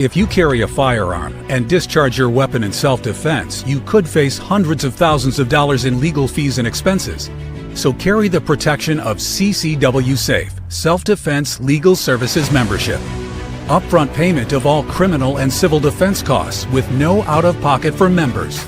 If you carry a firearm and discharge your weapon in self-defense, you could face hundreds of thousands of dollars in legal fees and expenses. So carry the protection of CCW Safe, Self-Defense Legal Services membership. Upfront payment of all criminal and civil defense costs with no out-of-pocket for members.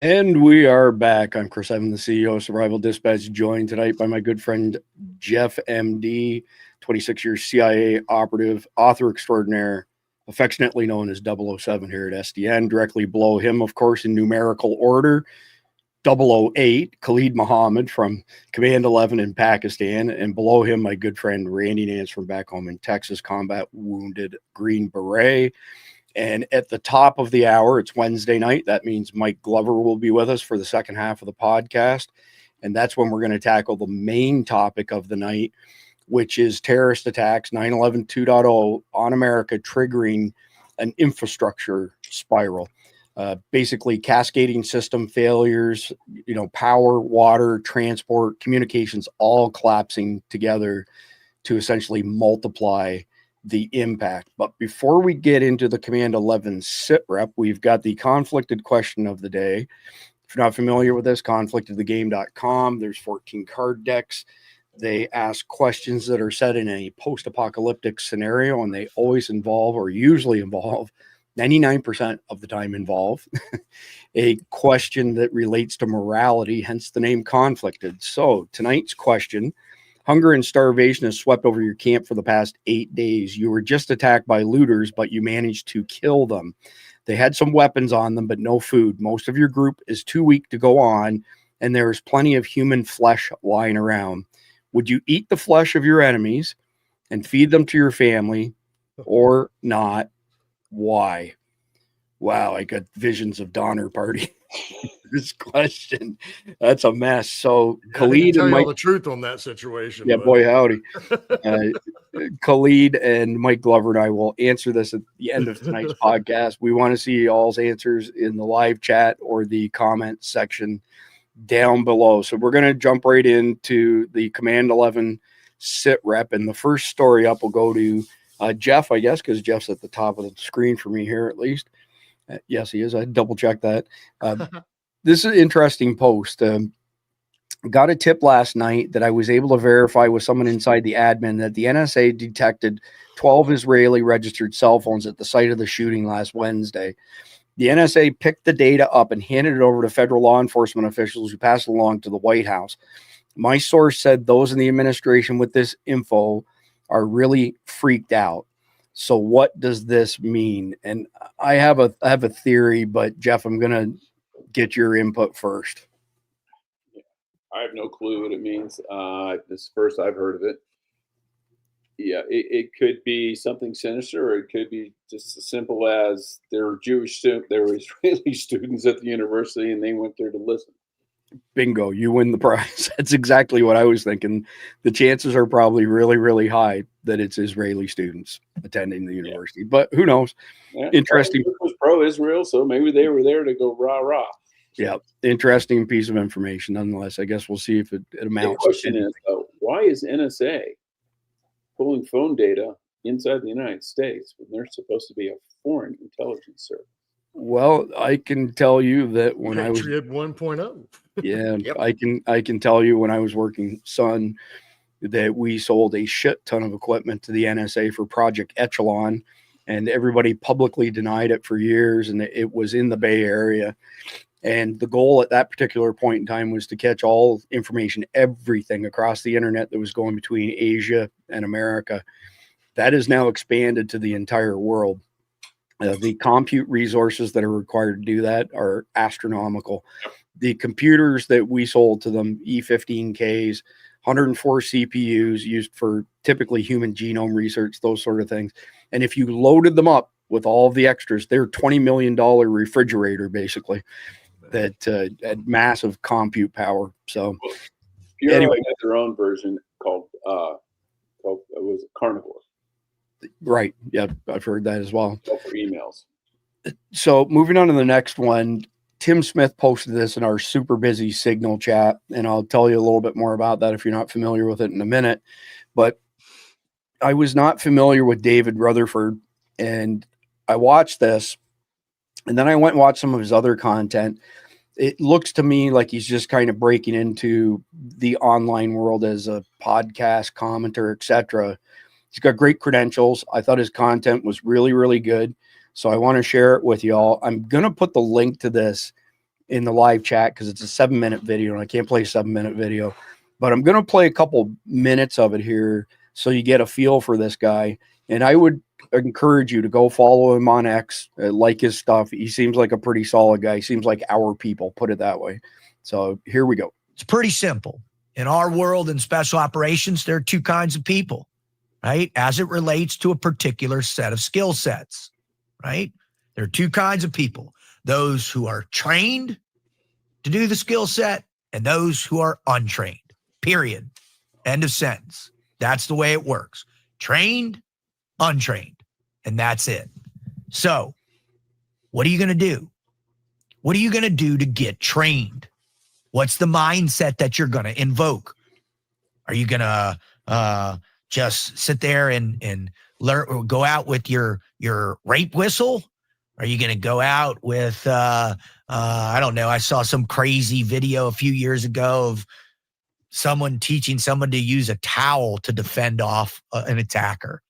And we are back. I'm Chris Evan, the CEO of Survival Dispatch, joined tonight by my good friend Jeff MD, 26 years CIA operative, author extraordinaire, affectionately known as 007 here at SDN. Directly below him, of course, in numerical order, 008, Khalid Muhammad from Command 11 in Pakistan. And below him, my good friend Randy Nance from back home in Texas, combat wounded Green Beret. And at the top of the hour, it's Wednesday night. That means Mike Glover will be with us for the second half of the podcast. And that's when we're going to tackle the main topic of the night, which is terrorist attacks, 9/11 2.0 on America, triggering an infrastructure spiral. Basically, cascading system failures, power, water, transport, communications, all collapsing together to essentially multiply the impact. But before we get into the Command 11 sit rep, we've got the conflicted question of the day. If you're not familiar with this, conflictedthegame.com, there's 14 card decks. They ask questions that are set in a post-apocalyptic scenario, and they always involve, or usually involve, 99% of the time involve a question that relates to morality, hence the name conflicted. So tonight's question: hunger and starvation has swept over your camp for the past 8 days. You were just attacked by looters, but you managed to kill them. They had some weapons on them, but no food. Most of your group is too weak to go on, and there is plenty of human flesh lying around. Would you eat the flesh of your enemies and feed them to your family, or not? Why? Wow, I got visions of Donner Party. This question, that's a mess. So Khalid and Mike, all the truth on that situation. Yeah, boy howdy. Khalid and Mike Glover and I will answer this at the end of tonight's podcast. We want to see y'all's answers in the live chat or the comment section down below. So we're going to jump right into the Command 11 sit rep, and the first story up will go to Jeff, I guess, because Jeff's at the top of the screen for me here, at least. Yes, he is. I double checked that. This is an interesting post. Got a tip last night that I was able to verify with someone inside the admin that the NSA detected 12 Israeli registered cell phones at the site of the shooting last Wednesday. The NSA picked the data up and handed it over to federal law enforcement officials who passed it along to the White House. My source said those in the administration with this info are really freaked out. So what does this mean? And I have a theory, but Jeff, I'm going to get your input first. I have no clue what it means. This is the first I've heard of it. Yeah, it could be something sinister, or it could be just as simple as there were Israeli students at the university and they went there to listen. Bingo, you win the prize. That's exactly what I was thinking. The chances are probably really, really high that it's Israeli students attending the university, but who knows? Yeah, interesting. It was pro-Israel, so maybe they were there to go rah-rah. Yeah, interesting piece of information nonetheless. I guess we'll see if it amounts. The question is, though, why is NSA pulling phone data inside the United States when they're supposed to be a foreign intelligence service? Well, I can tell you that when I was Patriot 1.0. Yeah, Yep. I can tell you when I was working Sun that we sold a shit ton of equipment to the NSA for Project Echelon, and everybody publicly denied it for years, and it was in the Bay Area. And the goal at that particular point in time was to catch all information, everything across the internet that was going between Asia and America. That is now expanded to the entire world. The compute resources that are required to do that are astronomical. The computers that we sold to them, E15Ks, 104 CPUs used for typically human genome research, those sort of things. And if you loaded them up with all of the extras. They're $20 million refrigerator, basically, that had massive compute power. So Bureau anyway, had their own version called it was Carnivore. right. Yeah, I've heard that as well. For emails. So moving on to the next one, Tim Smith posted this in our super busy Signal chat, and I'll tell you a little bit more about that if you're not familiar with it in a minute. But I was not familiar with David Rutherford, and I watched this, and then I went and watched some of his other content. It looks to me like he's just kind of breaking into the online world as a podcast commenter, etc. He's got great credentials. I thought his content was really, really good. So I want to share it with y'all. I'm going to put the link to this in the live chat because it's a 7-minute video and I can't play a 7-minute video, but I'm going to play a couple minutes of it here so you get a feel for this guy. And I would encourage you to go follow him on X, like his stuff. He seems like a pretty solid guy. He seems like our people, put it that way. So here we go. It's pretty simple. In our world in special operations, there are two kinds of people, right? As it relates to a particular set of skill sets, right? There are two kinds of people, those who are trained to do the skill set and those who are untrained, period. End of sentence. That's the way it works. Trained, untrained, and that's it. So what are you going to do? What are you going to do to get trained? What's the mindset that you're going to invoke? Are you going to just sit there and learn, or go out with your rape whistle? Are you going to go out with, I don't know. I saw some crazy video a few years ago of someone teaching someone to use a towel to defend off an attacker.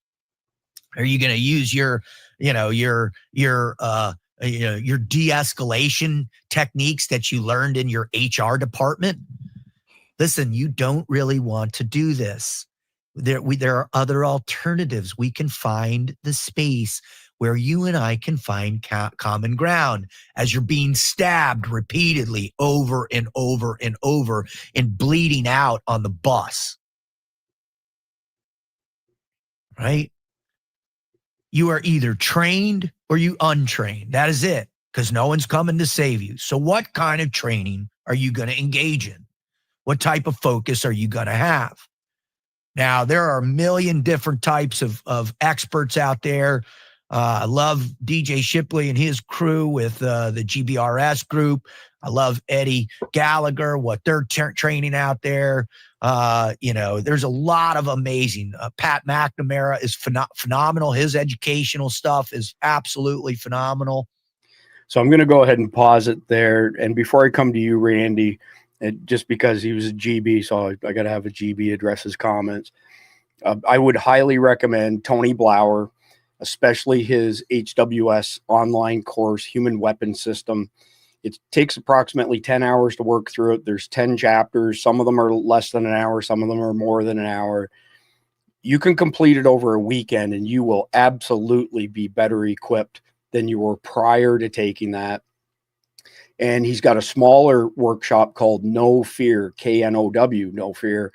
Are you going to use your de-escalation techniques that you learned in your HR department? Listen, you don't really want to do this. There are other alternatives. We can find the space where you and I can find common ground as you're being stabbed repeatedly over and over and over and bleeding out on the bus. Right? You are either trained or you untrained. That is it, because no one's coming to save you. So what kind of training are you going to engage in? What type of focus are you going to have? Now, there are a million different types of experts out there. I love DJ Shipley and his crew with the GBRS group. I love Eddie Gallagher, what they're training out there. There's a lot of amazing. Pat McNamara is phenomenal. His educational stuff is absolutely phenomenal. So I'm going to go ahead and pause it there. And before I come to you, Randy, just because he was a GB, so I got to have a GB address his comments. I would highly recommend Tony Blauer, especially his HWS online course, Human Weapon System. It takes approximately 10 hours to work through it. There's 10 chapters. Some of them are less than an hour. Some of them are more than an hour. You can complete it over a weekend and you will absolutely be better equipped than you were prior to taking that. And he's got a smaller workshop called No Fear, KNOW, No Fear,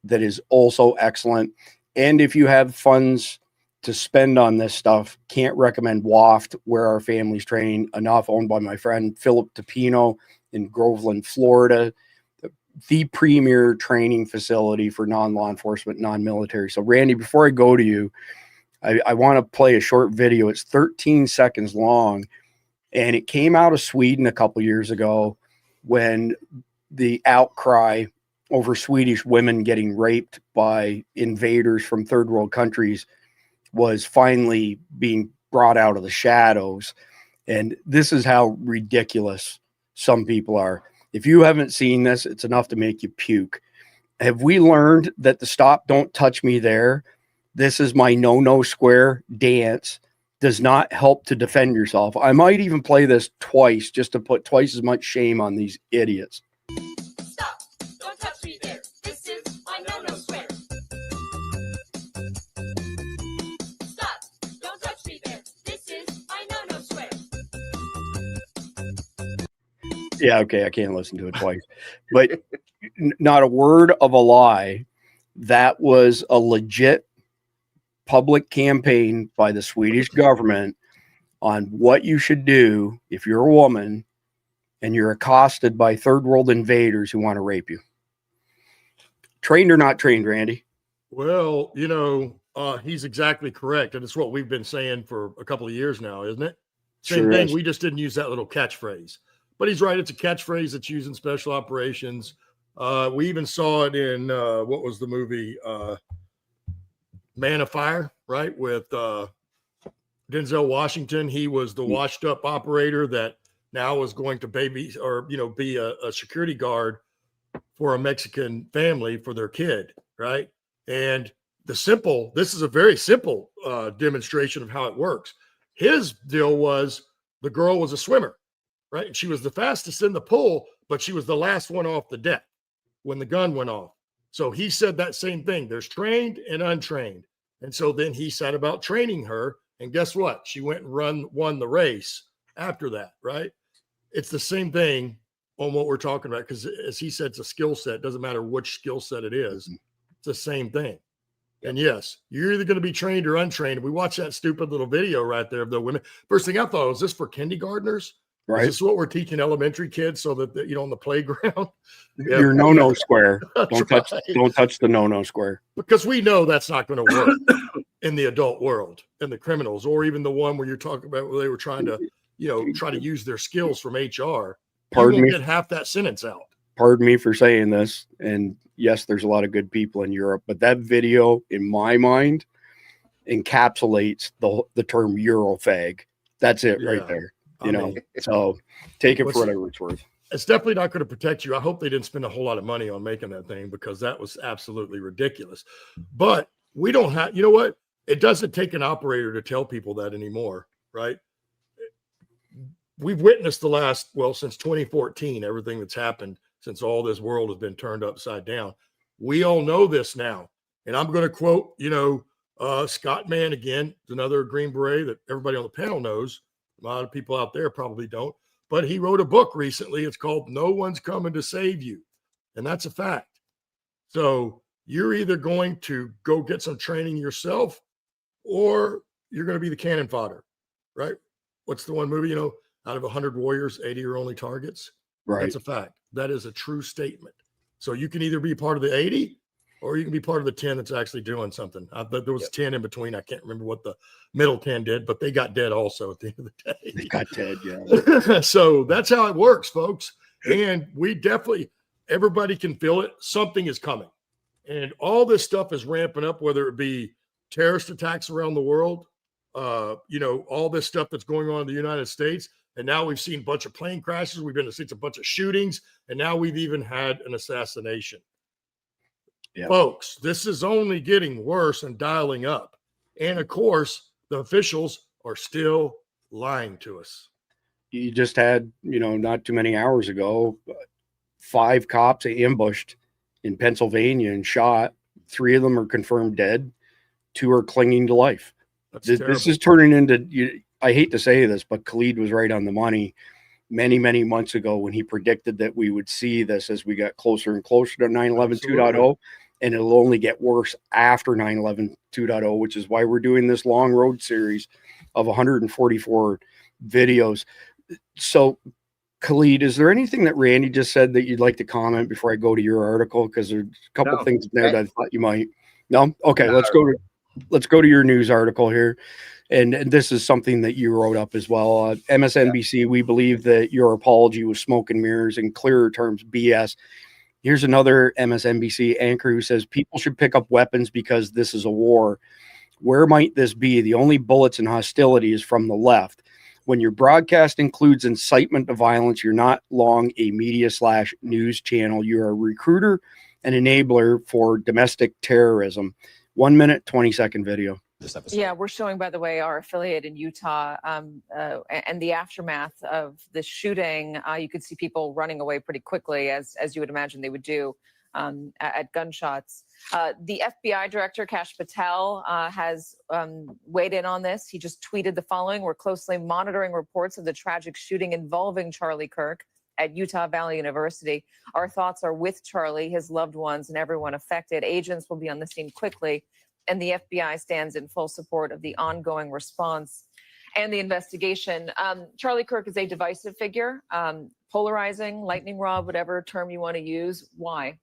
that is also excellent. And if you have funds to spend on this stuff, can't recommend WAFT, Where Our Families Train, enough, owned by my friend Philip Tapino in Groveland, Florida, the premier training facility for non-law enforcement, non-military. So Randy, before I go to you, I want to play a short video. It's 13 seconds long, and it came out of Sweden a couple years ago when the outcry over Swedish women getting raped by invaders from third world countries was finally being brought out of the shadows. And this is how ridiculous some people are. If you haven't seen this, it's enough to make you puke. Have we learned that the stop, don't touch me there, this is my no square dance, does not help to defend yourself? I might even play this twice just to put twice as much shame on these idiots. Stop! Don't touch me there. This is my no square. Stop! Don't touch me there. This is my no square. Yeah, okay, I can't listen to it twice. But not a word of a lie. That was a legit public campaign by the Swedish government on what you should do if you're a woman and you're accosted by third world invaders who want to rape you. Trained or not trained, Randy? Well, he's exactly correct. And it's what we've been saying for a couple of years now, isn't it? Same Sure thing. is. We just didn't use that little catchphrase. But he's right. It's a catchphrase that's used in special operations. We even saw it in, what was the movie? Man of Fire, right? With Denzel Washington. He was the washed up operator that now is going to be a security guard for a Mexican family for their kid, right? And this is a very simple demonstration of how it works. His deal was the girl was a swimmer, right? And she was the fastest in the pool, but she was the last one off the deck when the gun went off. So he said that same thing. There's trained and untrained. And so then he said about training her. And guess what? She went and won the race after that, right? It's the same thing on what we're talking about, because as he said, it's a skill set. Doesn't matter which skill set it is. It's the same thing. And yes, you're either going to be trained or untrained. We watched that stupid little video right there of the women. First thing I thought, was this for kindergartners? Right. Is this what we're teaching elementary kids so that, on the playground? Your no-no square. Don't right. touch the no-no square. Because we know that's not going to work in the adult world, in the criminals, or even the one where you're talking about where they were trying to, try to use their skills from HR. Pardon me. Get half that sentence out. Pardon me for saying this. And yes, there's a lot of good people in Europe, but that video, in my mind, encapsulates the term Eurofag. That's it right there. So take it for whatever it's worth. It's definitely not going to protect you. I hope they didn't spend a whole lot of money on making that thing, because that was absolutely ridiculous. But we don't have, you know what? It doesn't take an operator to tell people that anymore, right? We've witnessed since 2014, everything that's happened since all this world has been turned upside down. We all know this now. And I'm going to quote, Scott Mann again, another Green Beret that everybody on the panel knows. A lot of people out there probably don't. But he wrote a book recently. It's called No One's Coming to Save You. And that's a fact. So you're either going to go get some training yourself, or you're going to be the cannon fodder, right? What's the one movie, out of 100 warriors, 80 are only targets? Right. That's a fact. That is a true statement. So you can either be part of the 80, or you can be part of the 10 that's actually doing something. There was 10 in between. I can't remember what the middle 10 did, but they got dead also at the end of the day. They got dead, yeah. So that's how it works, folks. And everybody can feel it. Something is coming. And all this stuff is ramping up, whether it be terrorist attacks around the world, all this stuff that's going on in the United States. And now we've seen a bunch of plane crashes. We've been to see a bunch of shootings. And now we've even had an assassination. Yeah. Folks, this is only getting worse and dialing up. And of course, the officials are still lying to us. You just had, not too many hours ago, 5 cops ambushed in Pennsylvania and shot. 3 of them are confirmed dead. 2 are clinging to life. This is turning into, I hate to say this, but Khalid was right on the money many, many months ago when he predicted that we would see this as we got closer and closer to 9/11 2.0. And it'll only get worse after 9/11 2.0, which is why we're doing this long road series of 144 videos. So, Khalid, is there anything that Randy just said that you'd like to comment before I go to your article? Because there's a couple things in there that I thought you might. No? Okay, let's go to your news article here. And this is something that you wrote up as well. MSNBC, we believe that your apology was smoke and mirrors, in clearer terms, BS. Here's another MSNBC anchor who says people should pick up weapons because this is a war. Where might this be? The only bullets and hostility is from the left. When your broadcast includes incitement to violence, you're not long a media/news channel. You're a recruiter and enabler for domestic terrorism. 1 minute, 20-second video. Yeah, we're showing, by the way, our affiliate in Utah and the aftermath of the shooting. You could see people running away pretty quickly, as you would imagine they would do at gunshots. The FBI director, Kash Patel, has weighed in on this. He just tweeted the following: "We're closely monitoring reports of the tragic shooting involving Charlie Kirk at Utah Valley University. Our thoughts are with Charlie, his loved ones, and everyone affected. Agents will be on the scene quickly, and the FBI stands in full support of the ongoing response." and the investigation. Charlie Kirk is a divisive figure, polarizing, lightning rod, whatever term you want to use. Why?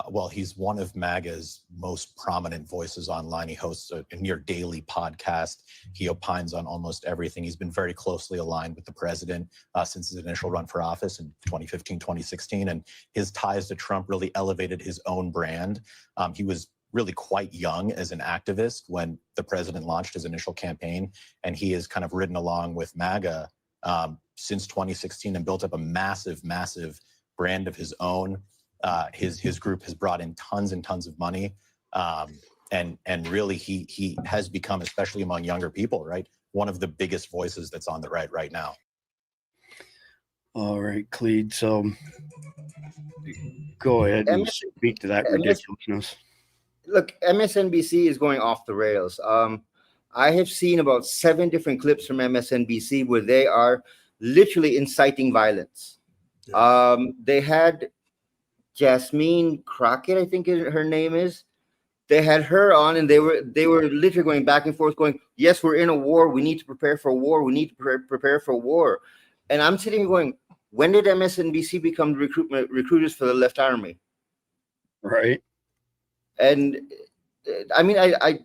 Well, he's one of MAGA's most prominent voices online. He hosts a near daily podcast. He opines on almost everything. He's been very closely aligned with the president since his initial run for office in 2015, 2016. And his ties to Trump really elevated his own brand. He was really quite young as an activist when the president launched his initial campaign. And he has kind of ridden along with MAGA since 2016 and built up a massive, massive brand of his own. His group has brought in tons and tons of money, and really he has become, especially among younger people, right, one of the biggest voices that's on the right now. All right, Khalid. So go ahead and speak to that ridiculousness. Look, MSNBC is going off the rails. I have seen about 7 different clips from MSNBC where they are literally inciting violence. They had Jasmine Crockett, I think her name is. They had her on, and they were literally going back and forth, going, "Yes, we're in a war. We need to prepare for a war. We need to prepare for war." And I'm sitting here going, "When did MSNBC become recruiters for the Left Army?" Right. And I mean, I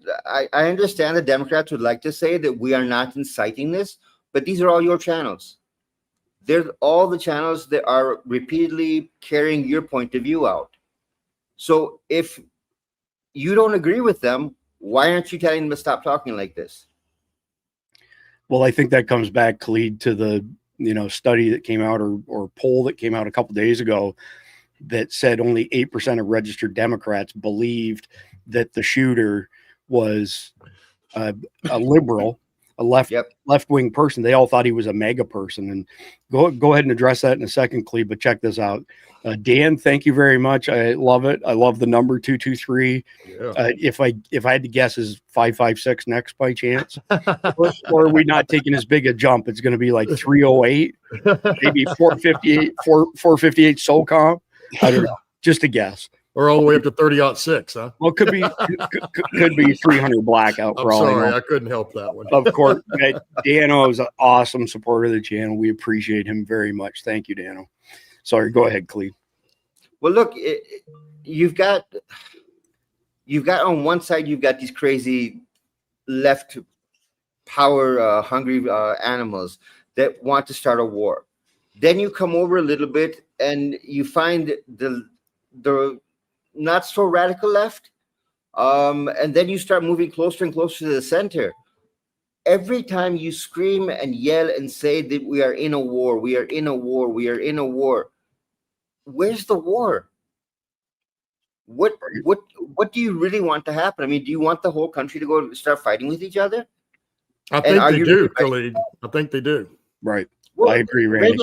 understand the Democrats would like to say that we are not inciting this, but these are all your channels. They're all the channels that are repeatedly carrying your point of view out. So if you don't agree with them, why aren't you telling them to stop talking like this? Well, I think that comes back, Khalid, to the study that came out or poll that came out a couple days ago that said only 8% of registered Democrats believed that the shooter was a liberal. A left-wing person. They all thought he was a mega person. And go ahead and address that in a second, Cleve, but check this out. Dan, thank you very much. I love it. I love the number 223. Yeah. If I had to guess, is 556 next by chance? or are we not taking as big a jump? It's going to be like 308, maybe 458 SOCOM. I don't know. Just a guess. Or all the way up to 30-06, huh? Well, could be 300 blackout. I'm sorry, I couldn't help that one. Of course, Dano is an awesome supporter of the channel. We appreciate him very much. Thank you, Dano. Sorry, go ahead, Khalid. Well, look, you've got on one side, you've got these crazy left power hungry animals that want to start a war. Then you come over a little bit and you find the not so radical left, and then you start moving closer and closer to the center. Every time you scream and yell and say that we are in a war, we are in a war, we are in a war, where's the war? What do you really want to happen? I mean, do you want the whole country to go start fighting with each other? I think they do, Khalid. I think they do. Right. Well, I agree, Randy.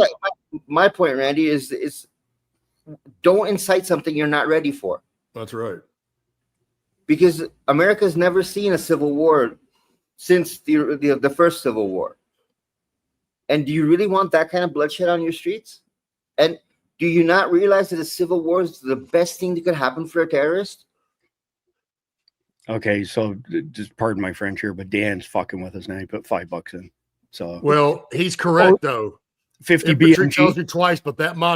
My point, Randy, is don't incite something you're not ready for. That's right. Because America's never seen a civil war since the first Civil War. And do you really want that kind of bloodshed on your streets? And do you not realize that a civil war is the best thing that could happen for a terrorist? Okay, so just pardon my French here, but Dan's fucking with us now. He put $5 in. So well, he's correct though. 50 infantry BMG tells you twice, but that Ma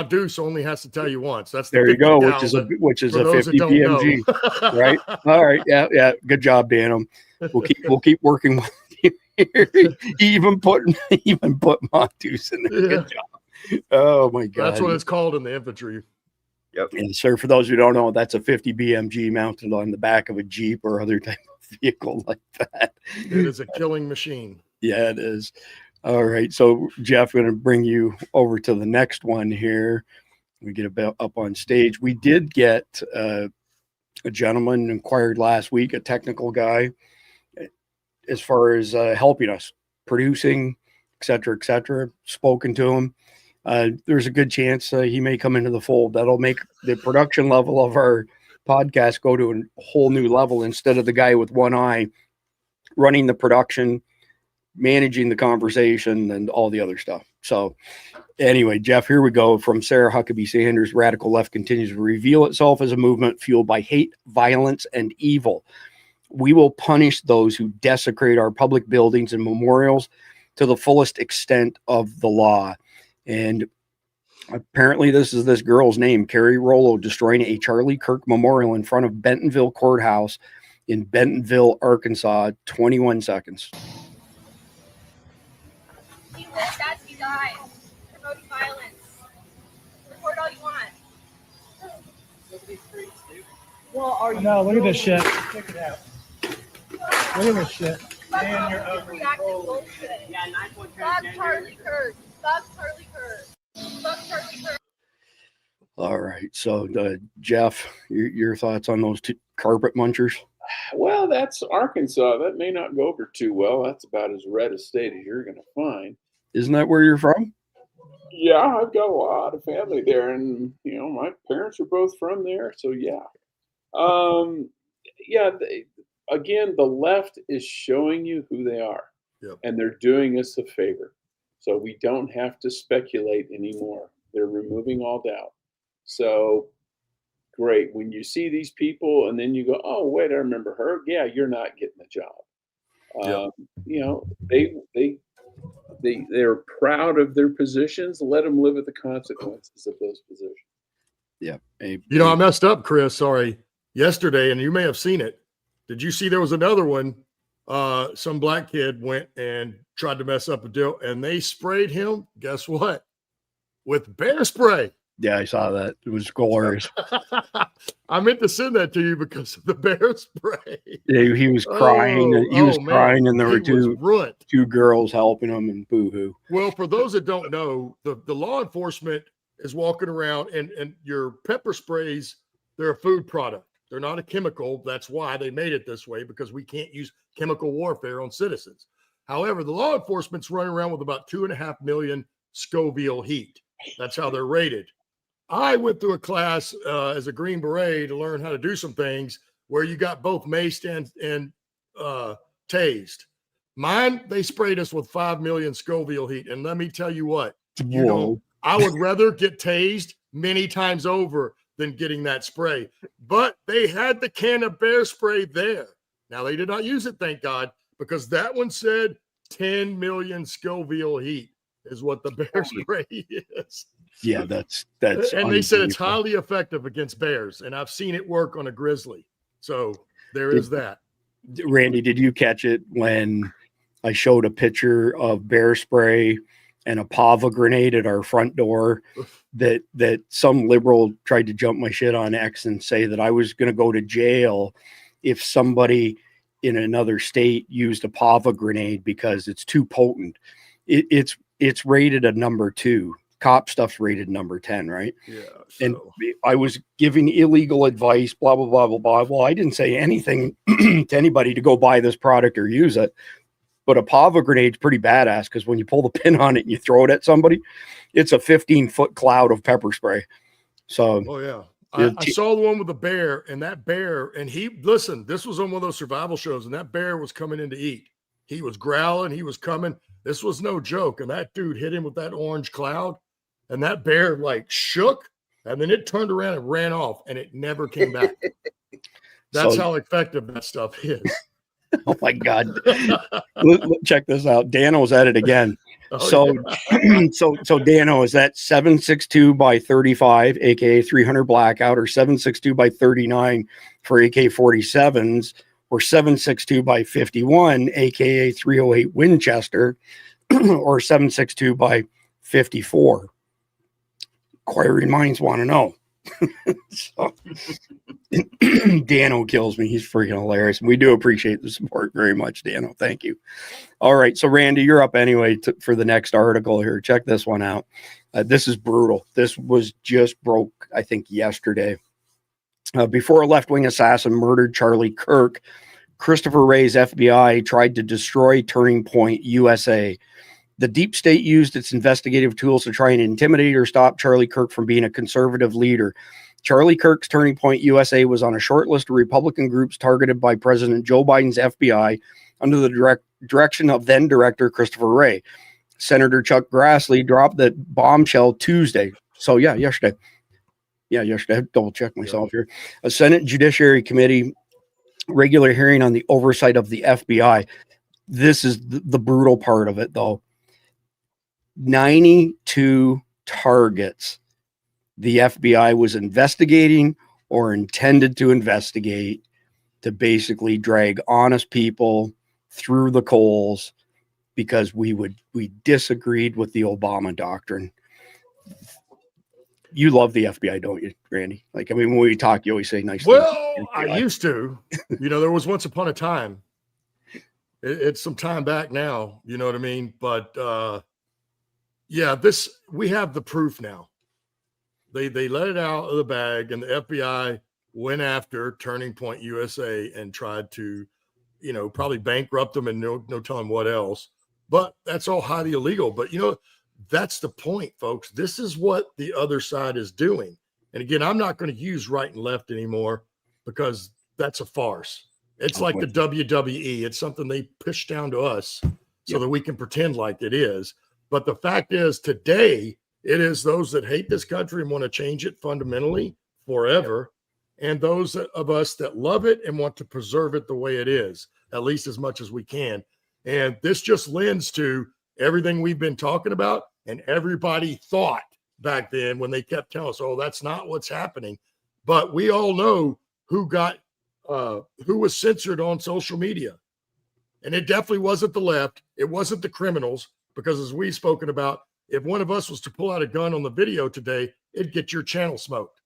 Deuce only has to tell you once. That's the there you go, thousand, which is a 50 BMG, right? All right, yeah. Good job, Dan. We'll keep working with you here. He even put Ma Deuce in there. Yeah. Good job. Oh my God, that's what it's called in the infantry. Yep. And sir, for those who don't know, that's a 50 BMG mounted on the back of a Jeep or other type of vehicle like that. It is a killing machine. Yeah, it is. All right. So, Jeff, I'm going to bring you over to the next one here. We get up on stage. We did get a gentleman inquired last week, a technical guy, as far as helping us, producing, et cetera, spoken to him. There's a good chance he may come into the fold. That'll make the production level of our podcast go to a whole new level instead of the guy with one eye running the production, managing the conversation, and all the other stuff. So anyway, Jeff, here we go. From Sarah Huckabee Sanders, radical left continues to reveal itself as a movement fueled by hate, violence, and evil. We will punish those who desecrate our public buildings and memorials to the fullest extent of the law. And apparently this is this girl's name, Carrie Rollo, destroying a Charlie Kirk memorial in front of Bentonville Courthouse in Bentonville, Arkansas, 21 seconds. He lives as he dies, promoting violence. Report all you want. No, look at this shit. Check it out. Look at this shit. Man, you're Overreacting bullshit. Yeah, 9.10. Fuck Charlie Kirk. Fuck Charlie Kirk. Fuck Charlie Kirk. All right. So, Jeff, your thoughts on those two carpet munchers? Well, that's Arkansas. That may not go over too well. That's about as red a state as you're going to find. Isn't that where you're from? Yeah, I've got a lot of family there, and my parents are both from there. So yeah, again, the left is showing you who they are, and they're doing us a favor. So we don't have to speculate anymore. They're removing all doubt. So great. When you see these people, and then you go, "Oh, wait, I remember her." Yeah, you're not getting a job. They're proud of their positions. Let them live with the consequences of those positions. Yeah. I messed up, Chris. Sorry. Yesterday, and you may have seen it. Did you see there was another one? Some black kid went and tried to mess up a deal, and they sprayed him. Guess what? With bear spray. Yeah, I saw that. It was glorious. I meant to send that to you because of the bear spray. Yeah, he was crying. He was crying, and there were two girls helping him, and boo-hoo. Well, for those that don't know, the law enforcement is walking around, and your pepper sprays, they're a food product. They're not a chemical. That's why they made it this way, because we can't use chemical warfare on citizens. However, the law enforcement's running around with about 2.5 million Scoville heat. That's how they're rated. I went through a class as a Green Beret to learn how to do some things where you got both maced and tased. Mine, they sprayed us with 5 million Scoville heat. And let me tell you what, I would rather get tased many times over than getting that spray. But they had the can of bear spray there. Now, they did not use it, thank God, because that one said 10 million Scoville heat is what the bear spray is. Yeah, that's and they said it's highly effective against bears, and I've seen it work on a grizzly. So there is that. Randy, did you catch it when I showed a picture of bear spray and a pava grenade at our front door that some liberal tried to jump my shit on X and say that I was going to go to jail if somebody in another state used a pava grenade because it's too potent. It's rated a number 2. Cop stuff's rated number 10, right? Yeah. So. And I was giving illegal advice, blah, blah, blah, blah, blah. Well, I didn't say anything to anybody to go buy this product or use it. But a pava grenade's pretty badass because when you pull the pin on it and you throw it at somebody, it's a 15-foot cloud of pepper spray. So, oh, yeah. I saw the one with the bear, and that bear, and this was on one of those survival shows, and that bear was coming in to eat. He was growling. He was coming. This was no joke. And that dude hit him with that orange cloud. And that bear shook, and then it turned around and ran off, and it never came back. That's how effective that stuff is. Oh my God! Check this out. Dano's at it again. So Dano, is that 7.62 by 35, aka 300 blackout, or 7.62 by 39 for AK-47s, or 7.62 by 51, aka 308 Winchester, or 7.62 by 54? Inquiring minds want to know. So, Dano kills me. He's freaking hilarious. We do appreciate the support very much, Dano. Thank you. All right. So, Randy, you're up anyway for the next article here. Check this one out. This is brutal. This was just broke, I think, yesterday. Before a left-wing assassin murdered Charlie Kirk, Christopher Wray's FBI tried to destroy Turning Point USA. The deep state used its investigative tools to try and intimidate or stop Charlie Kirk from being a conservative leader. Charlie Kirk's Turning Point USA was on a short list of Republican groups targeted by President Joe Biden's FBI under the direction of then Director Christopher Wray. Senator Chuck Grassley dropped the bombshell Tuesday. So, yesterday. Yeah, yesterday. I double check myself here. A Senate Judiciary Committee regular hearing on the oversight of the FBI. This is the brutal part of it, though. 92 targets the FBI was investigating or intended to investigate to basically drag honest people through the coals because we disagreed with the Obama doctrine. You love the FBI, don't you, Randy? Like, I mean, when we talk, you always say nice things. Well, I used to. There was once upon a time. It's some time back now. You know what I mean? But yeah, we have the proof now. They let it out of the bag, and the FBI went after Turning Point USA and tried to, probably bankrupt them and no telling what else. But that's all highly illegal. But that's the point, folks. This is what the other side is doing. And again, I'm not going to use right and left anymore because that's a farce. It's like the WWE. It's something they push down to us so that we can pretend like it is. But the fact is, today, it is those that hate this country and want to change it fundamentally forever, and those of us that love it and want to preserve it the way it is, at least as much as we can. And this just lends to everything we've been talking about, and everybody thought back then when they kept telling us, oh, that's not what's happening. But we all know who was censored on social media. And it definitely wasn't the left. It wasn't the criminals, because as we've spoken about, if one of us was to pull out a gun on the video today, it'd get your channel smoked.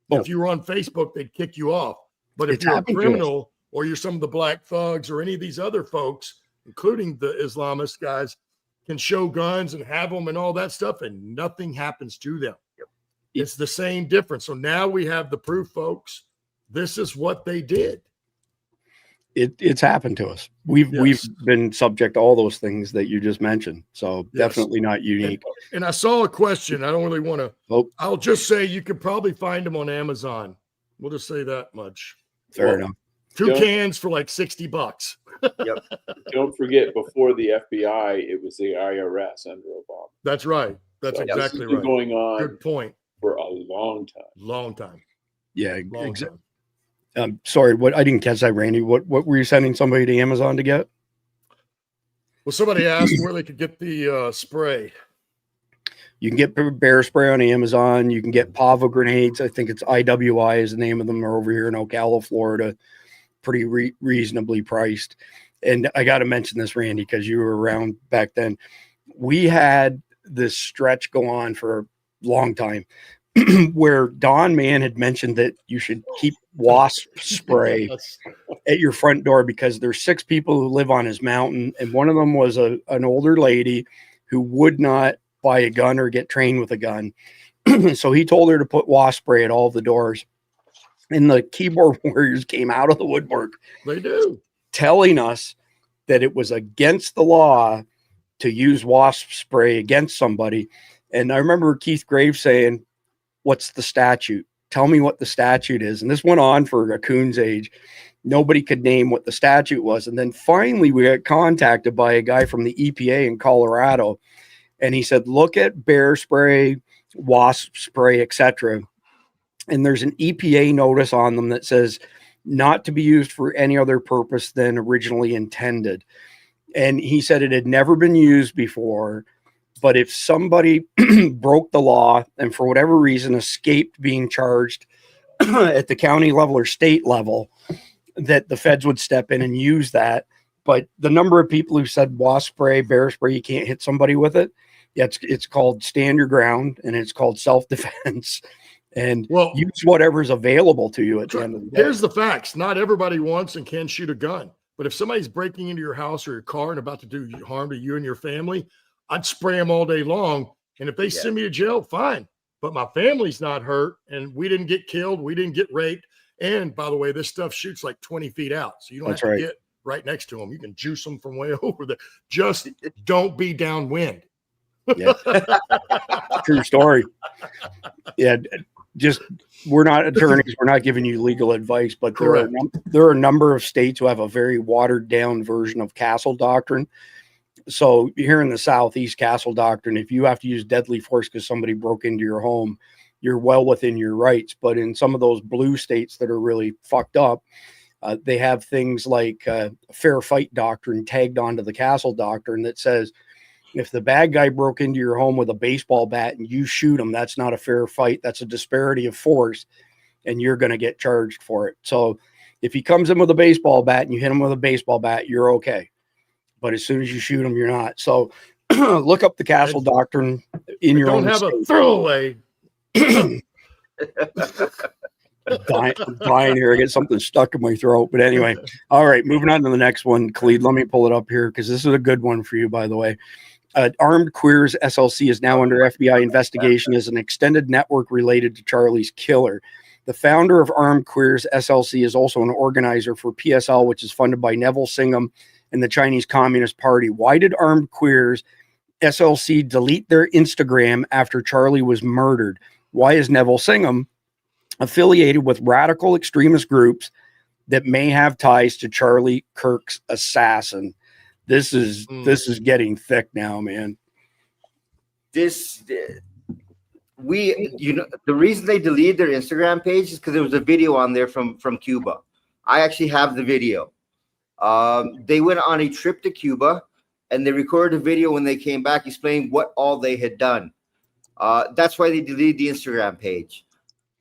Oh. If you were on Facebook, they'd kick you off. But if you're a criminal or you're some of the black thugs or any of these other folks, including the Islamist guys, can show guns and have them and all that stuff, and nothing happens to them. Yep. It's the same difference. So now we have the proof, folks. This is what they did. It's happened to us. We've been subject to all those things that you just mentioned. So definitely not unique. And I saw a question. I don't really want to. Oh. I'll just say you could probably find them on Amazon. We'll just say that much. Fair enough. Two cans for like $60. Yep. Don't forget, before the FBI, it was the IRS under Obama. That's right. That's exactly right. Going on. Good point. For a long time. Long time. Yeah, exactly. Sorry, I didn't catch that, Randy. What were you sending somebody to Amazon to get? Well, somebody asked where they could get the spray. You can get bear spray on Amazon. You can get Pavo grenades. I think it's IWI is the name of them. They're over here in Ocala, Florida. Pretty reasonably priced. And I got to mention this, Randy, because you were around back then. We had this stretch go on for a long time where Don Mann had mentioned that you should keep wasp spray at your front door because there's 6 people who live on his mountain, and one of them was an older lady who would not buy a gun or get trained with a gun. So he told her to put wasp spray at all the doors. And the keyboard warriors came out of the woodwork. They do. Telling us that it was against the law to use wasp spray against somebody. And I remember Keith Graves saying, what's the statute? Tell me what the statute is. And this went on for a coon's age. Nobody could name what the statute was. And then finally we got contacted by a guy from the EPA in Colorado. And he said, look at bear spray, wasp spray, etc. And there's an EPA notice on them that says not to be used for any other purpose than originally intended. And he said it had never been used before. But if somebody broke the law and for whatever reason escaped being charged at the county level or state level, that the feds would step in and use that. But the number of people who said wasp spray, bear spray, you can't hit somebody with it. Yeah, it's called stand your ground, and it's called self-defense. And use whatever's available to you at the end of the day. Here's the facts. Not everybody wants and can shoot a gun. But if somebody's breaking into your house or your car and about to do harm to you and your family, I'd spray them all day long. And if they send me to jail, fine. But my family's not hurt, and we didn't get killed. We didn't get raped. And by the way, this stuff shoots like 20 feet out. So you don't have to get right next to them. You can juice them from way over there. Just don't be downwind. Yeah. True story. Yeah. Just, we're not attorneys. We're not giving you legal advice, but there are a number of states who have a very watered down version of castle doctrine. So here in the Southeast, castle doctrine, if you have to use deadly force because somebody broke into your home, you're well within your rights. But in some of those blue states that are really fucked up, They have things like fair fight doctrine tagged onto the castle doctrine that says if the bad guy broke into your home with a baseball bat and you shoot him, that's not a fair fight. That's a disparity of force, and you're going to get charged for it. So if he comes in with a baseball bat and you hit him with a baseball bat, you're okay. But as soon as you shoot him, you're not. So look up the castle doctrine in your own Don't have state. a throwaway. I'm dying here. I get something stuck in my throat. But anyway, all right, moving on to the next one. Khalid, let me pull it up here because this is a good one for you, by the way. Armed Queers SLC is now under FBI investigation as an extended network related to Charlie's killer. The founder of Armed Queers SLC is also an organizer for PSL, which is funded by Neville Singham and the Chinese Communist Party. Why did Armed Queers SLC delete their Instagram after Charlie was murdered? Why is Neville Singham affiliated with radical extremist groups that may have ties to Charlie Kirk's assassin? This is getting thick now, man. The reason they deleted their Instagram page is because there was a video on there from Cuba. I actually have the video. They went on a trip to Cuba and they recorded a video when they came back explaining what all they had done. That's why they deleted the Instagram page.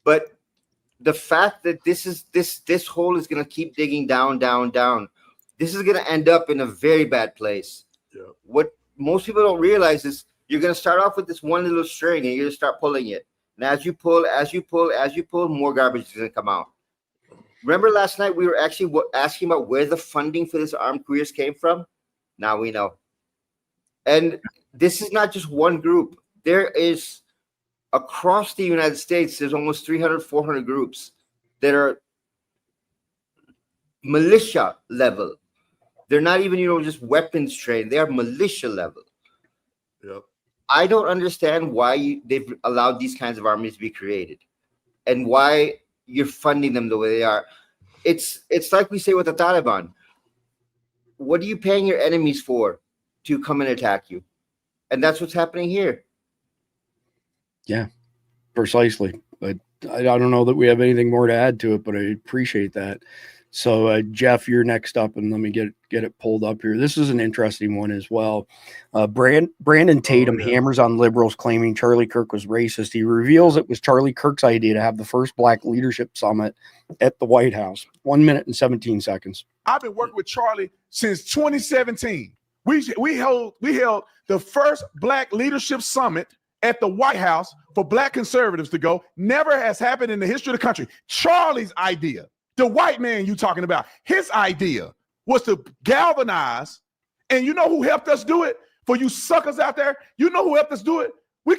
But the fact that this hole is going to keep digging down, this is going to end up in a very bad place. Yeah. What most people don't realize is you're going to start off with this one little string and you're going to start pulling it. And as you pull, more garbage is going to come out. Remember last night we were actually asking about where the funding for this armed careers came from? Now we know. And this is not just one group. There is, across the United States, there's almost 300, 400 groups that are militia level. They're not even, just weapons trained. They are militia level. Yep. I don't understand why they've allowed these kinds of armies to be created and why you're funding them the way they are. It's like we say with the Taliban. What are you paying your enemies for? To come and attack you? And that's what's happening here. Yeah, precisely. But I don't know that we have anything more to add to it, but I appreciate that. So, Jeff, you're next up, and let me get it pulled up here. This is an interesting one as well. Brandon Tatum hammers on liberals claiming Charlie Kirk was racist. He reveals it was Charlie Kirk's idea to have the first Black Leadership Summit at the White House. 1 minute and 17 seconds. I've been working with Charlie since 2017. We held the first Black Leadership Summit at the White House for Black conservatives to go. Never has happened in the history of the country. Charlie's idea. The white man you talking about, his idea was to galvanize, and you know who helped us do it? For you suckers out there, you know who helped us do it? We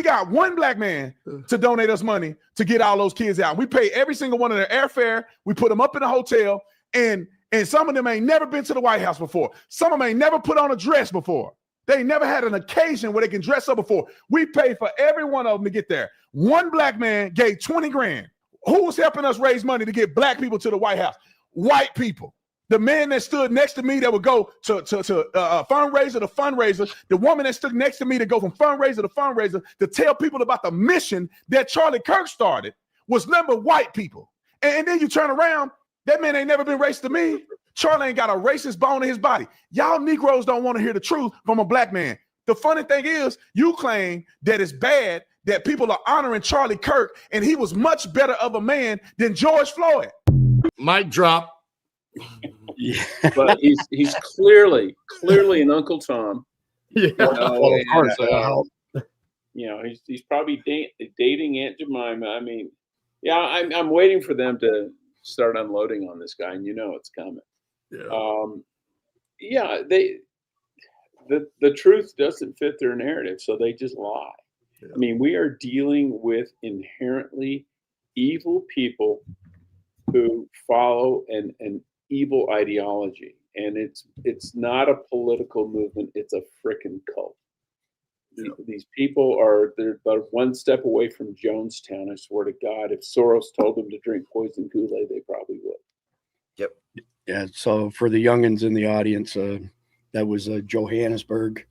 got one Black man to donate us money to get all those kids out. We pay every single one of their airfare. We put them up in a hotel, and some of them ain't never been to the White House before. Some of them ain't never put on a dress before. They never had an occasion where they can dress up before. We paid for every one of them to get there. One Black man gave 20 grand. Who was helping us raise money to get Black people to the White House? White people. The man that stood next to me that would go to fundraiser to fundraiser. The woman that stood next to me to go from fundraiser to fundraiser to tell people about the mission that Charlie Kirk started was number white people. And then you turn around, that man ain't never been racist to me. Charlie ain't got a racist bone in his body. Y'all Negroes don't want to hear the truth from a Black man. The funny thing is, you claim that it's bad that people are honoring Charlie Kirk, and he was much better of a man than George Floyd. Mic drop. Yeah. But he's clearly an Uncle Tom. Yeah. Of course. He's probably dating Aunt Jemima. I mean, yeah, I'm waiting for them to start unloading on this guy, and it's coming. Yeah. The truth doesn't fit their narrative, so they just lie. Yeah. I mean, we are dealing with inherently evil people who follow an evil ideology, and it's not a political movement; it's a frickin' cult. Yeah. These people they're about one step away from Jonestown. I swear to God, if Soros told them to drink poison Kool-Aid, they probably would. Yep. Yeah. So for the youngins in the audience, that was Johannesburg.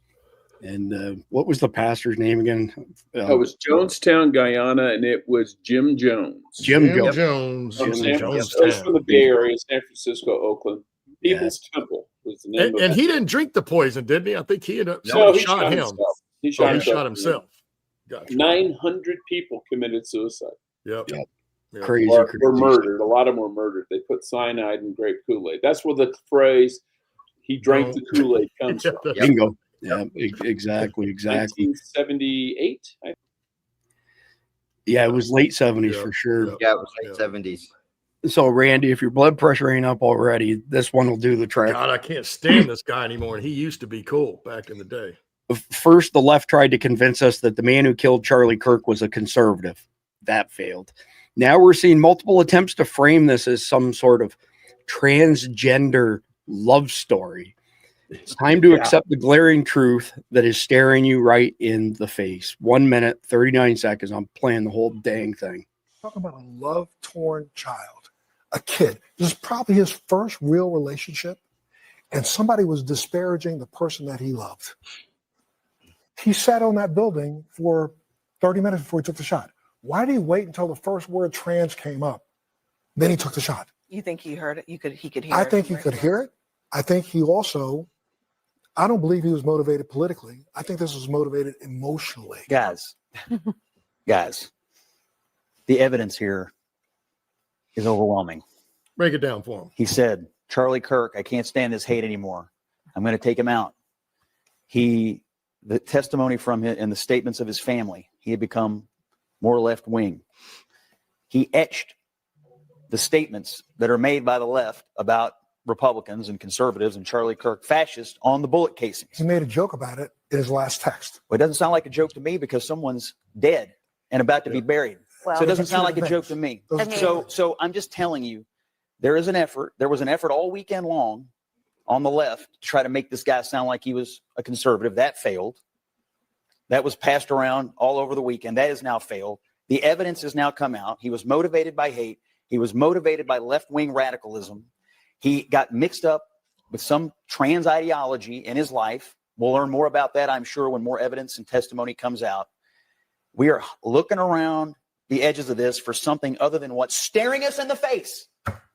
And what was the pastor's name again? It was Jonestown, Guyana, and it was Jim Jones. Jim Jones. From San Jonestown. Francisco. It was from the Bay Area, San Francisco, Oakland. People's Temple was the name of it. And he didn't drink the poison, didn't he? I think he ended up he shot him. himself. He He shot shot himself. Gotcha. 900 people committed suicide. Yep. Crazy. Or were murdered. A lot of them were murdered. They put cyanide in grape Kool-Aid. That's where the phrase "he drank the Kool-Aid" comes from. Bingo. Yeah, exactly. 1978. Yeah, it was late 70s for sure. Yeah, it was late 70s. So, Randy, if your blood pressure ain't up already, this one will do the trick. God, I can't stand this guy anymore. And he used to be cool back in the day. First, the left tried to convince us that the man who killed Charlie Kirk was a conservative. That failed. Now we're seeing multiple attempts to frame this as some sort of transgender love story. It's time to accept the glaring truth that is staring you right in the face. 1 minute, 39 seconds. I'm playing the whole dang thing. Talking about a love-torn child, a kid. This is probably his first real relationship, and somebody was disparaging the person that he loved. He sat on that building for 30 minutes before he took the shot. Why did he wait until the first word trans came up? Then he took the shot. You think he heard it? He could hear it? I think he could hear it. I think he also, I don't believe he was motivated politically. I think this was motivated emotionally. Guys, the evidence here is overwhelming. Break it down for him. He said, Charlie Kirk, I can't stand this hate anymore. I'm going to take him out. The testimony from him and the statements of his family, he had become more left wing. He etched the statements that are made by the left about Republicans and conservatives and Charlie Kirk fascist on the bullet casings. He made a joke about it in his last text. Well, it doesn't sound like a joke to me because someone's dead and about to be buried. Well, so it doesn't sound like a joke to me. So I'm just telling you, there is an effort. There was an effort all weekend long on the left to try to make this guy sound like he was a conservative. That failed. That was passed around all over the weekend. That has now failed. The evidence has now come out. He was motivated by hate. He was motivated by left-wing radicalism. He got mixed up with some trans ideology in his life. We'll learn more about that, I'm sure, when more evidence and testimony comes out. We are looking around the edges of this for something other than what's staring us in the face.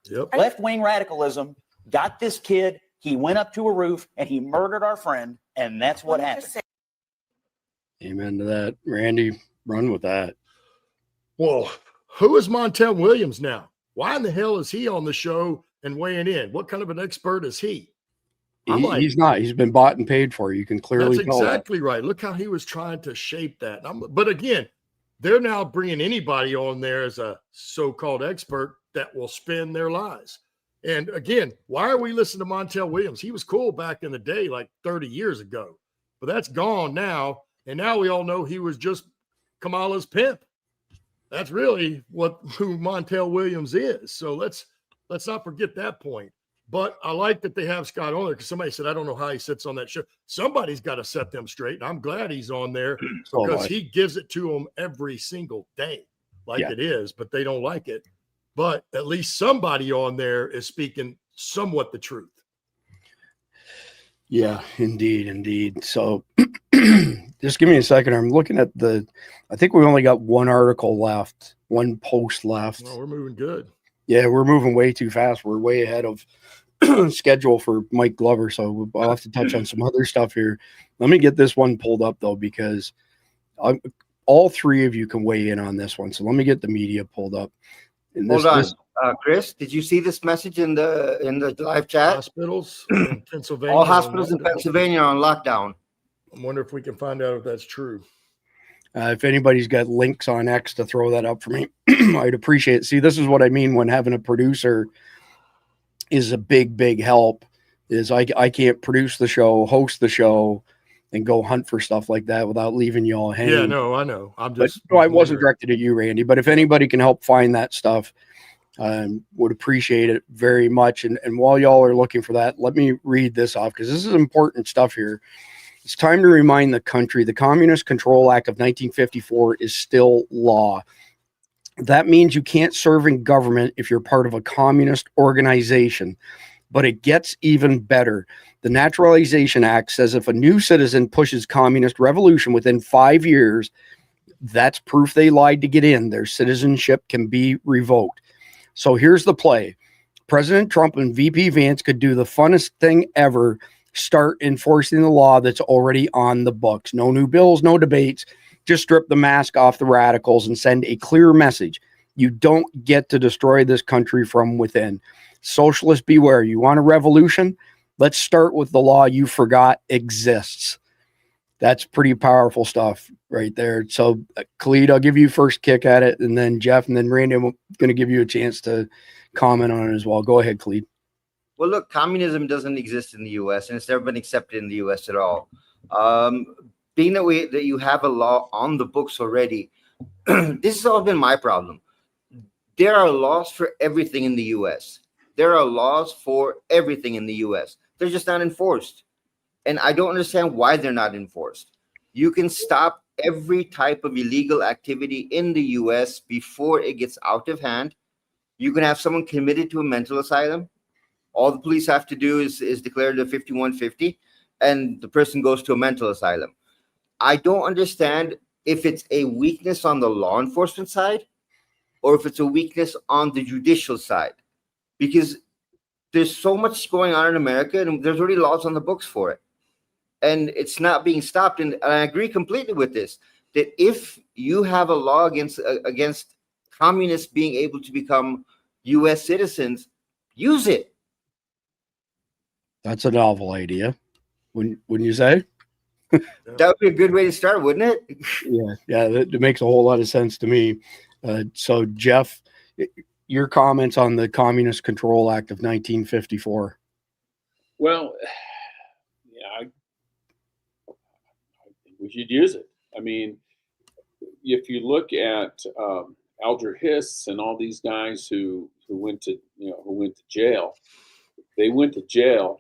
Yep. Left-wing radicalism got this kid. He went up to a roof and he murdered our friend, and that's what happened. Amen to that. Randy, run with that. Well, who is Montel Williams now? Why in the hell is he on the show and weighing in? What kind of an expert is he? He's not. He's been bought and paid for. You can clearly That's tell exactly right. Look how he was trying to shape that. But again, they're now bringing anybody on there as a so-called expert that will spin their lies. And again, why are we listening to Montel Williams? He was cool back in the day, like 30 years ago, but that's gone now. And now we all know he was just Kamala's pimp. That's really who Montel Williams is. So let's not forget that point. But I like that they have Scott on there because somebody said, I don't know how he sits on that show. Somebody's got to set them straight. And I'm glad he's on there because he gives it to them every single day like it is, but they don't like it. But at least somebody on there is speaking somewhat the truth. Yeah, indeed. So just give me a second. I'm looking at I think we only got one article left, one post left. Well, we're moving good. Yeah, we're moving way too fast. We're way ahead of schedule for Mike Glover. So I'll have to touch on some other stuff here. Let me get this one pulled up though, because all three of you can weigh in on this one. So let me get the media pulled up. Hold on. Chris, did you see this message in the live chat? Hospitals in Pennsylvania. All hospitals in Pennsylvania are on lockdown. I wonder if we can find out if that's true. If anybody's got links on X to throw that up for me, I'd appreciate it. See, this is what I mean when having a producer is a big help. Is I can't produce the show, host the show, and go hunt for stuff like that without leaving you all hanging. Yeah, no, I know. I'm just. I wasn't directed at you, Randy. But if anybody can help find that stuff, would appreciate it very much. And while y'all are looking for that, let me read this off because this is important stuff here. It's time to remind the country the Communist Control Act of 1954 is still law. That means you can't serve in government if you're part of a communist organization. But it gets even better. The Naturalization Act says if a new citizen pushes communist revolution within 5 years, that's proof they lied to get in. Their citizenship can be revoked. So here's the play. President Trump and VP Vance could do the funnest thing ever, start enforcing the law that's already on the books. No new bills, no debates. Just strip the mask off the radicals and send a clear message. You don't get to destroy this country from within. Socialists beware. You want a revolution? Let's start with the law you forgot exists. That's pretty powerful stuff right there. So, Khalid, I'll give you first kick at it, and then Jeff, and then Randy, I'm going to give you a chance to comment on it as well. Go ahead, Khalid. Well, look, communism doesn't exist in the U.S. and it's never been accepted in the U.S. at all. Being that you have a law on the books already, this has all been my problem. There are laws for everything in the U.S. There are laws for everything in the U.S. They're just not enforced. And I don't understand why they're not enforced. You can stop every type of illegal activity in the U.S. before it gets out of hand. You can have someone committed to a mental asylum. All the police have to do is declare the 5150, and the person goes to a mental asylum. I don't understand if it's a weakness on the law enforcement side or if it's a weakness on the judicial side, because there's so much going on in America and there's already laws on the books for it. And it's not being stopped. And I agree completely with this, that if you have a law against communists being able to become U.S. citizens, use it. That's a novel idea. Wouldn't you say? That would be a good way to start, wouldn't it? Yeah, that makes a whole lot of sense to me. So, Jeff, your comments on the Communist Control Act of 1954. Well, yeah, I think we should use it. I mean, if you look at Alger Hiss and all these guys who went to jail, they went to jail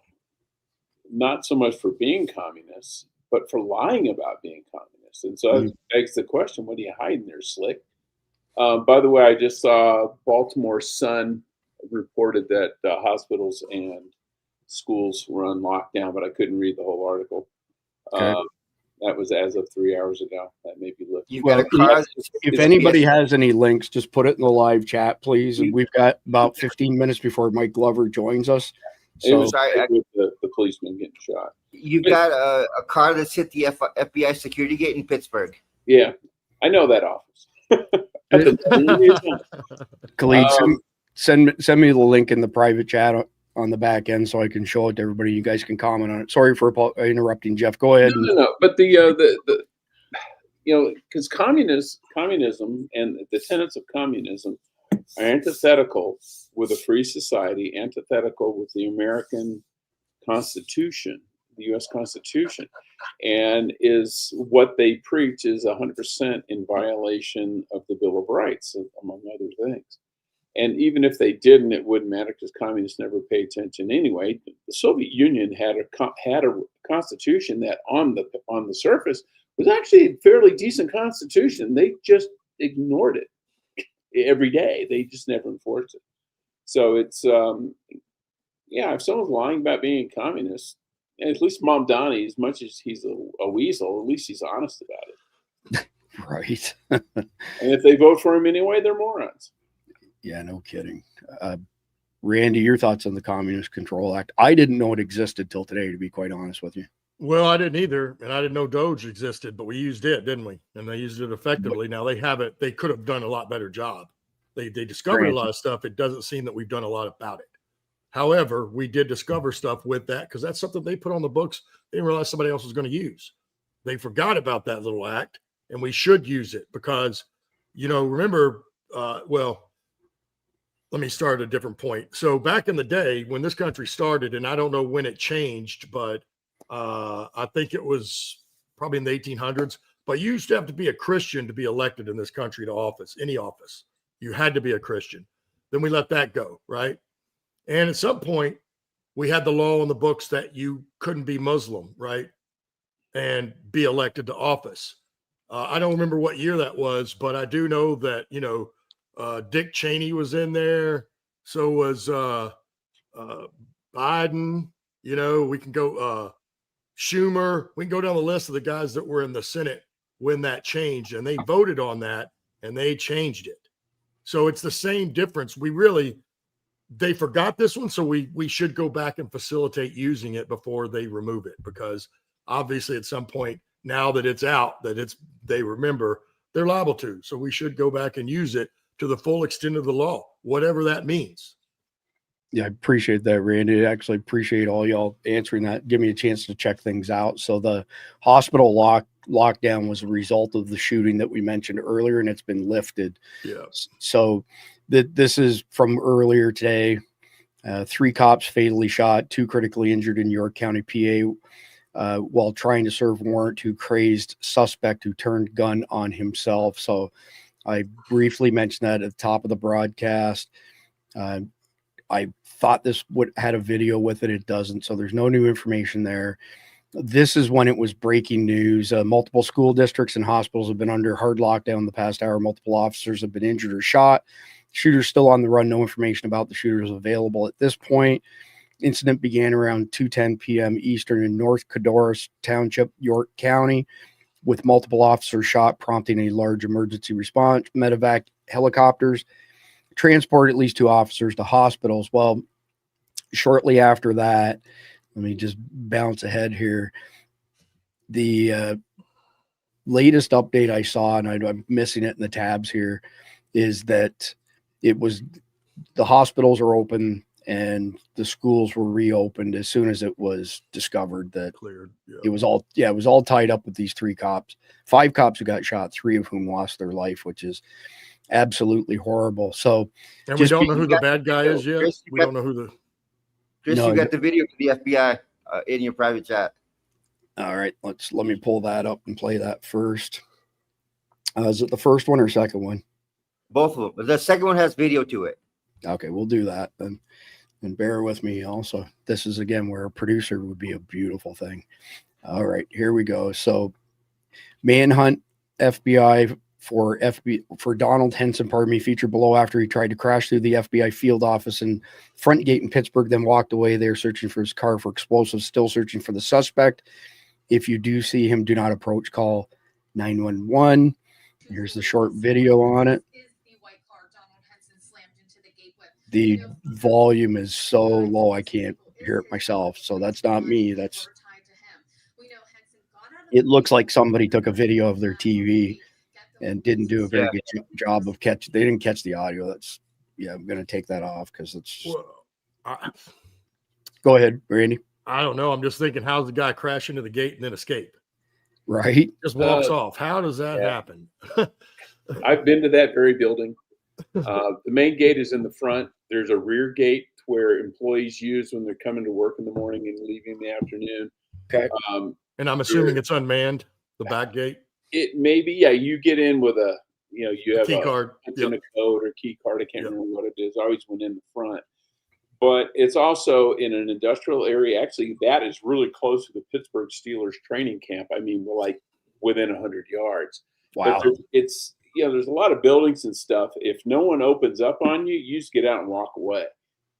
not so much for being communists, but for lying about being communists. And so it begs the question, what are you hiding there, Slick? By the way, I just saw Baltimore Sun reported that hospitals and schools were on lockdown, but I couldn't read the whole article. Okay. That was as of 3 hours ago. That may be lifted. Well, if anybody has any links, just put it in the live chat, please. And we've got about 15 minutes before Mike Glover joins us. So, it was with the policeman getting shot. You've got a car that's hit the FBI security gate in Pittsburgh. Yeah, I know that office. Khalid, send me the link in the private chat on the back end so I can show it to everybody. You guys can comment on it. Sorry for interrupting, Jeff. Go ahead. No. But the because communism and the tenets of communism are antithetical with a free society, antithetical with the American Constitution, the U.S. Constitution, and is what they preach is 100% in violation of the Bill of Rights, among other things. And even if they didn't, it wouldn't matter because communists never pay attention anyway. The Soviet Union had a constitution that on the surface was actually a fairly decent constitution. They just ignored it every day. They just never enforced it. So it's, if someone's lying about being a communist, at least Mamdani, as much as he's a weasel, at least he's honest about it. Right. And if they vote for him anyway, they're morons. Yeah, no kidding. Randy, your thoughts on the Communist Control Act? I didn't know it existed till today, to be quite honest with you. Well, I didn't either, and I didn't know Doge existed, but we used it, didn't we? And they used it effectively. Now they have it. They could have done a lot better job. They discovered a lot of stuff. It doesn't seem that we've done a lot about it. However, we did discover stuff with that because that's something they put on the books. They didn't realize somebody else was going to use. They forgot about that little act, and we should use it because, remember, let me start at a different point. So back in the day when this country started, and I don't know when it changed, but I think it was probably in the 1800s, but you used to have to be a Christian to be elected in this country to office, any office. You had to be a Christian. Then we let that go, right? And at some point, we had the law on the books that you couldn't be Muslim, right? And be elected to office. I don't remember what year that was, but I do know that, Dick Cheney was in there. So was Biden, we can go Schumer. We can go down the list of the guys that were in the Senate when that changed, and they voted on that and they changed it. So it's the same difference. They forgot this one, so we should go back and facilitate using it before they remove it, because obviously at some point, now that it's out, they remember, they're liable to. So we should go back and use it to the full extent of the law, whatever that means. Yeah, I appreciate that, Randy. I actually appreciate all y'all answering that. Give me a chance to check things out. So the hospital lockdown was a result of the shooting that we mentioned earlier, and it's been lifted. Yeah. So this is from earlier today. 3 cops fatally shot, 2 critically injured in York County, PA, while trying to serve warrant to crazed suspect who turned gun on himself. So I briefly mentioned that at the top of the broadcast. I thought this had a video with it. It doesn't. So there's no new information there. This is when it was breaking news. Multiple school districts and hospitals have been under hard lockdown the past hour. Multiple officers have been injured or shot. Shooter's still on the run. No information about the shooters available at this point. Incident began around 2:10 p.m. Eastern in North Codorus Township, York County, with multiple officers shot, prompting a large emergency response. Medevac helicopters transport at least 2 officers to hospitals. Well, shortly after that, let me just bounce ahead here. The latest update I saw, and I'm missing it in the tabs here, is that the hospitals are open and the schools were reopened as soon as it was discovered that Cleared. Yeah. it was all tied up with these 3 cops, 5 cops who got shot, 3 of whom lost their life, which is absolutely horrible. So, and we don't know who the bad guy is yet. We don't know who the. Chris, you got the video for the FBI in your private chat. All right, let me pull that up and play that first. Is it the first one or second one? Both of them. But the second one has video to it. Okay, we'll do that then. And bear with me also. This is again where a producer would be a beautiful thing. All right, here we go. So manhunt FBI for Donald Henson, featured below after he tried to crash through the FBI field office and front gate in Pittsburgh, then walked away. They're searching for his car for explosives, still searching for the suspect. If you do see him, do not approach, call 911. Here's the short video on it. The volume is so low I can't hear it myself. So that's not me. It looks like somebody took a video of their TV and didn't do a very good job of catch. They didn't catch the audio. I'm going to take that off because it's. Go ahead, Randy. I don't know. I'm just thinking, how's the guy crash into the gate and then escape? Right. Just walks off. How does that happen? I've been to that very building. The main gate is in the front. There's a rear gate where employees use when they're coming to work in the morning and leaving in the afternoon. Okay. And I'm assuming it's unmanned, the back gate. It may be, you get in with you have key card, a code or key card. I can't remember what it is. I always went in the front. But it's also in an industrial area. Actually, that is really close to the Pittsburgh Steelers training camp. I mean, like within 100 yards. Wow. It's there's a lot of buildings and stuff. If no one opens up on you, you just get out and walk away.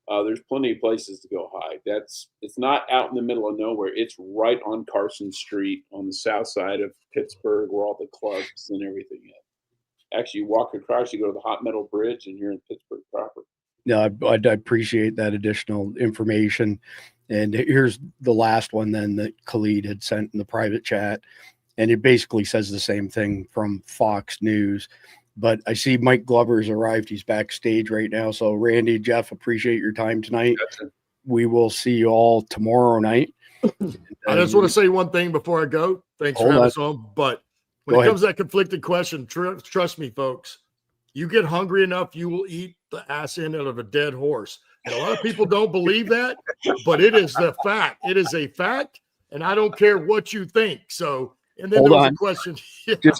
There's plenty of places to go hide. It's not out in the middle of nowhere. It's right on Carson Street on the south side of Pittsburgh, where all the clubs and everything is. Actually, you walk across, you go to the Hot Metal Bridge, and you're in Pittsburgh proper. Yeah, I appreciate that additional information. And here's the last one then that Khalid had sent in the private chat. And it basically says the same thing from Fox News. But I see Mike Glover's arrived. He's backstage right now. So Randy, Jeff, appreciate your time tonight. Gotcha. We will see you all tomorrow night. I just want to say one thing before I go. Thanks for having us on. But when it comes to that conflicted question, trust me, folks, you get hungry enough, you will eat the ass end out of a dead horse. And a lot of people don't believe that, but it is the fact. It is a fact, and I don't care what you think. So, and then hold there was on. a question.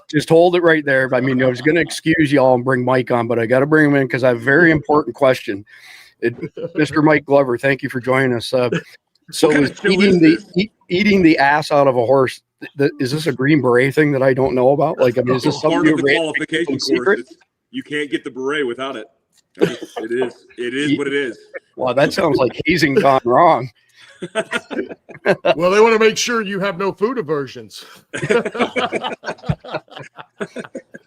Just hold it right there. I mean, I was going to excuse y'all and bring Mike on, but I got to bring him in because I have a very important question. Mr. Mike Glover, thank you for joining us. So is eating the ass out of a horse, is this a Green Beret thing that I don't know about? Like, I mean, is this something part of the qualification course? You can't get the beret without it. It is. It is what it is. Wow, that sounds like hazing gone wrong. Well, they want to make sure you have no food aversions.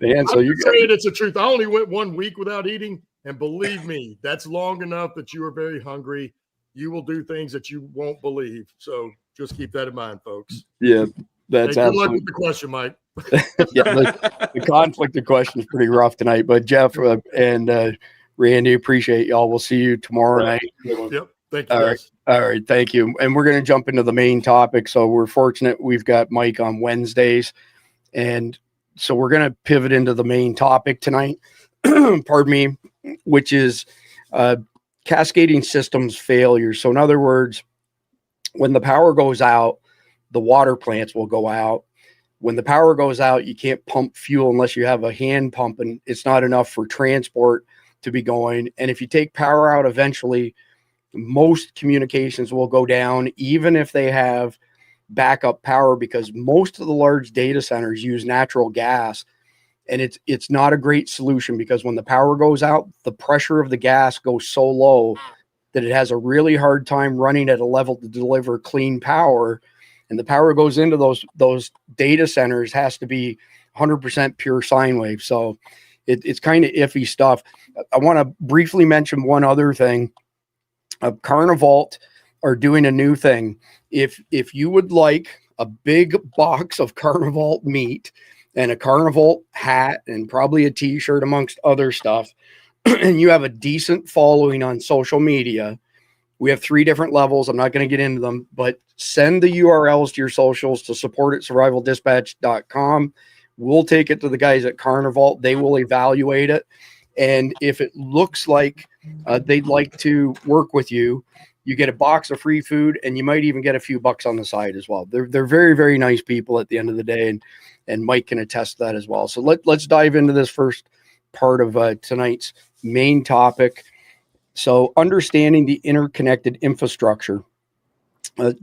Man, so I'm saying it's the truth. I only went 1 week without eating, and believe me, that's long enough that you are very hungry. You will do things that you won't believe. So just keep that in mind, folks. Yeah, that's hey, good luck with the question, Mike. Yeah, the conflict of question is pretty rough tonight. But Jeff and Randy, appreciate y'all. We'll see you tomorrow night. Yep. Thank you, All right. guys. All right. Thank you. And we're going to jump into the main topic. So we're fortunate we've got Mike on Wednesdays. And so we're going to pivot into the main topic tonight, pardon me, which is cascading systems failure. So in other words, when the power goes out, the water plants will go out. When the power goes out, you can't pump fuel unless you have a hand pump, and it's not enough for transport to be going. And if you take power out eventually, most communications will go down, even if they have backup power, because most of the large data centers use natural gas. And it's not a great solution, because when the power goes out, the pressure of the gas goes so low that it has a really hard time running at a level to deliver clean power. And the power goes into those data centers has to be 100% pure sine wave. So it's kind of iffy stuff. I want to briefly mention one other thing. Carnivalt are doing a new thing. If you would like a big box of Carnivalt meat and a Carnivalt hat and probably a t-shirt amongst other stuff, and you have a decent following on social media, we have 3 different levels. I'm not going to get into them, but send the URLs to your socials to support@survivaldispatch.com. We'll take it to the guys at Carnivalt. They will evaluate it. And if it looks like they'd like to work with you, you get a box of free food, and you might even get a few bucks on the side as well. They're very, very nice people at the end of the day, and Mike can attest to that as well. So let's dive into this first part of tonight's main topic. So understanding the interconnected infrastructure.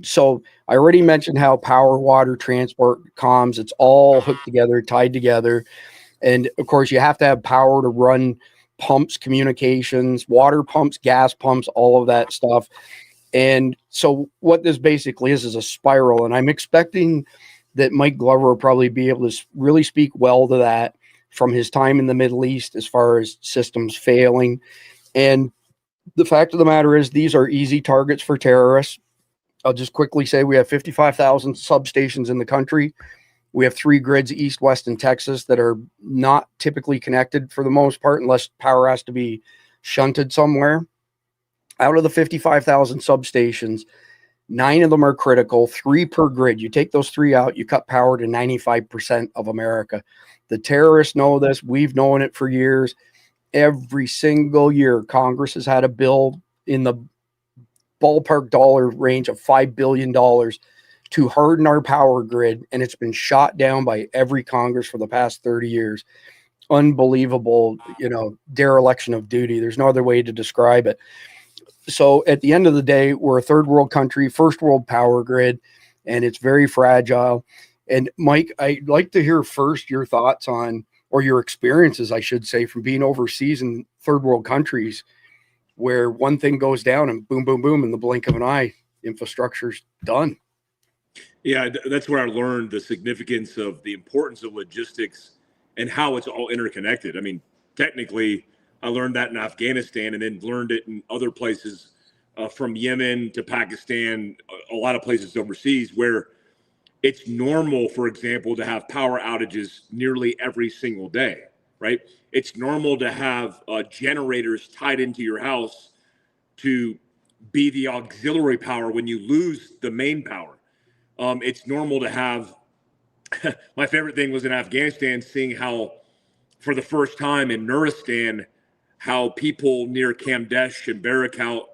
So I already mentioned how power, water, transport, comms, it's all hooked together, tied together. And of course, you have to have power to run pumps, communications, water pumps, gas pumps, all of that stuff. And so what this basically is a spiral. And I'm expecting that Mike Glover will probably be able to really speak well to that from his time in the Middle East as far as systems failing. And the fact of the matter is, these are easy targets for terrorists. I'll just quickly say we have 55,000 substations in the country. We have 3 grids, east, west, and Texas, that are not typically connected for the most part, unless power has to be shunted somewhere. Out of the 55,000 substations, 9 of them are critical, 3 per grid. You take those 3 out, you cut power to 95% of America. The terrorists know this. We've known it for years. Every single year, Congress has had a bill in the ballpark dollar range of $5 billion to harden our power grid, and it's been shot down by every Congress for the past 30 years. Unbelievable, dereliction of duty. There's no other way to describe it. So at the end of the day, we're a third world country, first world power grid, and it's very fragile. And Mike, I'd like to hear first your thoughts on, or your experiences, I should say, from being overseas in third world countries, where one thing goes down and boom, boom, boom, in the blink of an eye, infrastructure's done. Yeah, that's where I learned the significance of the importance of logistics and how it's all interconnected. I mean, technically, I learned that in Afghanistan, and then learned it in other places, from Yemen to Pakistan, a lot of places overseas, where it's normal, for example, to have power outages nearly every single day, right? It's normal to have generators tied into your house to be the auxiliary power when you lose the main power. It's normal to have, my favorite thing was in Afghanistan, seeing how, for the first time in Nuristan, how people near Kamdesh and Barakout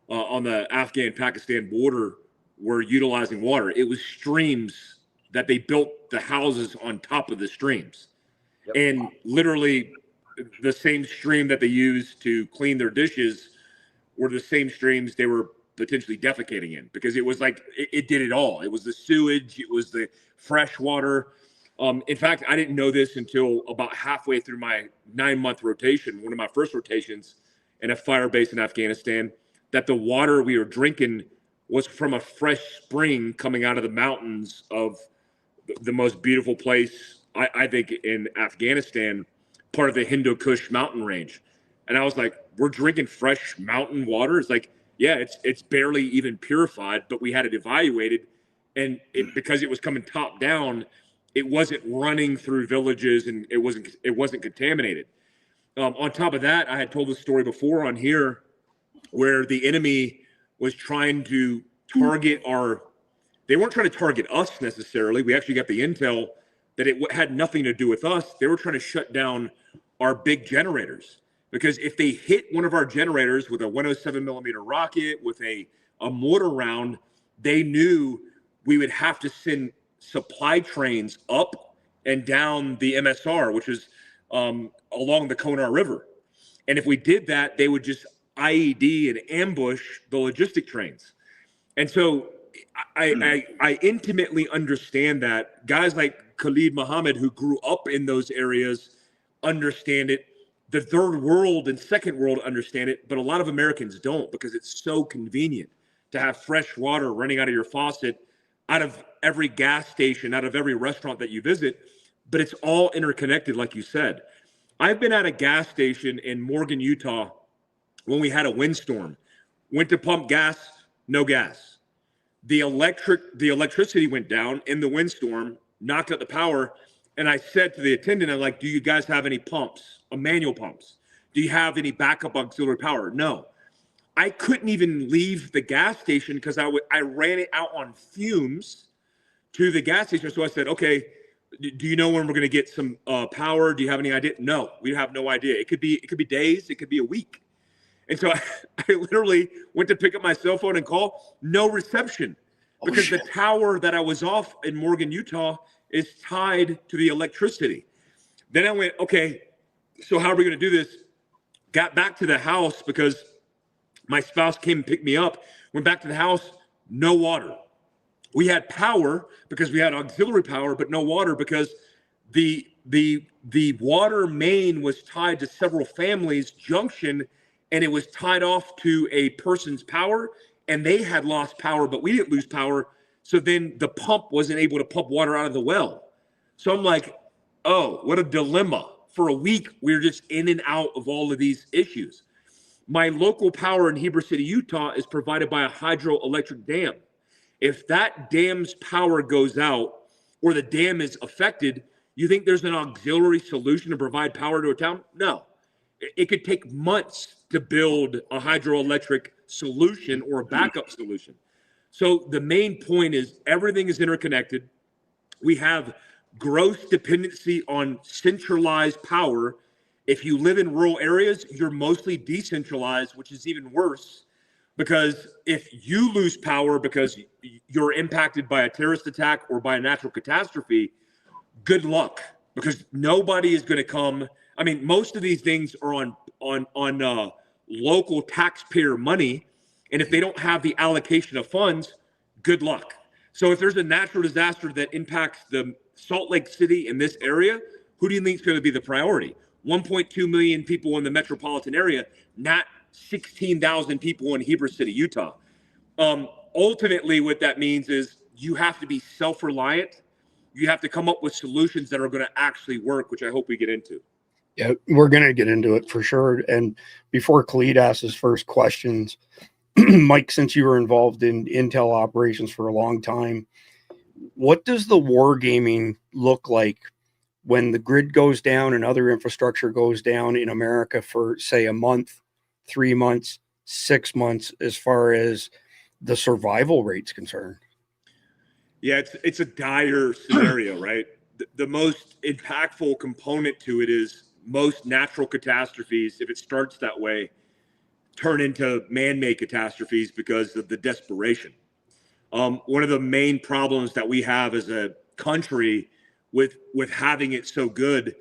on the Afghan-Pakistan border were utilizing water. It was streams that they built the houses on top of the streams. Yep. And literally the same stream that they used to clean their dishes were the same streams they were potentially defecating in, because it was like, it did it all. It was the sewage, it was the fresh water. In fact, I didn't know this until about halfway through my 9-month rotation. One of my first rotations, in a fire base in Afghanistan, that the water we were drinking was from a fresh spring coming out of the mountains of the most beautiful place, I think, in Afghanistan, part of the Hindu Kush mountain range. And I was like, we're drinking fresh mountain water? It's like, yeah, it's barely even purified, but we had it evaluated. And because it was coming top down, it wasn't running through villages and it wasn't contaminated. On top of that, I had told the story before on here where the enemy was trying to target they weren't trying to target us necessarily. We actually got the intel that it had nothing to do with us. They were trying to shut down our big generators, because if they hit one of our generators with a 107 millimeter rocket, with a mortar round, they knew we would have to send supply trains up and down the MSR, which is along the Konar River. And if we did that, they would just IED and ambush the logistic trains. And so I intimately understand that. Guys like Khalid Muhammad, who grew up in those areas, understand it. The third world and second world understand it, but a lot of Americans don't, because it's so convenient to have fresh water running out of your faucet, out of every gas station, out of every restaurant that you visit. But it's all interconnected, like you said. I've been at a gas station in Morgan, Utah, when we had a windstorm. Went to pump gas, no gas. The electricity went down in the windstorm, knocked out the power. And I said to the attendant, I'm like, do you guys have any pumps, manual pumps? Do you have any backup auxiliary power? No. I couldn't even leave the gas station because I ran it out on fumes to the gas station. So I said, okay, do you know when we're going to get some power? Do you have any idea? No, we have no idea. It could be days. It could be a week. And so I literally went to pick up my cell phone and call. No reception, because the tower that I was off in Morgan, Utah, is tied to the electricity. Then I went, okay, so how are we going to do this? Got back to the house because my spouse came and picked me up. Went back to the house, no water. We had power because we had auxiliary power, but no water because the water main was tied to several families' junction, and it was tied off to a person's power, and they had lost power, but we didn't lose power. So then the pump wasn't able to pump water out of the well. So I'm like, oh, what a dilemma. For a week, we were just in and out of all of these issues. My local power in Heber City, Utah is provided by a hydroelectric dam. If that dam's power goes out or the dam is affected, you think there's an auxiliary solution to provide power to a town? No. It could take months to build a hydroelectric solution or a backup solution. So the main point is everything is interconnected. We have gross dependency on centralized power. If you live in rural areas, you're mostly decentralized, which is even worse, because if you lose power because you're impacted by a terrorist attack or by a natural catastrophe, good luck, because nobody is going to come. I mean, most of these things are on local taxpayer money. And if they don't have the allocation of funds, good luck. So if there's a natural disaster that impacts the Salt Lake City in this area, who do you think is going to be the priority? 1.2 million people in the metropolitan area, not 16,000 people in Heber City, Utah. Ultimately, what that means is you have to be self-reliant. You have to come up with solutions that are going to actually work, which I hope we get into. Yeah, we're going to get into it for sure. And before Khalid asks his first questions, Mike, since you were involved in intel operations for a long time, what does the wargaming look like when the grid goes down and other infrastructure goes down in America for, say, a month, 3 months, 6 months, as far as the survival rate's concerned? Yeah, it's a dire scenario, right? The most impactful component to it is most natural catastrophes, if it starts that way, turn into man-made catastrophes because of the desperation. One of the main problems that we have as a country with having it so good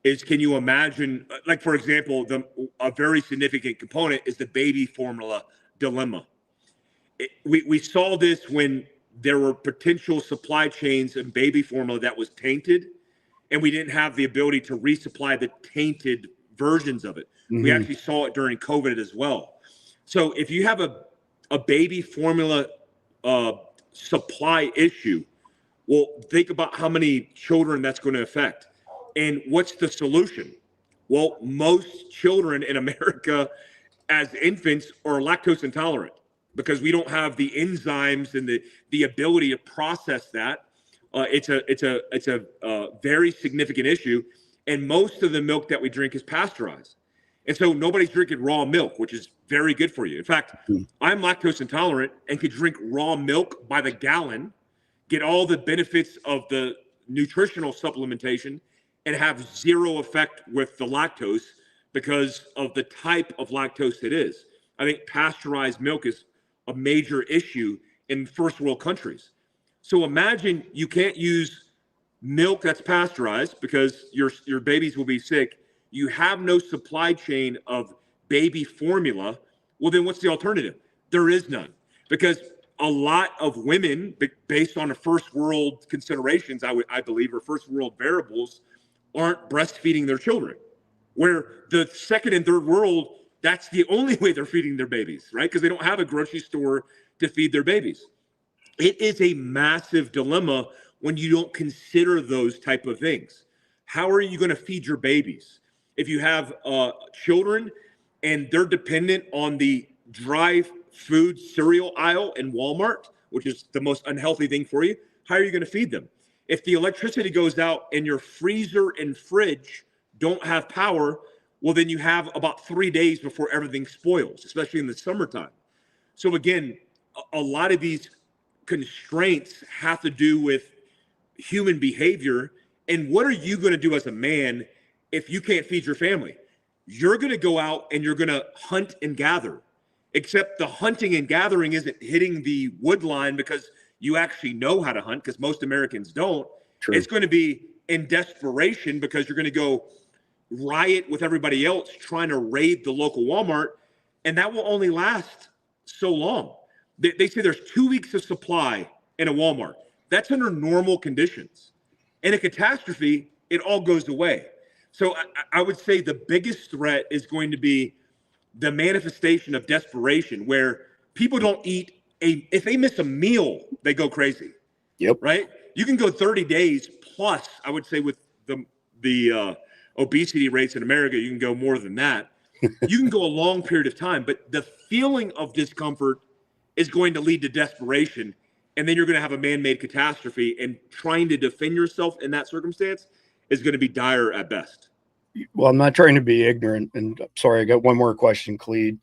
is, can you imagine, like, for example, a very significant component is the baby formula dilemma. We saw this when there were potential supply chains and baby formula that was tainted, and we didn't have the ability to resupply the tainted versions of it. We actually saw it during COVID as well. So if you have a baby formula supply issue, well, think about how many children that's going to affect. And what's the solution? Well, most children in America as infants are lactose intolerant because we don't have the enzymes and the ability to process that. It's a very significant issue. And most of the milk that we drink is pasteurized. And so nobody's drinking raw milk, which is very good for you. In fact, I'm lactose intolerant and could drink raw milk by the gallon, get all the benefits of the nutritional supplementation, and have zero effect with the lactose because of the type of lactose it is. I think pasteurized milk is a major issue in first world countries. So imagine you can't use milk that's pasteurized because your babies will be sick. You have no supply chain of baby formula. Well, then what's the alternative? There is none, because a lot of women, based on the first world considerations, I believe, or first world variables, aren't breastfeeding their children. Where the second and third world, that's the only way they're feeding their babies, right? Because they don't have a grocery store to feed their babies. It is a massive dilemma when you don't consider those type of things. How are you going to feed your babies? If you have children and they're dependent on the dry food cereal aisle in Walmart, which is the most unhealthy thing for you, how are you going to feed them? If the electricity goes out and your freezer and fridge don't have power, well, then you have about 3 days before everything spoils, especially in the summertime. So again, a lot of these constraints have to do with human behavior. And what are you going to do as a man if you can't feed your family? You're going to go out and you're going to hunt and gather, except the hunting and gathering isn't hitting the wood line because you actually know how to hunt, because most Americans don't. True. It's going to be in desperation because you're going to go riot with everybody else trying to raid the local Walmart. And that will only last so long. They say there's 2 weeks of supply in a Walmart. That's under normal conditions. In a catastrophe, it all goes away. So I would say the biggest threat is going to be the manifestation of desperation, where people don't eat if they miss a meal, they go crazy. Yep. Right? You can go 30 days plus, I would say, with the obesity rates in America, you can go more than that. You can go a long period of time, but the feeling of discomfort is going to lead to desperation. And then you're going to have a man-made catastrophe, and trying to defend yourself in that circumstance is going to be dire at best. Well, I'm not trying to be ignorant, and sorry, I got one more question, Khalid,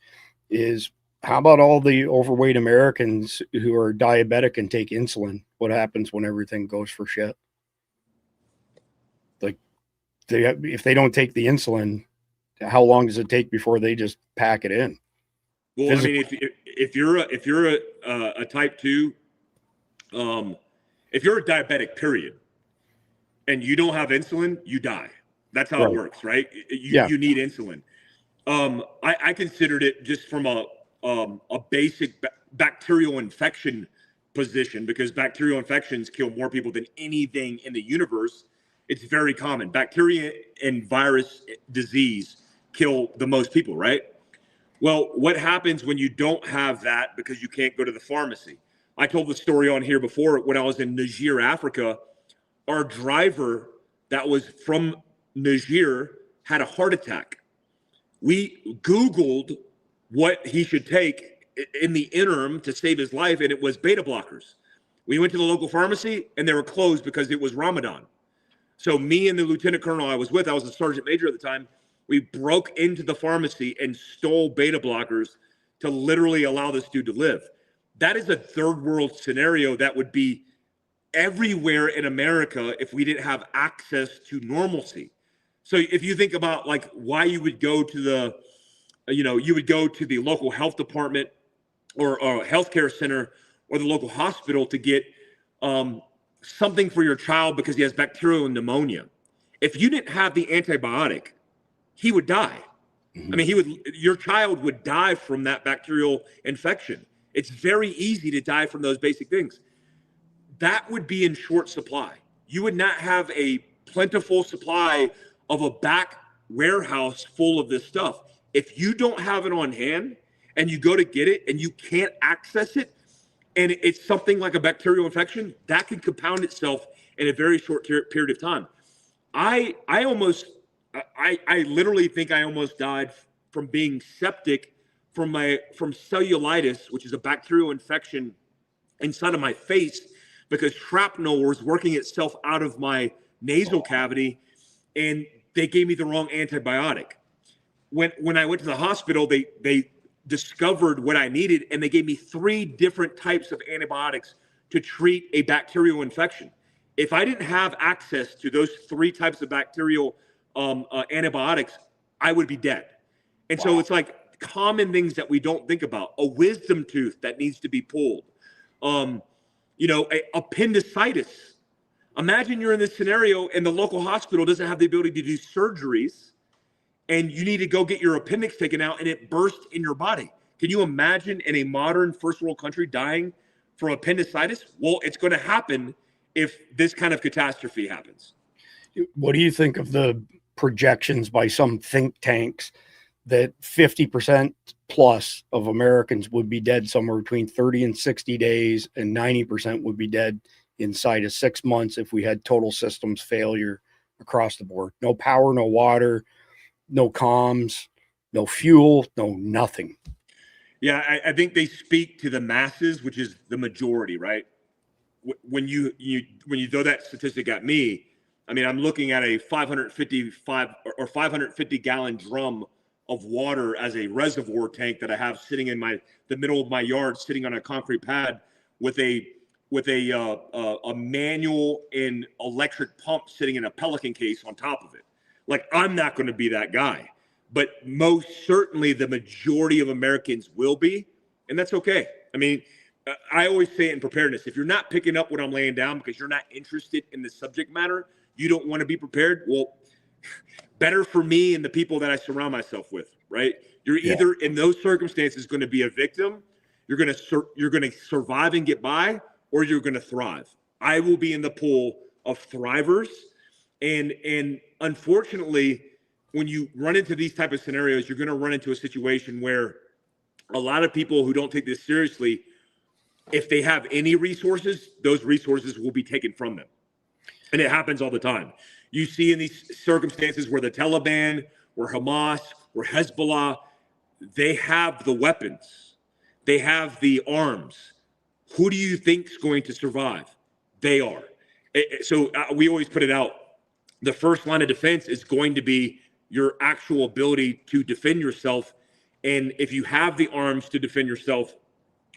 is how about all the overweight Americans who are diabetic and take insulin? What happens when everything goes for shit? Like, if they don't take the insulin, how long does it take before they just pack it in? Well, I mean, if you're a type 2, if you're a diabetic, period, and you don't have insulin, you die. That's how it works, right? You need insulin. I considered it just from a basic bacterial infection position, because bacterial infections kill more people than anything in the universe. It's very common. Bacteria and virus disease kill the most people, right? Well, what happens when you don't have that because you can't go to the pharmacy? I told the story on here before. When I was in Niger, Africa, our driver that was from Niger had a heart attack. We Googled what he should take in the interim to save his life, and it was beta blockers. We went to the local pharmacy, and they were closed because it was Ramadan. So me and the lieutenant colonel I was with, I was a sergeant major at the time, we broke into the pharmacy and stole beta blockers to literally allow this dude to live. That is a third world scenario that would be everywhere in America if we didn't have access to normalcy. So if you think about like why you would go to the, you would go to the local health department or a healthcare center or the local hospital to get something for your child because he has bacterial pneumonia. If you didn't have the antibiotic, he would die. I mean, your child would die from that bacterial infection. It's very easy to die from those basic things. That would be in short supply. You would not have a plentiful supply of a warehouse full of this stuff. If you don't have it on hand and you go to get it and you can't access it, and it's something like a bacterial infection, that can compound itself in a very short period of time. I literally think I almost died from being septic from cellulitis, which is a bacterial infection inside of my face, because shrapnel was working itself out of my nasal cavity, and they gave me the wrong antibiotic. When I went to the hospital, they discovered what I needed, and they gave me 3 different types of antibiotics to treat a bacterial infection. If I didn't have access to those 3 types of bacterial antibiotics, I would be dead. And so it's like common things that we don't think about. A wisdom tooth that needs to be pulled. Appendicitis. Imagine you're in this scenario and the local hospital doesn't have the ability to do surgeries, and you need to go get your appendix taken out and it bursts in your body. Can you imagine in a modern first world country dying from appendicitis? Well, it's going to happen if this kind of catastrophe happens. What do you think of the projections by some think tanks that 50% plus of Americans would be dead somewhere between 30 and 60 days, and 90% would be dead inside of 6 months if we had total systems failure across the board? No power, no water, no comms, no fuel, no nothing. Yeah, I think they speak to the masses, which is the majority, right? When you throw that statistic at me, I mean, I'm looking at a 550 gallon drum of water as a reservoir tank that I have sitting in the middle of my yard, sitting on a concrete pad with a manual and electric pump sitting in a Pelican case on top of it. Like, I'm not going to be that guy, but most certainly the majority of Americans will be, and that's okay. I mean, I always say it in preparedness: if you're not picking up what I'm laying down because you're not interested in the subject matter, you don't want to be prepared. Well, better for me and the people that I surround myself with, right? You're either in those circumstances going to be a victim, you're going to survive and get by, or you're going to thrive. I will be in the pool of thrivers. And unfortunately, when you run into these type of scenarios, you're going to run into a situation where a lot of people who don't take this seriously, if they have any resources, those resources will be taken from them. And it happens all the time. You see in these circumstances where the Taliban, where Hamas, where Hezbollah, they have the weapons. They have the arms. Who do you think is going to survive? They are. So we always put it out. The first line of defense is going to be your actual ability to defend yourself. And if you have the arms to defend yourself,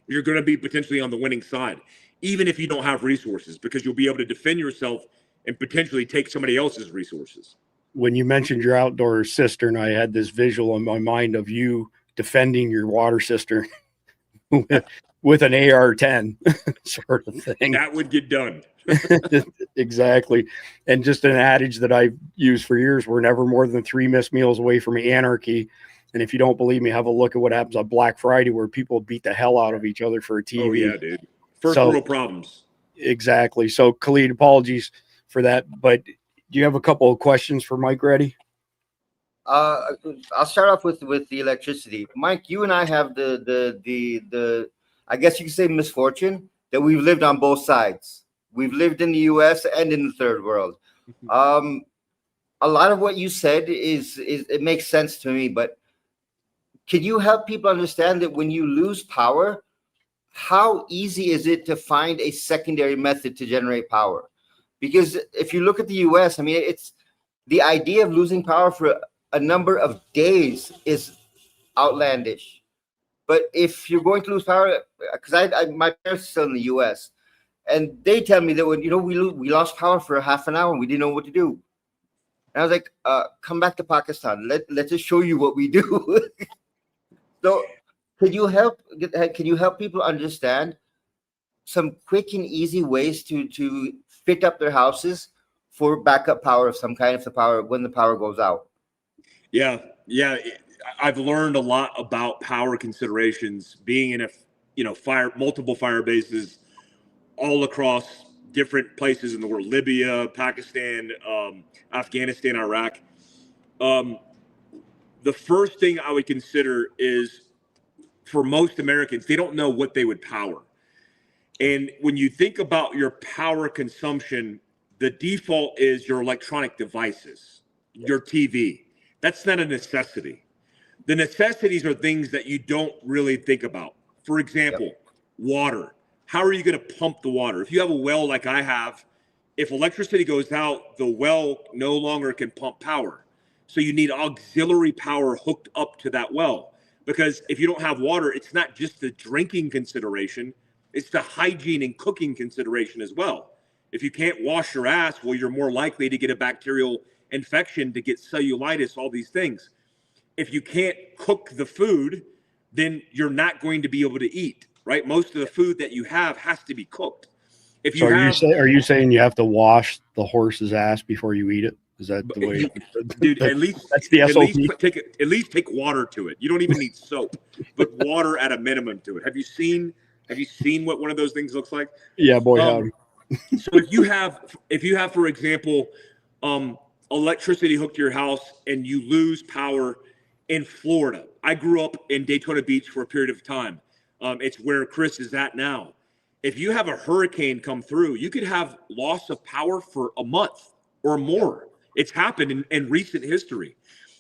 you're going to be potentially on the winning side, even if you don't have resources, because you'll be able to defend yourself and potentially take somebody else's resources. When you mentioned your outdoor cistern, I had this visual in my mind of you defending your water cistern with an AR-10 sort of thing. That would get done. Exactly. And just an adage that I've used for years: we're never more than 3 missed meals away from anarchy. And if you don't believe me, have a look at what happens on Black Friday, where people beat the hell out of each other for a TV. Oh, yeah, dude. First world problems. Exactly. So, Khalid, apologies for that. But do you have a couple of questions for Mike ready? I'll start off with the electricity. Mike, you and I have the I guess you could say misfortune that we've lived on both sides. We've lived in the U.S. and in the third world. A lot of what you said is it makes sense to me, but can you help people understand that when you lose power, how easy is it to find a secondary method to generate power? Because if you look at the U.S., I mean, it's the idea of losing power for a number of days is outlandish. But if you're going to lose power, because my parents are still in the U.S., and they tell me that when we lost power for half an hour and we didn't know what to do. And I was like, come back to Pakistan. Let's just show you what we do. So can you help people understand some quick and easy ways to fit up their houses for backup power of some kind when the power goes out? Yeah. I've learned a lot about power considerations being in multiple fire bases all across different places in the world: Libya, Pakistan, Afghanistan, Iraq. the first thing I would consider is, for most Americans, they don't know what they would power. And when you think about your power consumption, the default is your electronic devices, your TV. That's not a necessity. The necessities are things that you don't really think about. For example, water. How are you going to pump the water? If you have a well like I have, if electricity goes out, the well no longer can pump power. So you need auxiliary power hooked up to that well. Because if you don't have water, it's not just the drinking consideration, it's the hygiene and cooking consideration as well. If you can't wash your ass, well, you're more likely to get a bacterial infection, to get cellulitis, all these things. If you can't cook the food, then you're not going to be able to eat, right? Most of the food that you have has to be cooked. If you are you saying you have to wash the horse's ass before you eat it? Is that the way? Dude, at least that's the SOP. At least take water to it. You don't even need soap, but water at a minimum to it. Have you seen what one of those things looks like? Yeah, boy, howdy. So if you have, for example, electricity hooked to your house and you lose power in Florida. I grew up in Daytona Beach for a period of time. It's where Chris is at now. If you have a hurricane come through, you could have loss of power for a month or more. It's happened in recent history.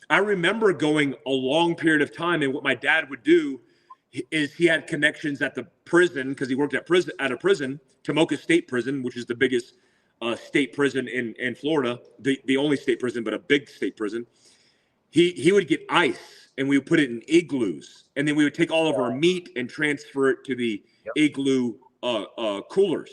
I remember going a long period of time, and what my dad would do is he had connections at the prison, because he worked at a prison, Tomoka State Prison, which is the biggest state prison in Florida, the only state prison, but a big state prison. He would get ice, and we would put it in igloos, and then we would take all of our meat and transfer it to the igloo coolers.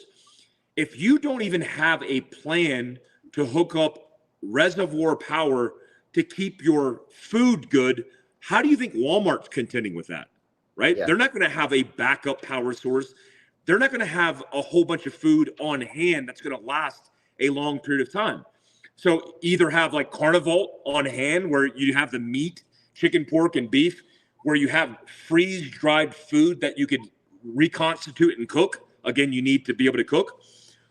If you don't even have a plan to hook up reservoir power to keep your food good, how do you think Walmart's contending with that? Right? They're not going to have a backup power source. They're not going to have a whole bunch of food on hand that's going to last a long period of time. So either have like Carnival on hand, where you have the meat, chicken, pork, and beef, where you have freeze-dried food that you could reconstitute and cook. Again, you need to be able to cook.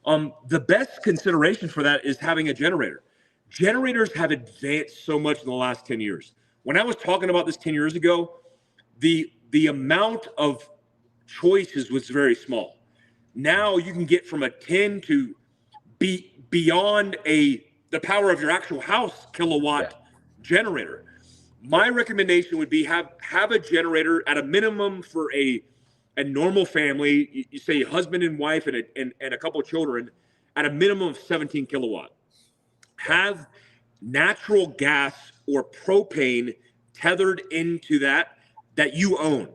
The best consideration for that is having a generator. Generators have advanced so much in the last 10 years. When I was talking about this 10 years ago, the amount of choices was very small. Now you can get from a 10 to beyond the power of your actual house kilowatt generator. My recommendation would be have a generator at a minimum for a normal family. You say husband and wife and a couple of children, at a minimum of 17 kilowatt. Have natural gas or propane tethered into that you own,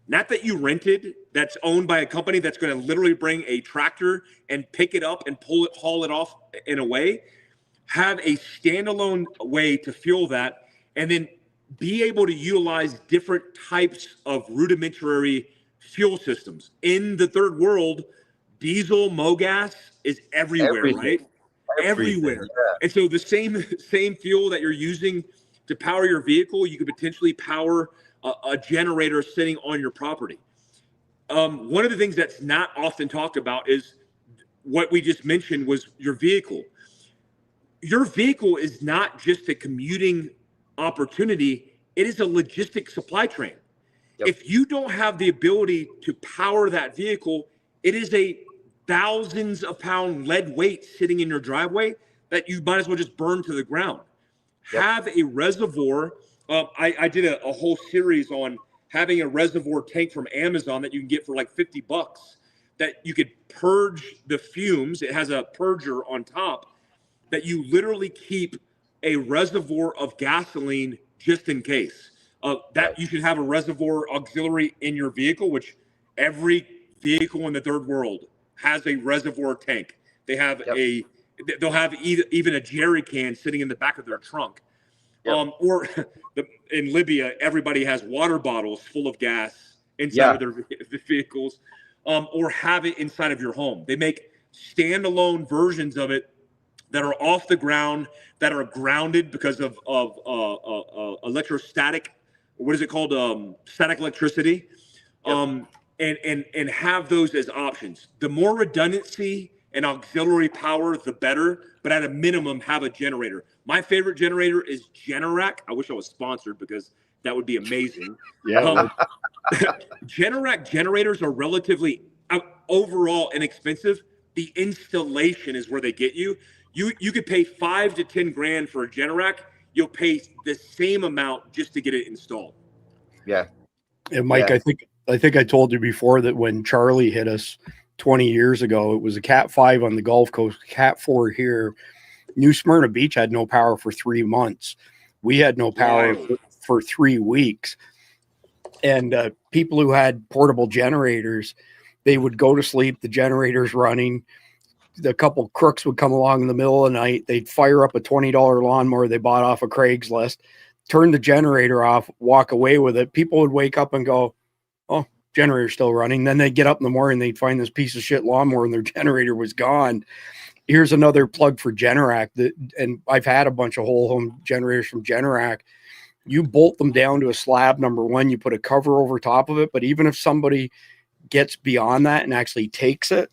not that you rented, that's owned by a company that's going to literally bring a tractor and pick it up and haul it off in a way. Have a standalone way to fuel that, and then be able to utilize different types of rudimentary fuel systems. In the third world, diesel, mogas is everywhere, right? Everywhere. Yeah. And so the same fuel that you're using to power your vehicle, you could potentially power a generator sitting on your property. One of the things that's not often talked about is what we just mentioned was your vehicle. Your vehicle is not just a commuting opportunity, it is a logistic supply train. Yep. If you don't have the ability to power that vehicle, it is a thousands of pound lead weight sitting in your driveway that you might as well just burn to the ground. Yep. Have a reservoir. I did a whole series on having a reservoir tank from Amazon that you can get for like $50, that you could purge the fumes. It has a purger on top that you literally keep a reservoir of gasoline just in case. That you should have a reservoir auxiliary in your vehicle, which every vehicle in the third world has a reservoir tank. They have they'll have even a jerry can sitting in the back of their trunk. Or in Libya, everybody has water bottles full of gas inside of their vehicles, or have it inside of your home. They make standalone versions of it that are off the ground, that are grounded because of electrostatic, what is it called? Static electricity. And have those as options. The more redundancy and auxiliary power, the better, but at a minimum, have a generator. My favorite generator is Generac. I wish I was sponsored because that would be amazing. Yeah. Generac generators are relatively overall inexpensive. The installation is where they get you. You could pay $5 to $10 for a Generac. You'll pay the same amount just to get it installed. Yeah. And Mike, Yeah. I think I told you before that when Charlie hit us 20 years ago, it was a Cat 5 on the Gulf Coast, Cat 4 here. New Smyrna Beach had no power for 3 months. We had no power for 3 weeks. And people who had portable generators, they would go to sleep, the generator's running. The couple crooks would come along in the middle of the night. They'd fire up a $20 lawnmower they bought off of Craigslist, turn the generator off, walk away with it. People would wake up and go, oh, generator's still running. Then they'd get up in the morning, they'd find this piece of shit lawnmower and their generator was gone. Here's another plug for Generac. And I've had a bunch of whole home generators from Generac. You bolt them down to a slab, number one, you put a cover over top of it. But even if somebody gets beyond that and actually takes it,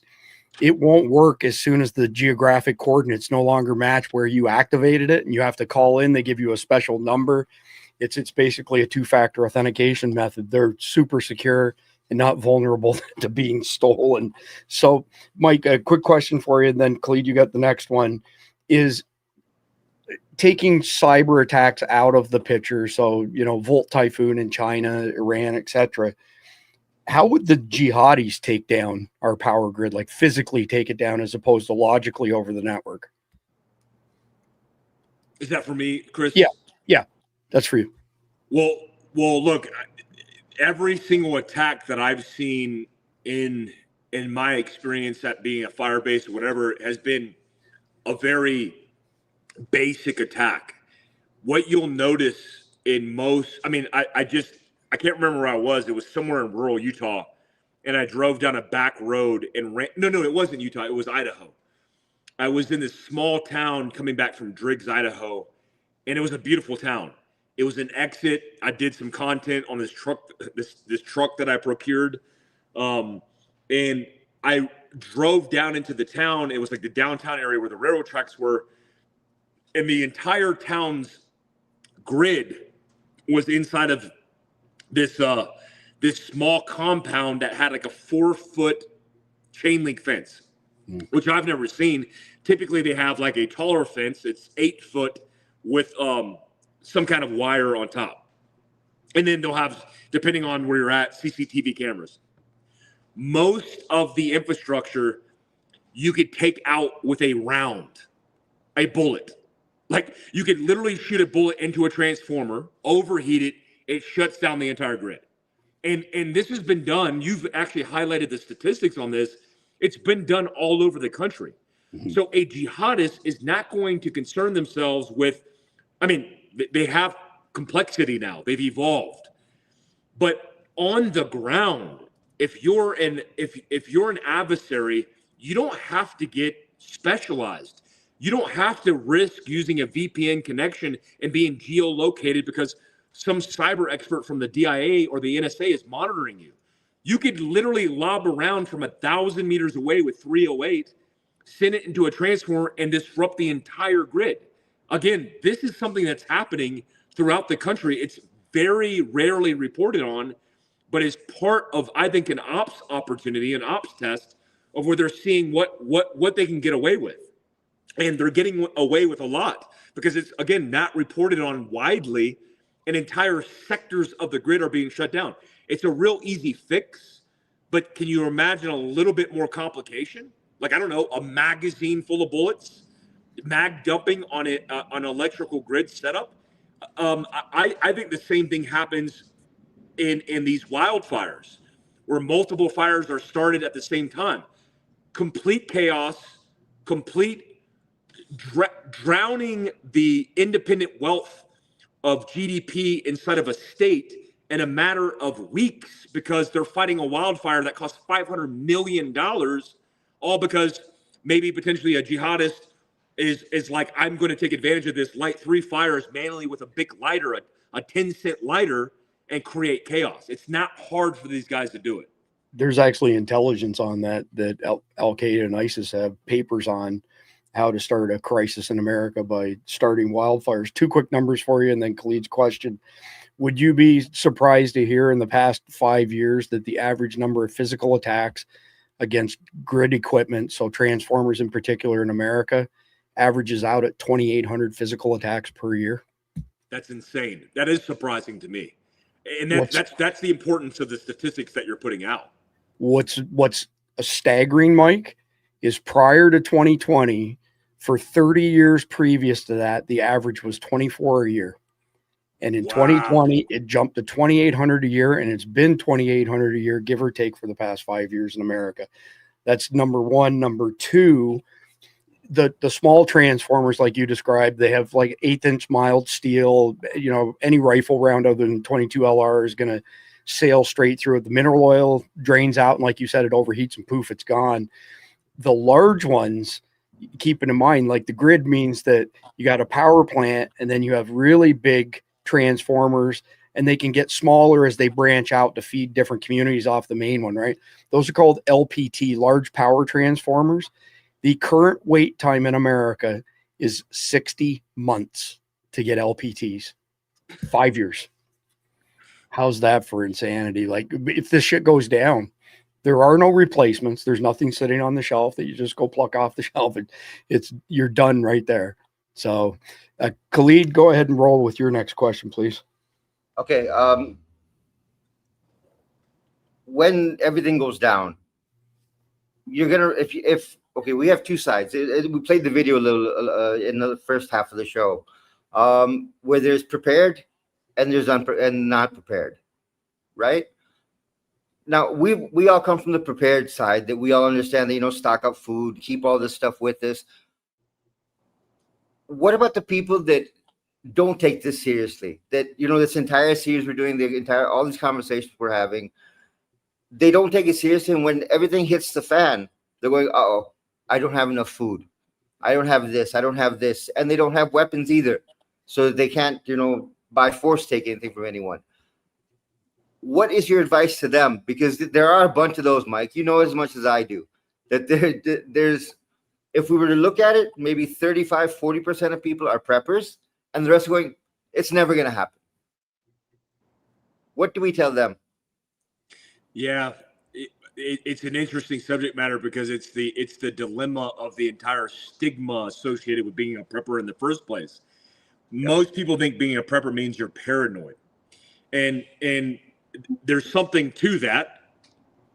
it won't work as soon as the geographic coordinates no longer match where you activated it, and you have to call in. They give you a special number. It's basically a 2-factor authentication method. They're super secure and not vulnerable to being stolen. So, Mike, a quick question for you, and then Khalid, you got the next one, is taking cyber attacks out of the picture. So, Volt Typhoon in China, Iran, etc. How would the jihadis take down our power grid, like physically take it down as opposed to logically over the network? Is that for me, Chris? Yeah, that's for you. Well, look, every single attack that I've seen in my experience at being a fire base or whatever has been a very basic attack. What you'll notice in most, I can't remember where I was. It was somewhere in rural Utah, and I drove down a back road and ran. No, it wasn't Utah. It was Idaho. I was in this small town coming back from Driggs, Idaho, and it was a beautiful town. It was an exit. I did some content on this truck, this truck that I procured, and I drove down into the town. It was like the downtown area where the railroad tracks were, and the entire town's grid was inside of this small compound that had like a 4-foot chain link fence, which I've never seen. Typically they have like a taller fence. It's 8 foot with some kind of wire on top. And then they'll have, depending on where you're at, CCTV cameras. Most of the infrastructure you could take out with a bullet. Like you could literally shoot a bullet into a transformer, overheat it, it shuts down the entire grid. And this has been done. You've actually highlighted the statistics on this. It's been done all over the country. Mm-hmm. So a jihadist is not going to concern themselves with, they have complexity now. They've evolved. But on the ground, if you're an adversary, you don't have to get specialized. You don't have to risk using a VPN connection and being geolocated because some cyber expert from the DIA or the NSA is monitoring you. You could literally lob around from 1,000 meters away with 308, send it into a transformer, and disrupt the entire grid. Again, this is something that's happening throughout the country. It's very rarely reported on, but is part of, I think, an ops opportunity, an ops test of where they're seeing what they can get away with. And they're getting away with a lot because it's, again, not reported on widely, and entire sectors of the grid are being shut down. It's a real easy fix, but can you imagine a little bit more complication? Like, I don't know, a magazine full of bullets, mag dumping on an electrical grid setup. I think the same thing happens in these wildfires where multiple fires are started at the same time. Complete chaos, complete drowning the independent wealth of GDP inside of a state in a matter of weeks because they're fighting a wildfire that costs $500 million, all because maybe potentially a jihadist is like, I'm going to take advantage of this, light 3 fires manually with a big lighter, a 10-cent lighter, and create chaos. It's not hard for these guys to do it. There's actually intelligence on that Al-Qaeda and ISIS have papers on how to start a crisis in America by starting wildfires. Two quick numbers for you, and then Khalid's question. Would you be surprised to hear in the past 5 years that the average number of physical attacks against grid equipment, so transformers in particular in America, averages out at 2,800 physical attacks per year? That's insane. That is surprising to me. And that's the importance of the statistics that you're putting out. What's a staggering, Mike, is prior to 2020, for 30 years previous to that, the average was 24 a year. And in 2020, it jumped to 2,800 a year, and it's been 2,800 a year, give or take, for the past 5 years in America. That's number one. Number two, the small transformers, like you described, they have like 1/8-inch mild steel. You know, any rifle round other than 22 LR is going to sail straight through it. The mineral oil drains out, and like you said, it overheats and poof, it's gone. The large ones, keeping in mind, like the grid means that you got a power plant, and then you have really big transformers, and they can get smaller as they branch out to feed different communities off the main one, right? Those are called LPT, large power transformers. The current wait time in America is 60 months to get LPTs. 5 years. How's that for insanity? Like, if this shit goes down, there are no replacements. There's nothing sitting on the shelf that you just go pluck off the shelf. You're done right there. So, Khalid, go ahead and roll with your next question, please. Okay. When everything goes down, you're gonna okay, we have two sides. We played the video a little in the first half of the show, where there's prepared and there's and not prepared, right? Now we all come from the prepared side, that we all understand that, stock up food, keep all this stuff with us. What about the people that don't take this seriously? That, this entire series we're doing, all these conversations we're having, they don't take it seriously, and when everything hits the fan, they're going, uh-oh, I don't have enough food. I don't have this. I don't have this. And they don't have weapons either. So they can't, by force take anything from anyone. What is your advice to them? Because there are a bunch of those, Mike. You know as much as I do. That there's, if we were to look at it, maybe 35, 40% of people are preppers, and the rest are going, it's never going to happen. What do we tell them? Yeah, it's an interesting subject matter, because it's the dilemma of the entire stigma associated with being a prepper in the first place. Yep. Most people think being a prepper means you're paranoid, and there's something to that,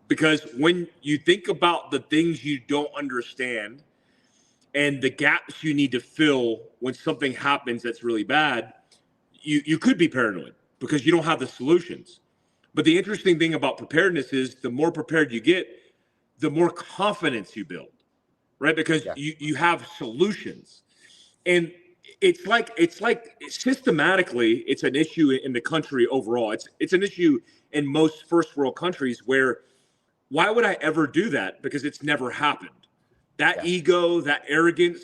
because when you think about the things you don't understand and the gaps you need to fill when something happens that's really bad, you could be paranoid because you don't have the solutions. But the interesting thing about preparedness is the more prepared you get, the more confidence you build, right? Because you have solutions. And it's like systematically, it's an issue in the country overall. It's an issue in most first world countries where, why would I ever do that? Because it's never happened. That ego, that arrogance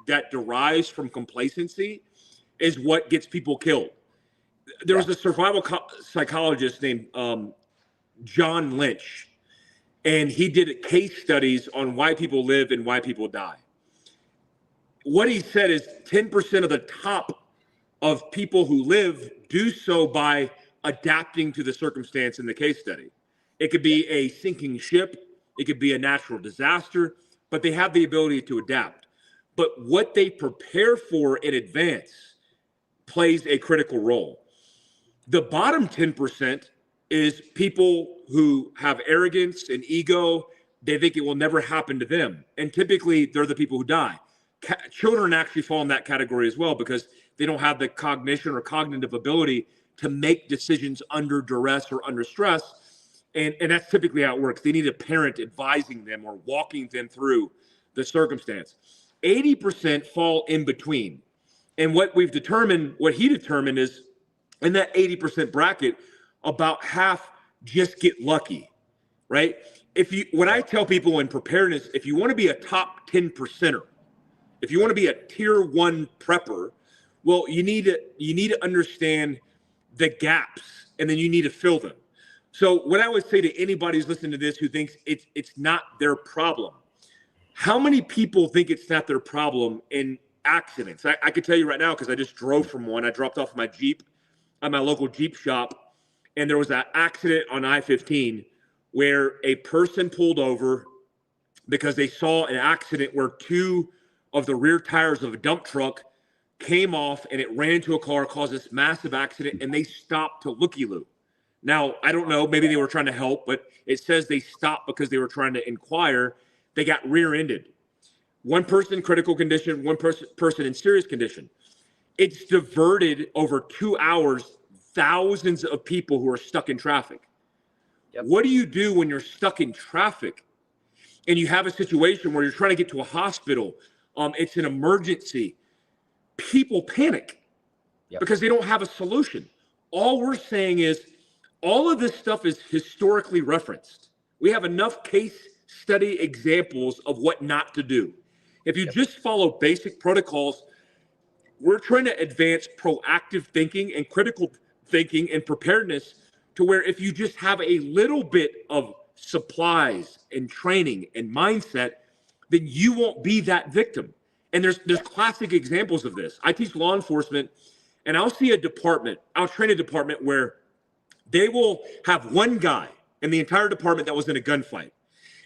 that derives from complacency is what gets people killed. There was a survival psychologist named John Lynch, and he did case studies on why people live and why people die. What he said is 10% of the top of people who live do so by adapting to the circumstance in the case study. It could be a sinking ship, it could be a natural disaster, but they have the ability to adapt. But what they prepare for in advance plays a critical role. The bottom 10% is people who have arrogance and ego. They think it will never happen to them. And typically, they're the people who die. Children actually fall in that category as well, because they don't have the cognition or cognitive ability to make decisions under duress or under stress. And that's typically how it works. They need a parent advising them or walking them through the circumstance. 80% fall in between. And what he determined is, in that 80% bracket, about half just get lucky, right? When I tell people in preparedness, if you want to be a top 10%er, if you want to be a tier 1 prepper, well, you need to understand the gaps, and then you need to fill them. So what I would say to anybody who's listening to this who thinks it's not their problem, How many people think it's not their problem in accidents? I can tell you right now, because I just drove from one. I dropped off my Jeep at my local Jeep shop, and there was an accident on I-15 where a person pulled over because they saw an accident where two of the rear tires of a dump truck came off and it ran into a car, caused this massive accident, and they stopped to looky-loo. Now, I don't know, maybe they were trying to help, but it says they stopped because they were trying to inquire. They got rear-ended. One person in critical condition, one person in serious condition. It's diverted over 2 hours, thousands of people who are stuck in traffic. Yep. What do you do when you're stuck in traffic and you have a situation where you're trying to get to a hospital? It's an emergency. People panic because they don't have a solution. All we're saying is all of this stuff is historically referenced. We have enough case study examples of what not to do. If you just follow basic protocols, we're trying to advance proactive thinking and critical thinking and preparedness to where if you just have a little bit of supplies and training and mindset, then you won't be that victim. And there's classic examples of this. I teach law enforcement, and I'll train a department where they will have one guy in the entire department that was in a gunfight.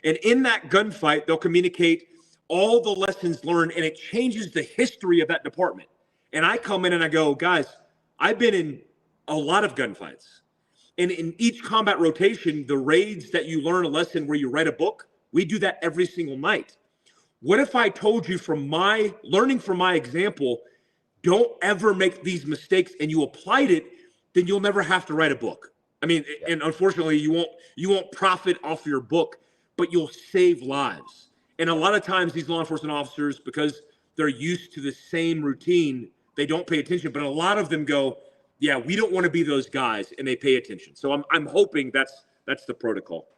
And in that gunfight, they'll communicate all the lessons learned, and it changes the history of that department. And I come in and I go, guys, I've been in a lot of gunfights. And in each combat rotation, the raids that you learn a lesson where you write a book, we do that every single night. What if I told you learning from my example, don't ever make these mistakes, and you applied it, then you'll never have to write a book. I mean, and unfortunately, you won't profit off your book, but you'll save lives. And a lot of times these law enforcement officers, because they're used to the same routine, they don't pay attention. But a lot of them go, yeah, we don't want to be those guys, and they pay attention. So I'm hoping that's the protocol.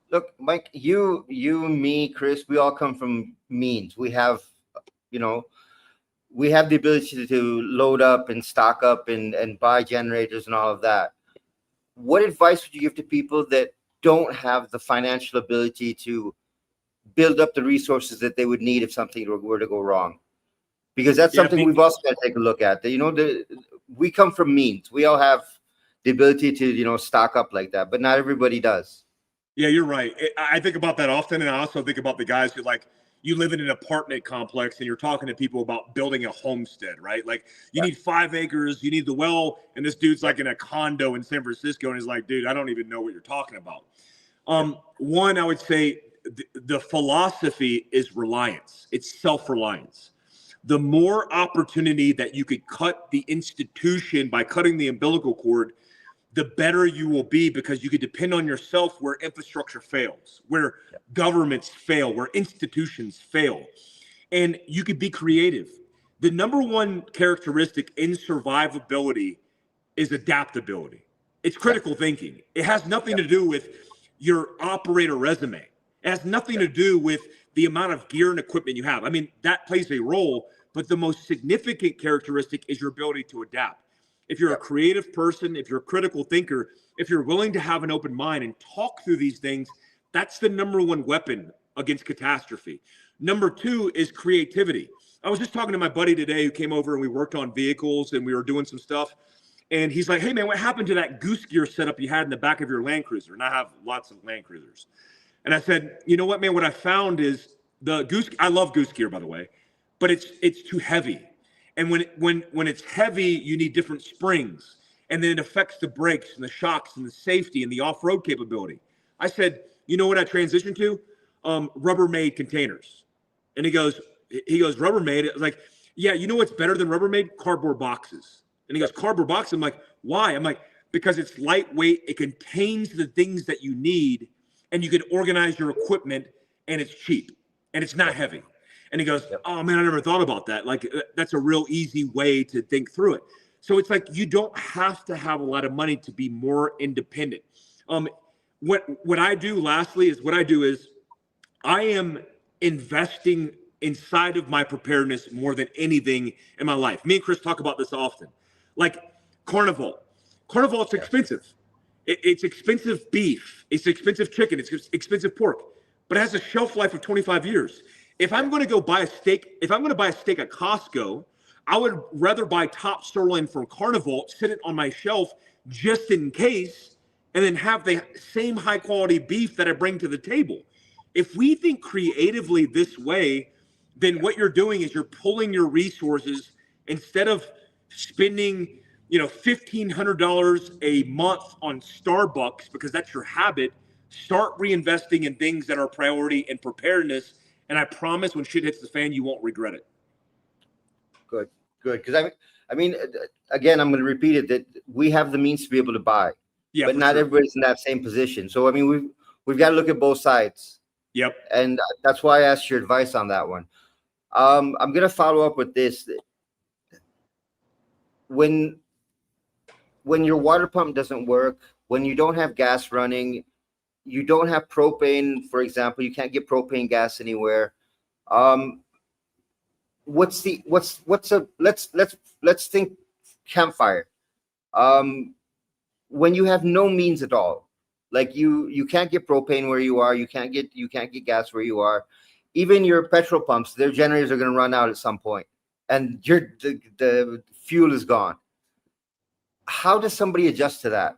Look, Mike, you, me, Chris, we all come from means. We have, we have the ability to load up and stock up and buy generators and all of that. What advice would you give to people that don't have the financial ability to build up the resources that they would need if something were to go wrong? Because that's something we've also got to take a look at. We come from means. We all have the ability to, stock up like that, but not everybody does. Yeah, you're right. I think about that often, and I also think about the guys who, like, you live in an apartment complex and you're talking to people about building a homestead, right? Like, you need 5 acres, you need the well, and this dude's like in a condo in San Francisco, and he's like, dude, I don't even know what you're talking about. One, I would say the philosophy is reliance. It's self-reliance. The more opportunity that you could cut the institution by cutting the umbilical cord, the better you will be, because you could depend on yourself where infrastructure fails, where governments fail, where institutions fail. And you could be creative. The number one characteristic in survivability is adaptability. It's critical thinking. It has nothing to do with your operator resume. It has nothing to do with the amount of gear and equipment you have. I mean, that plays a role, but the most significant characteristic is your ability to adapt. If you're a creative person, if you're a critical thinker, if you're willing to have an open mind and talk through these things, that's the number one weapon against catastrophe. Number two is creativity. I was just talking to my buddy today who came over and we worked on vehicles and we were doing some stuff. And he's like, hey, man, what happened to that goose gear setup you had in the back of your Land Cruiser? And I have lots of Land Cruisers. And I said, you know what, man, what I found is I love goose gear, by the way, but it's too heavy. And when it's heavy, you need different springs, and then it affects the brakes and the shocks and the safety and the off-road capability. I said, you know what I transitioned to? Rubbermaid containers. And he goes, Rubbermaid? I was like, yeah, you know what's better than Rubbermaid? Cardboard boxes. And he goes, cardboard boxes? I'm like, why? I'm like, because it's lightweight, it contains the things that you need, and you can organize your equipment, and it's cheap, and it's not heavy. And he goes, oh, man, I never thought about that. Like, that's a real easy way to think through it. So it's like you don't have to have a lot of money to be more independent. What I do, lastly, is I am investing inside of my preparedness more than anything in my life. Me and Chris talk about this often. Like Carnival. Carnival, it's expensive. It's expensive beef. It's expensive chicken. It's expensive pork. but it has a shelf life of 25 years. If I'm going to go buy a steak, if I'm going to buy a steak at Costco, I would rather buy top sirloin from Carnival, sit it on my shelf just in case, and then have the same high quality beef that I bring to the table. If we think creatively this way, then what you're doing is you're pulling your resources instead of spending, $1,500 a month on Starbucks because that's your habit. Start reinvesting in things that are priority and preparedness. And I promise when shit hits the fan, you won't regret it. Good. Because I mean, again, I'm going to repeat it, that we have the means to be able to buy, but not everybody's in that same position. So, I mean, we've got to look at both sides. Yep. And that's why I asked your advice on that one. I'm going to follow up with this. When your water pump doesn't work, when you don't have gas running, you don't have propane, for example, you can't get propane gas anywhere. Let's think campfire. When you have no means at all, like you can't get propane where you are, you can't get gas where you are. Even your petrol pumps, their generators are going to run out at some point, and the fuel is gone. How does somebody adjust to that?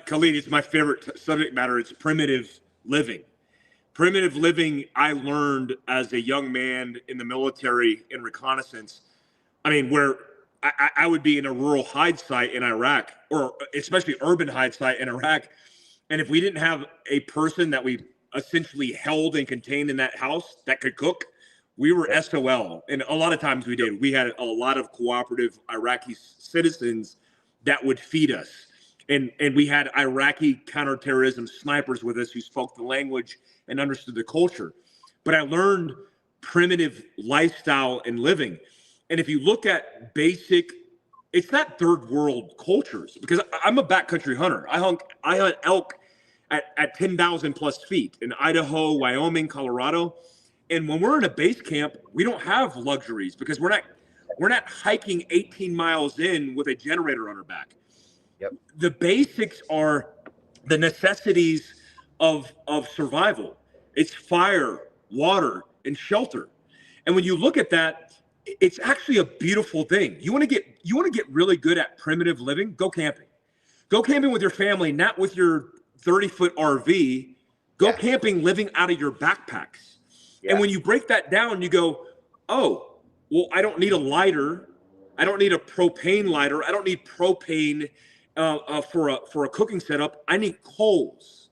Khalid, it's my favorite subject matter. It's primitive living. Primitive living, I learned as a young man in the military in reconnaissance. I mean, where I would be in a rural hide site in Iraq, or especially urban hide site in Iraq. And if we didn't have a person that we essentially held and contained in that house that could cook, we were SOL. And a lot of times we did. We had a lot of cooperative Iraqi citizens that would feed us. And we had Iraqi counterterrorism snipers with us who spoke the language and understood the culture. But I learned primitive lifestyle and living. And if you look at basic, it's not third world cultures, because I'm a backcountry hunter. I hunt elk at 10,000 plus feet in Idaho, Wyoming, Colorado. And when we're in a base camp, we don't have luxuries because we're not hiking 18 miles in with a generator on our back. Yep. The basics are the necessities of survival. It's fire, water, and shelter. And when you look at that, it's actually a beautiful thing. You want to get really good at primitive living? Go camping. Go camping with your family, not with your 30-foot RV. Go camping living out of your backpacks. Yeah. And when you break that down, you go, oh, well, I don't need a lighter. I don't need a propane lighter. I don't need propane for a cooking setup. I need coals.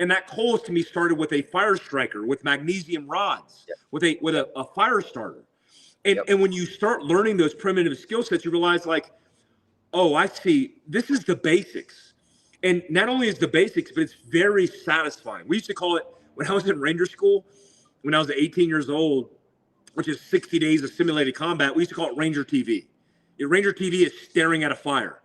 And that coals to me started with a fire striker, with magnesium rods, with a fire starter. And when you start learning those primitive skill sets, you realize like, oh, I see, this is the basics. And not only is the basics, but it's very satisfying. We used to call it, when I was in Ranger school, when I was 18 years old, which is 60 days of simulated combat, we used to call it Ranger TV. Ranger TV is staring at a fire.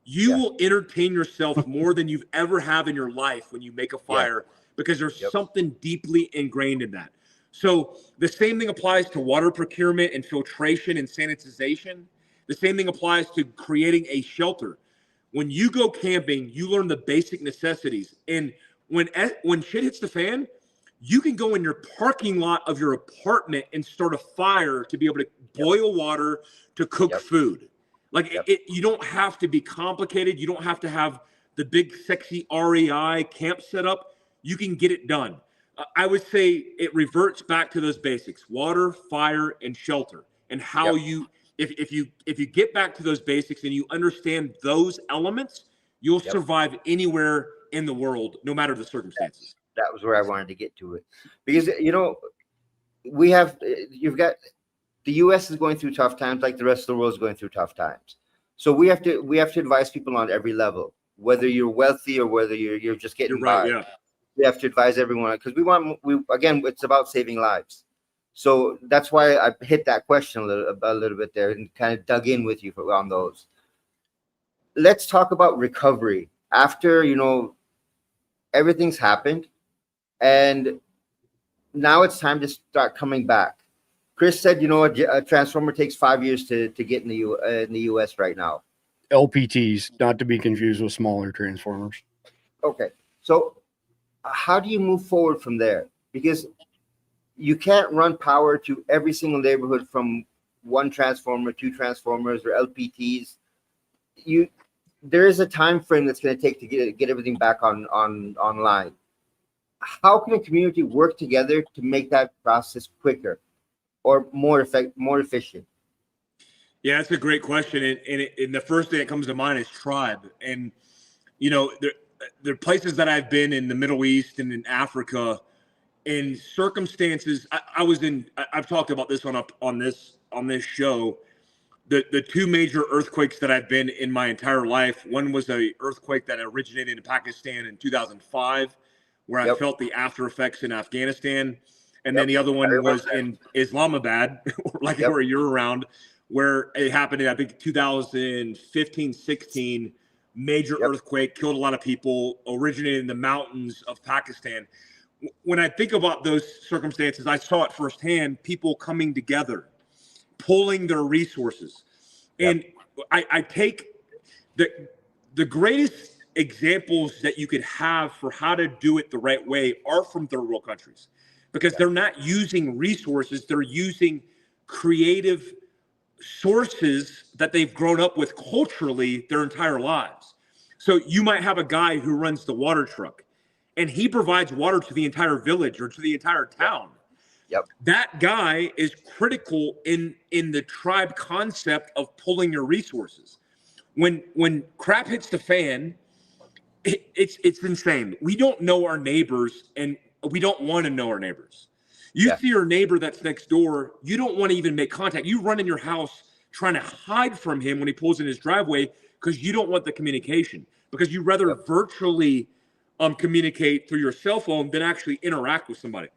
You will entertain yourself more than you've ever have in your life when you make a fire, because there's something deeply ingrained in that. So the same thing applies to water procurement and filtration and sanitization. The same thing applies to creating a shelter. When you go camping, you learn the basic necessities. And when shit hits the fan, you can go in your parking lot of your apartment and start a fire to be able to boil water to cook food. Like you don't have to be complicated. You don't have to have the big sexy REI camp setup. You can get it done. I would say it reverts back to those basics: water, fire, and shelter. And how if you get back to those basics and you understand those elements, you'll survive anywhere in the world, no matter the circumstances. That was where I wanted to get to it, because you've got the U.S. is going through tough times, like the rest of the world is going through tough times. So we have to advise people on every level, whether you're wealthy or whether you're just getting by. We have to advise everyone, because again, it's about saving lives. So that's why I hit that question a little bit there and kind of dug in with you on those. Let's talk about recovery after, everything's happened, and now it's time to start coming back. Chris said, a transformer takes 5 years to get in the U.S. right now. LPTs, not to be confused with smaller transformers. Okay, so how do you move forward from there? Because you can't run power to every single neighborhood from one transformer, two transformers, or LPTs. There is a time frame that's going to take to get everything back online. How can a community work together to make that process quicker or more efficient? Yeah, that's a great question. And the first thing that comes to mind is tribe. And, you know, there are places that I've been in the Middle East and in Africa, in circumstances. I've talked about this on this show. The two major earthquakes that I've been in my entire life. One was a earthquake that originated in Pakistan in 2005, where I felt the after effects in Afghanistan. And then the other one was in Islamabad, like where you're around, where it happened in, I think, 2015, 16, major earthquake, killed a lot of people, originated in the mountains of Pakistan. When I think about those circumstances, I saw it firsthand, people coming together, pulling their resources. And I take the greatest examples that you could have for how to do it the right way are from third world countries, because they're not using resources, they're using creative sources that they've grown up with culturally their entire lives. So you might have a guy who runs the water truck and he provides water to the entire village or to the entire town. That guy is critical in the tribe concept of pulling your resources. When crap hits the fan, it's insane. We don't know our neighbors, and we don't want to know our neighbors. You see your neighbor that's next door, you don't want to even make contact. You run in your house trying to hide from him when he pulls in his driveway because you don't want the communication, because you rather virtually communicate through your cell phone than actually interact with somebody.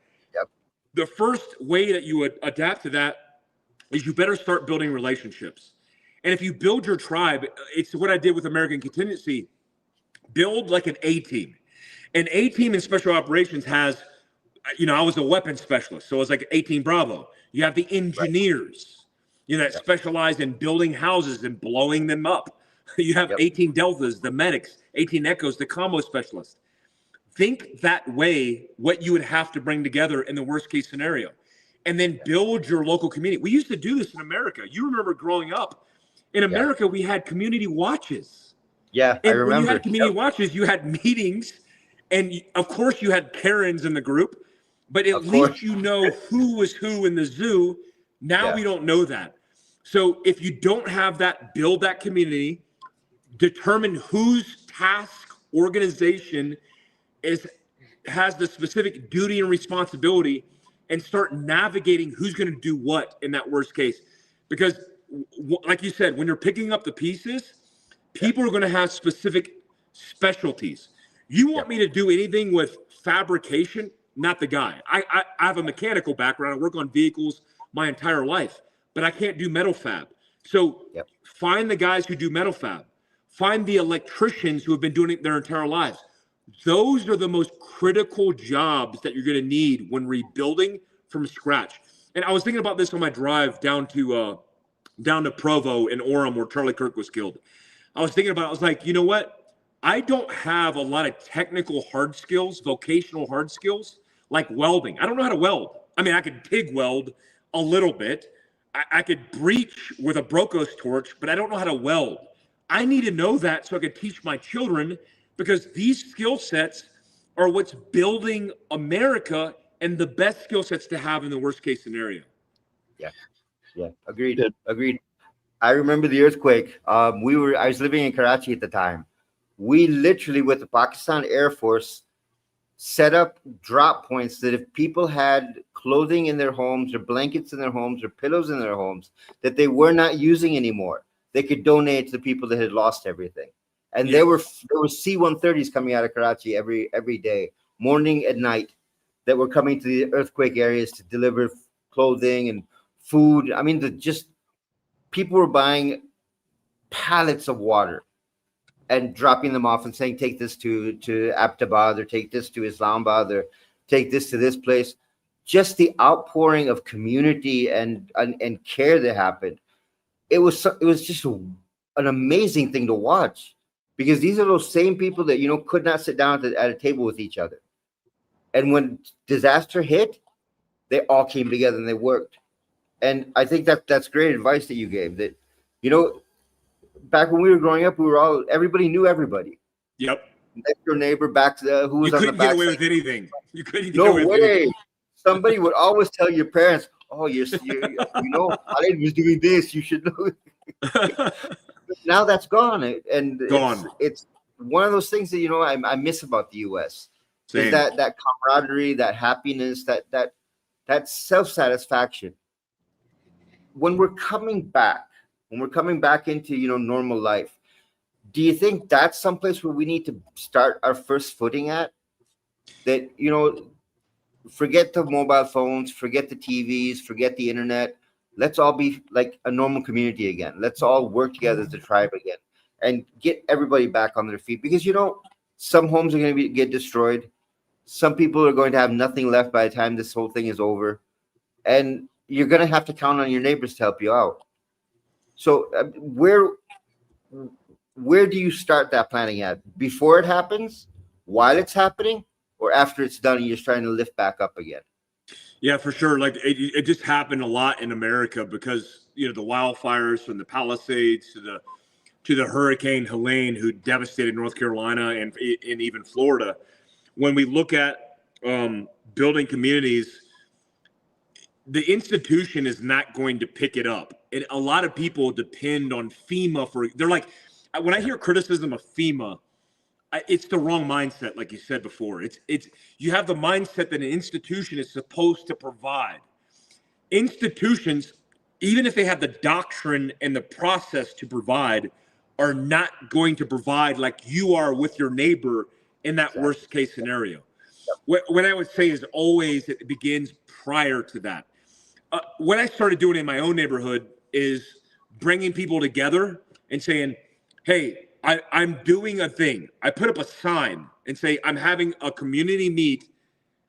The first way that you would adapt to that is you better start building relationships. And if you build your tribe, it's what I did with American Contingency. Build like an A team. An A team in special operations has, you know, I was a weapons specialist, so it was like 18 Bravo. You have the engineers, you know, that specialize in building houses and blowing them up. You have 18 Deltas, the medics, 18 Echoes, the combo specialist. Think that way, what you would have to bring together in the worst case scenario, and then build your local community. We used to do this in America. You remember growing up in America, we had community watches. I remember. When you had community watches, you had meetings, and of course you had Karens in the group, but at least you know who was who in the zoo. Now we don't know that. So if you don't have that, build that community, determine whose task organization has the specific duty and responsibility, and start navigating who's going to do what in that worst case. Because like you said, when you're picking up the pieces, people are going to have specific specialties. You want me to do anything with fabrication? Not the guy. I have a mechanical background. I work on vehicles my entire life, but I can't do metal fab. So find the guys who do metal fab. Find the electricians who have been doing it their entire lives. Those are the most critical jobs that you're going to need when rebuilding from scratch. And I was thinking about this on my drive down to Provo in Orem, where Charlie Kirk was killed. I was thinking about it. I was like, you know what? I don't have a lot of technical hard skills, vocational hard skills, like welding. I don't know how to weld. I mean, I could TIG weld a little bit. I could breach with a Brocos torch, but I don't know how to weld. I need to know that so I could teach my children, because these skill sets are what's building America and the best skill sets to have in the worst case scenario. Agreed. I remember the earthquake. I was living in Karachi at the time. We literally, with the Pakistan Air Force, set up drop points that if people had clothing in their homes, or blankets in their homes, or pillows in their homes that they were not using anymore, they could donate to the people that had lost everything. And there were C-130s coming out of Karachi every day, morning and night, that were coming to the earthquake areas to deliver clothing and food. I mean, people were buying pallets of water and dropping them off and saying, take this to Adaptability, or take this to Islamabad, or take this to this place. Just the outpouring of community and care that happened. It was just an amazing thing to watch, because these are those same people that, you know, could not sit down at a table with each other. And when disaster hit, they all came together and they worked. And I think that's great advice that you gave. That, back when we were growing up, everybody knew everybody. Yep. Next door neighbor, back to who was you on the couldn't back. get away with anything. You couldn't get No away with way. anything. Somebody would always tell your parents, "Oh, Khalid was doing this. You should know." Now that's gone, and it's one of those things that I miss about the U.S. Same. Is that camaraderie, that happiness, that self-satisfaction. When we're coming back into normal life, do you think that's someplace where we need to start our first footing at? That forget the mobile phones, forget the TVs, forget the internet. Let's all be like a normal community again. Let's all work together as a tribe again and get everybody back on their feet. Because some homes are going to get destroyed. Some people are going to have nothing left by the time this whole thing is over, and you're going to have to count on your neighbors to help you out. So where do you start that planning at? Before it happens, while it's happening, or after it's done and you're trying to lift back up again? Yeah, for sure. Like it just happened a lot in America because the wildfires from the Palisades to the Hurricane Helene, who devastated North Carolina and even Florida. When we look at building communities, the institution is not going to pick it up. And a lot of people depend on FEMA they're like, when I hear criticism of FEMA, it's the wrong mindset. Like you said before, you have the mindset that an institution is supposed to provide. Institutions, even if they have the doctrine and the process to provide, are not going to provide like you are with your neighbor in that worst case scenario. What I would say is always it begins prior to that. What I started doing in my own neighborhood is bringing people together and saying, hey, I'm doing a thing. I put up a sign and say, I'm having a community meet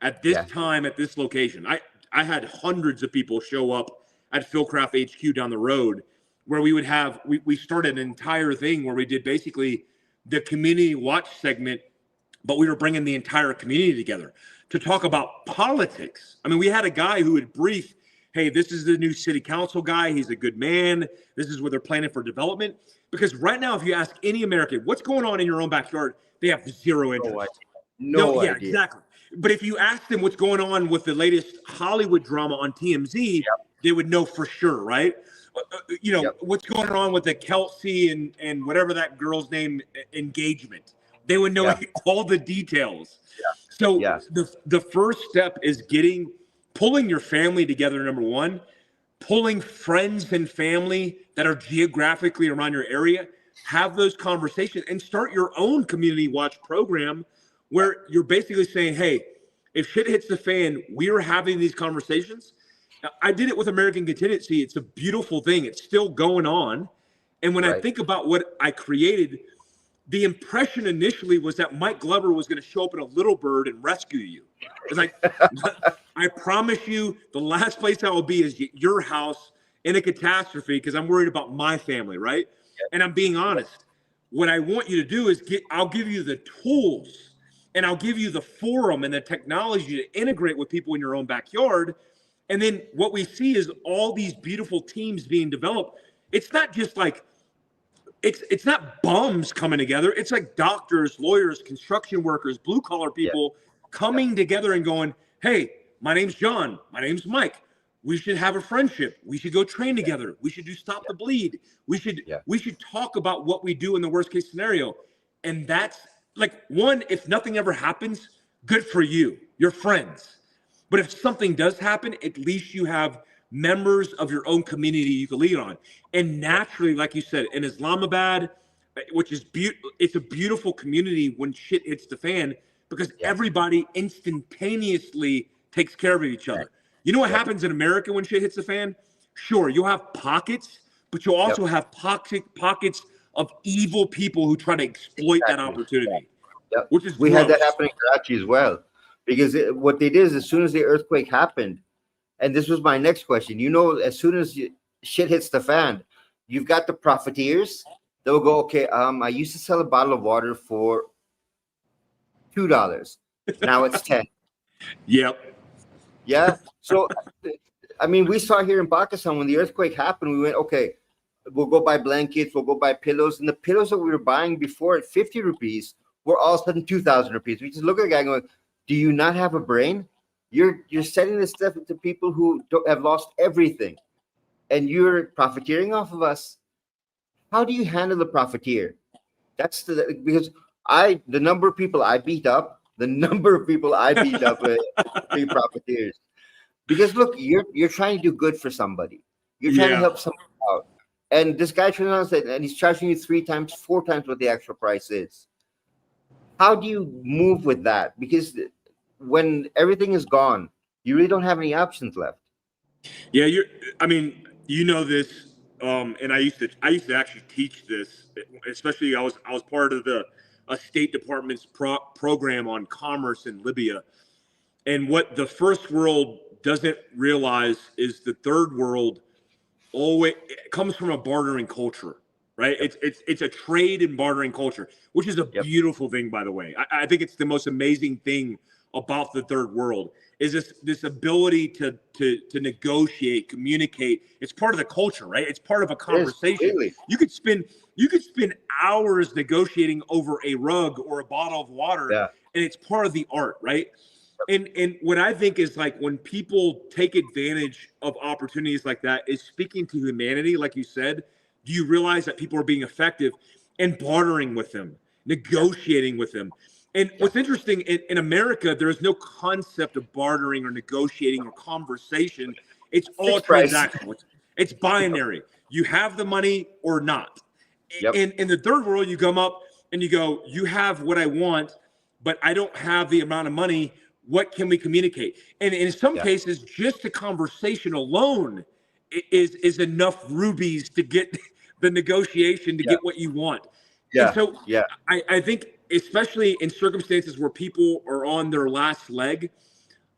at this time at this location. I had hundreds of people show up at Philcraft HQ down the road where we would have, we started an entire thing where we did basically the community watch segment, but we were bringing the entire community together to talk about politics. I mean, we had a guy who would brief, hey, this is the new city council guy. He's a good man. This is where they're planning for development. Because right now, if you ask any American, what's going on in your own backyard, they have zero interest. No idea. Yeah, exactly. But if you ask them what's going on with the latest Hollywood drama on TMZ, they would know for sure, right? What's going on with the Kelsey and whatever that girl's name engagement. They would know all the details. So the first step is pulling your family together, number one, pulling friends and family that are geographically around your area, have those conversations and start your own community watch program where you're basically saying, hey, if shit hits the fan, we're having these conversations. Now, I did it with American Contingency. It's a beautiful thing. It's still going on. And when I think about what I created, the impression initially was that Mike Glover was going to show up in a little bird and rescue you. It's like, I promise you, the last place I will be is your house in a catastrophe because I'm worried about my family, right? And I'm being honest. What I want you to do is I'll give you the tools and I'll give you the forum and the technology to integrate with people in your own backyard. And then what we see is all these beautiful teams being developed. It's not just like, it's not bums coming together. It's like doctors, lawyers, construction workers, blue collar people coming together and going, hey, my name's John. My name's Mike. We should have a friendship. We should go train together. We should do Stop the Bleed. We should talk about what we do in the worst case scenario. And that's like, one, if nothing ever happens, good for you. You're friends. But if something does happen, at least you have members of your own community you can lead on. And naturally, like you said, in Islamabad, which is it's a beautiful community when shit hits the fan because everybody instantaneously takes care of each other. You know what happens in America when shit hits the fan? Sure, you'll have pockets, but you'll also have pockets of evil people who try to exploit that opportunity. Which is we had that happen in Karachi as well. Because what they did is as soon as the earthquake happened, and this was my next question, as soon as shit hits the fan, you've got the profiteers. They'll go, okay, I used to sell a bottle of water for $2. Now it's 10. Yep. Yeah. So, I mean, we saw here in Pakistan when the earthquake happened, we went, okay, we'll go buy blankets, we'll go buy pillows. And the pillows that we were buying before at 50 rupees were all of a sudden 2,000 rupees. We just look at the guy going, do you not have a brain? You're selling this stuff to people who have lost everything, and you're profiteering off of us. How do you handle the profiteer? That's because the number of people I beat up, with big profiteers. Because look, you're trying to do good for somebody. You're trying to help somebody out. And this guy turns around and said, and he's charging you 3 times, 4 times what the actual price is. How do you move with that? Because when everything is gone, you really don't have any options left. Yeah, I mean, you know this, and I used to actually teach this, especially I was part of the State Department's program on commerce in Libya. And what the first world doesn't realize is the third world always comes from a bartering culture, right? It's a trade and bartering culture, which is a beautiful thing, by the way. I think it's the most amazing thing about the third world is this ability to negotiate, communicate. It's part of the culture, right? It's part of a conversation. You could spend hours negotiating over a rug or a bottle of water, and it's part of the art, right? And what I think is like when people take advantage of opportunities like that is speaking to humanity, like you said. Do you realize that people are being effective and bartering with them, negotiating with them? And what's interesting, in America, there is no concept of bartering or negotiating or conversation. It's all transactional. It's binary. You have the money or not. And in the third world, you come up and you go, you have what I want, but I don't have the amount of money. What can we communicate? And in some cases, just the conversation alone is enough rubies to get the negotiation to get what you want. And so I think, especially in circumstances where people are on their last leg,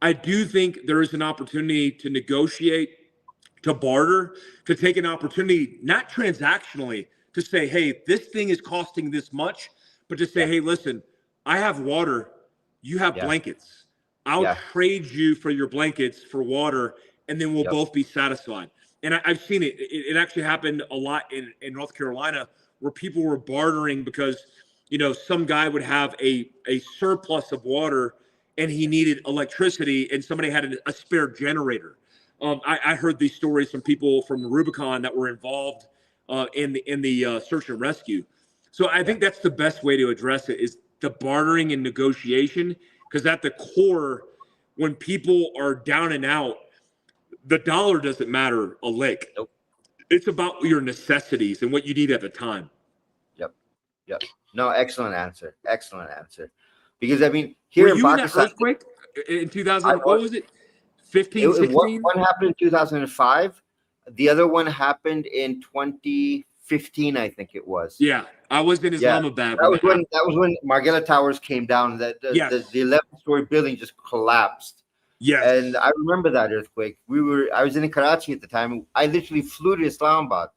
I do think there is an opportunity to negotiate, to barter, to take an opportunity, not transactionally, to say, hey, this thing is costing this much, but to say, hey, listen, I have water, you have blankets. I'll trade you for your blankets for water, and then we'll both be satisfied. And I've seen it. It actually happened a lot in North Carolina where people were bartering because, you know, some guy would have a surplus of water and he needed electricity and somebody had a spare generator. I heard these stories from people from the Rubicon that were involved in the search and rescue. So I think that's the best way to address it is the bartering and negotiation, because at the core, when people are down and out, the dollar doesn't matter a lick. Nope. It's about your necessities and what you need at the time. Yep. No, excellent answer. Because I mean, here in Pakistan, that earthquake in 2000, what was it? 15, 16? One happened in 2005. The other one happened in 2015, I think it was. Yeah, I was in Islamabad. That was when Margiela Towers came down. The 11-story building just collapsed. Yes. And I remember that earthquake. I was in Karachi at the time. I literally flew to Islamabad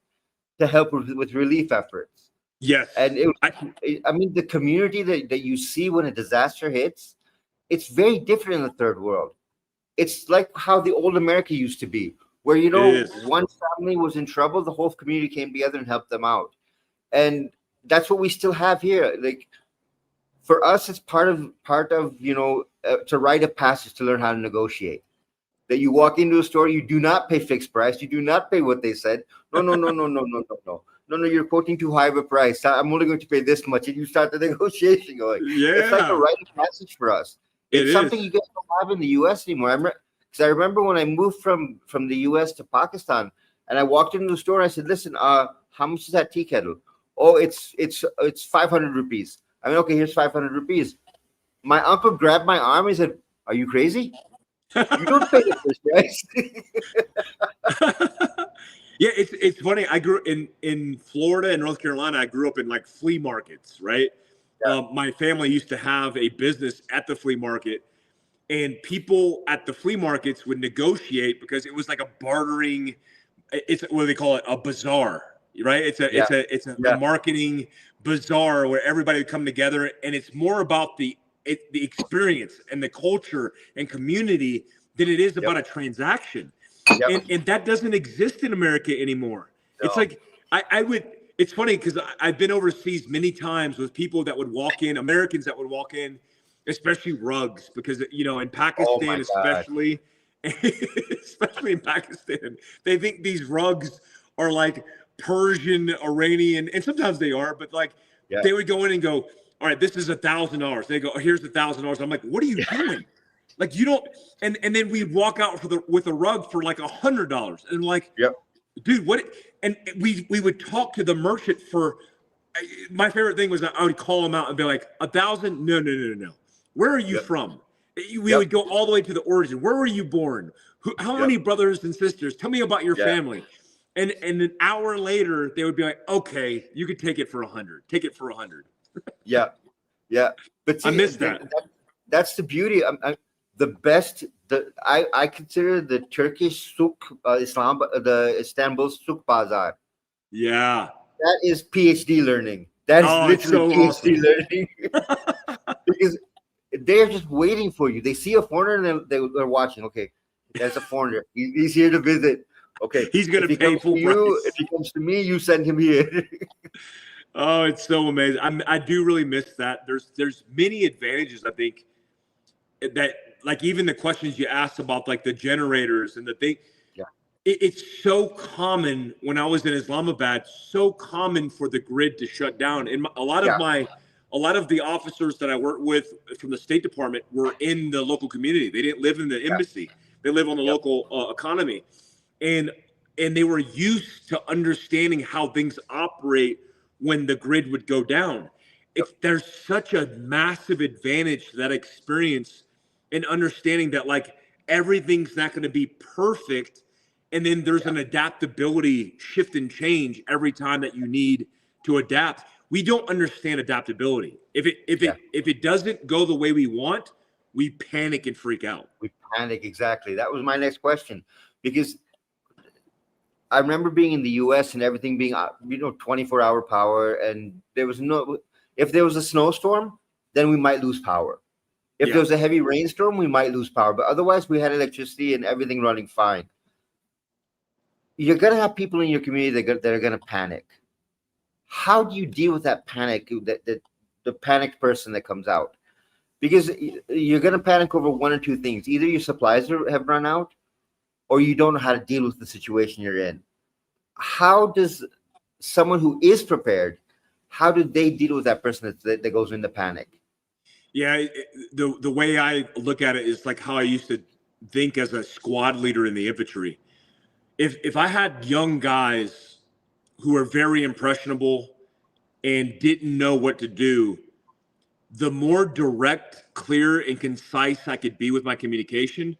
to help with relief efforts. Yes. And I mean, the community that you see when a disaster hits, it's very different in the third world. It's like how the old America used to be, where, you know, one family was in trouble, the whole community came together and helped them out. And that's what we still have here. Like, for us, it's part of you know, to write a passage to learn how to negotiate. That you walk into a store, you do not pay fixed price, you do not pay what they said. No, you're quoting too high of a price. I'm only going to pay this much. And you start the negotiation going. It's like a rite of passage for us. It's something you guys don't have in the U.S. anymore. Because I remember when I moved from the U.S. to Pakistan, and I walked into the store and I said, listen, how much is that tea kettle? Oh, it's 500 rupees. I mean, okay, here's 500 rupees. My uncle grabbed my arm and said, are you crazy? You don't pay the first price. Yeah, it's funny. I grew in Florida and North Carolina. I grew up in like flea markets, right? My family used to have a business at the flea market, and people at the flea markets would negotiate because it was like a bartering. It's what do they call it? A bazaar, right? It's a marketing bazaar where everybody would come together, and it's more about the the experience and the culture and community than it is about a transaction. And that doesn't exist in America anymore. No. It's like it's funny because I've been overseas many times with people that would walk in, Americans that would walk in, especially rugs, because in Pakistan, especially in Pakistan, they think these rugs are like Persian, Iranian, and sometimes they are, but like they would go in and go, all right, this is $1,000. They go, oh, here's $1,000. I'm like, what are you doing? Like, you don't, and then we'd walk out with a rug for like $100. And like, dude, what? And we would talk to the merchant for, my favorite thing was I would call him out and be like, 1,000? No. Where are you from? We would go all the way to the origin. Where were you born? How many brothers and sisters? Tell me about your family. And an hour later, they would be like, okay, you could take it for 100. Take it for 100. Yeah. But see, I missed that. That's the beauty. The best. I consider the Turkish souk, the Istanbul souk bazaar. Yeah. That is PhD learning. That is literally PhD learning. Because they're just waiting for you. They see a foreigner and they're watching. Okay, that's a foreigner. He's here to visit. Okay, he's going to pay full price. If he comes to me, you send him here. Oh, it's so amazing. I do really miss that. There's many advantages, I think, that like even the questions you asked about like the generators and the thing. Yeah. It's so common when I was in Islamabad, so common for the grid to shut down. And a lot of the officers that I worked with from the State Department were in the local community. They didn't live in the embassy. They live on the local economy. And they were used to understanding how things operate when the grid would go down. There's such a massive advantage to that experience and understanding that like everything's not going to be perfect. And then there's an adaptability shift and change every time that you need to adapt. We don't understand adaptability. If it doesn't go the way we want, we panic and freak out. We panic, exactly. That was my next question, because I remember being in the US and everything being 24-hour power, and if there was a snowstorm, then we might lose power. If there was a heavy rainstorm, we might lose power, but otherwise we had electricity and everything running fine. You're going to have people in your community that are going to panic. How do you deal with that panic, the panicked person that comes out? Because you're going to panic over one or two things. Either your supplies have run out, or you don't know how to deal with the situation you're in. How does someone who is prepared, how do they deal with that person that goes into panic? Yeah, the way I look at it is like how I used to think as a squad leader in the infantry. If I had young guys who were very impressionable and didn't know what to do, the more direct, clear, and concise I could be with my communication,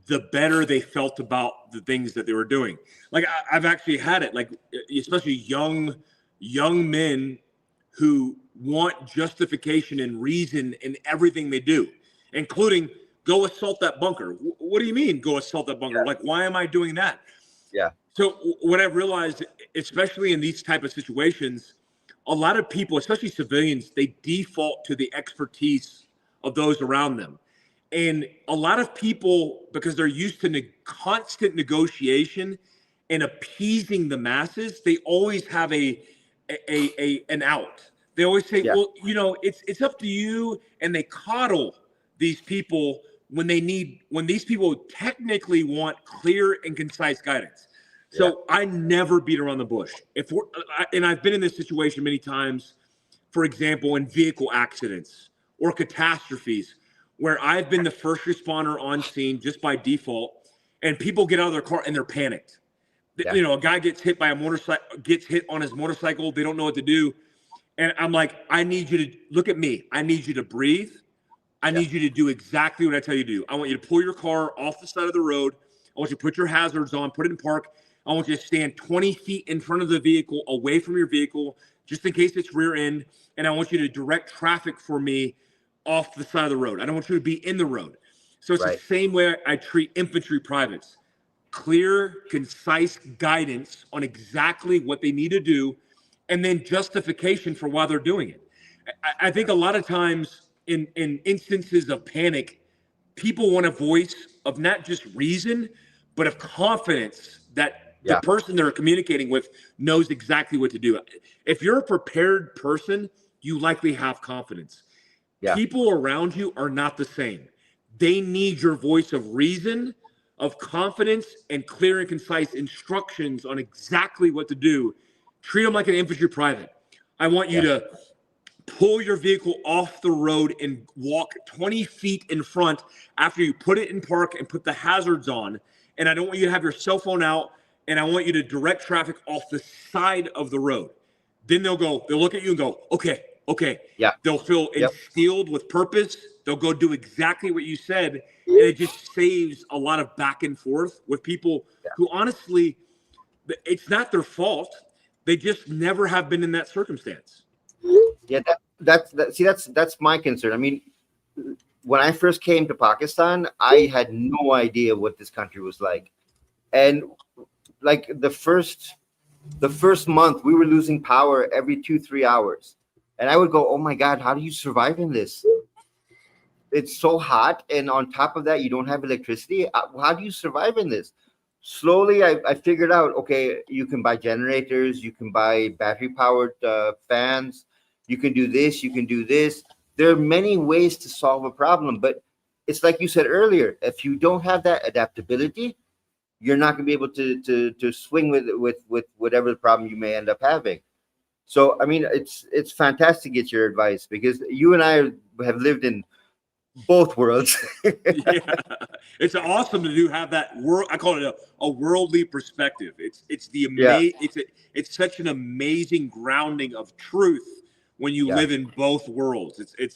the better they felt about the things that they were doing. Like I've actually had it, like especially young men who want justification and reason in everything they do, including go assault that bunker. What do you mean go assault that bunker? Like, why am I doing that? Yeah. So what I've realized, especially in these type of situations, a lot of people, especially civilians, they default to the expertise of those around them. And a lot of people, because they're used to constant negotiation and appeasing the masses, they always have an out. They always say, well, it's up to you. And they coddle these people when these people technically want clear and concise guidance. So I never beat around the bush. And I've been in this situation many times, for example, in vehicle accidents or catastrophes, where I've been the first responder on scene just by default, and people get out of their car and they're panicked. A guy gets hit by gets hit on his motorcycle. They don't know what to do. And I'm like, I need you to look at me. I need you to breathe. I need you to do exactly what I tell you to do. I want you to pull your car off the side of the road. I want you to put your hazards on, put it in park. I want you to stand 20 feet in front of the vehicle, away from your vehicle, just in case it's rear end. And I want you to direct traffic for me off the side of the road. I don't want you to be in the road. So it's the same way I treat infantry privates. Clear, concise guidance on exactly what they need to do, and then justification for why they're doing it. I think a lot of times in instances of panic, people want a voice of not just reason, but of confidence that the person they're communicating with knows exactly what to do. If you're a prepared person, you likely have confidence. People around you are not the same. They need your voice of reason, of confidence, and clear and concise instructions on exactly what to do. Treat them like an infantry private. I want you to pull your vehicle off the road and walk 20 feet in front after you put it in park and put the hazards on. And I don't want you to have your cell phone out, and I want you to direct traffic off the side of the road. Then they'll look at you and go, okay. They'll feel instilled with purpose. They'll go do exactly what you said. And it just saves a lot of back and forth with people who honestly, it's not their fault. They just never have been in that circumstance. Yeah, that's my concern. I mean, when I first came to Pakistan, I had no idea what this country was like. And like the first month, we were losing power every 2-3 hours. And I would go, oh my God, how do you survive in this? It's so hot. And on top of that, you don't have electricity. How do you survive in this? Slowly, I figured out, okay, you can buy generators, you can buy battery-powered fans, you can do this, you can do this. There are many ways to solve a problem, but it's like you said earlier, if you don't have that adaptability, you're not going to be able to swing with whatever the problem you may end up having. So, I mean, it's fantastic to get your advice, because you and I have lived in both worlds. It's awesome to have that world. I call it a worldly perspective. It's such an amazing grounding of truth when you live in both worlds. It's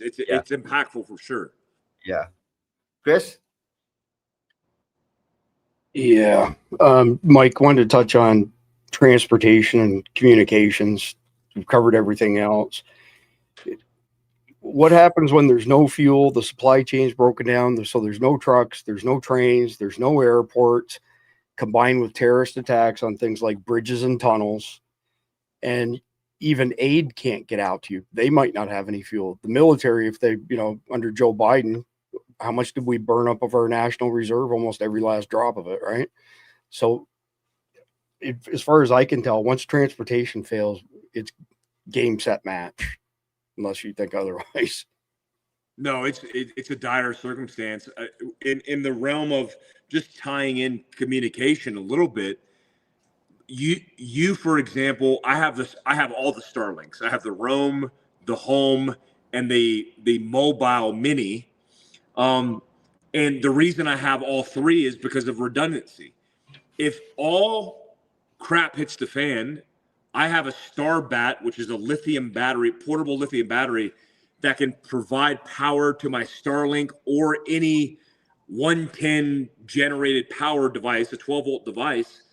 impactful for sure. Yeah. Chris? Yeah. Mike, wanted to touch on transportation and communications. We've covered everything else. What happens when there's no fuel? The supply chain's broken down. So there's no trucks, there's no trains, there's no airports, combined with terrorist attacks on things like bridges and tunnels. And even aid can't get out to you. They might not have any fuel. The military, if they, under Joe Biden, how much did we burn up of our national reserve? Almost every last drop of it, right? So as far as I can tell, once transportation fails, it's game, set, match, unless you think otherwise. No, it's a dire circumstance. In the realm of just tying in communication a little bit, you for example, I have all the Starlinks. I have the Roam, the Home, and the Mobile Mini. And the reason I have all three is because of redundancy. If all crap hits the fan, I have a Starbat, which is a lithium battery, portable lithium battery that can provide power to my Starlink or any 110 generated power device, a 12-volt device,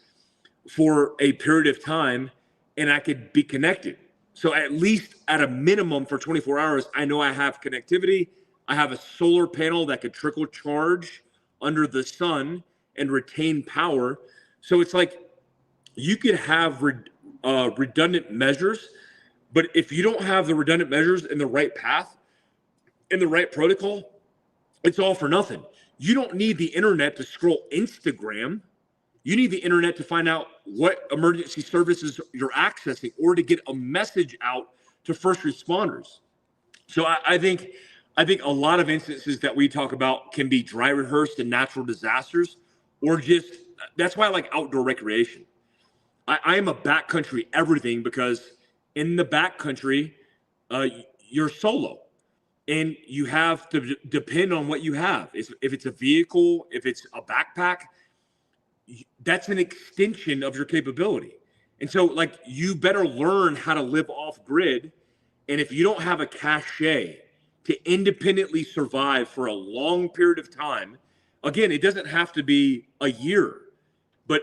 for a period of time, and I could be connected. So at least at a minimum for 24 hours, I know I have connectivity. I have a solar panel that could trickle charge under the sun and retain power. So it's like you could have redundant measures, but if you don't have the redundant measures in the right path, in the right protocol, it's all for nothing. You don't need the internet to scroll Instagram. You need the internet to find out what emergency services you're accessing or to get a message out to first responders. So I think a lot of instances that we talk about can be dry rehearsed in natural disasters, or just, that's why I like outdoor recreation. I am a backcountry everything, because in the backcountry, you're solo and you have to depend on what you have. If it's a vehicle, if it's a backpack, that's an extension of your capability. And so like you better learn how to live off grid. And if you don't have a cachet to independently survive for a long period of time, again, it doesn't have to be a year, but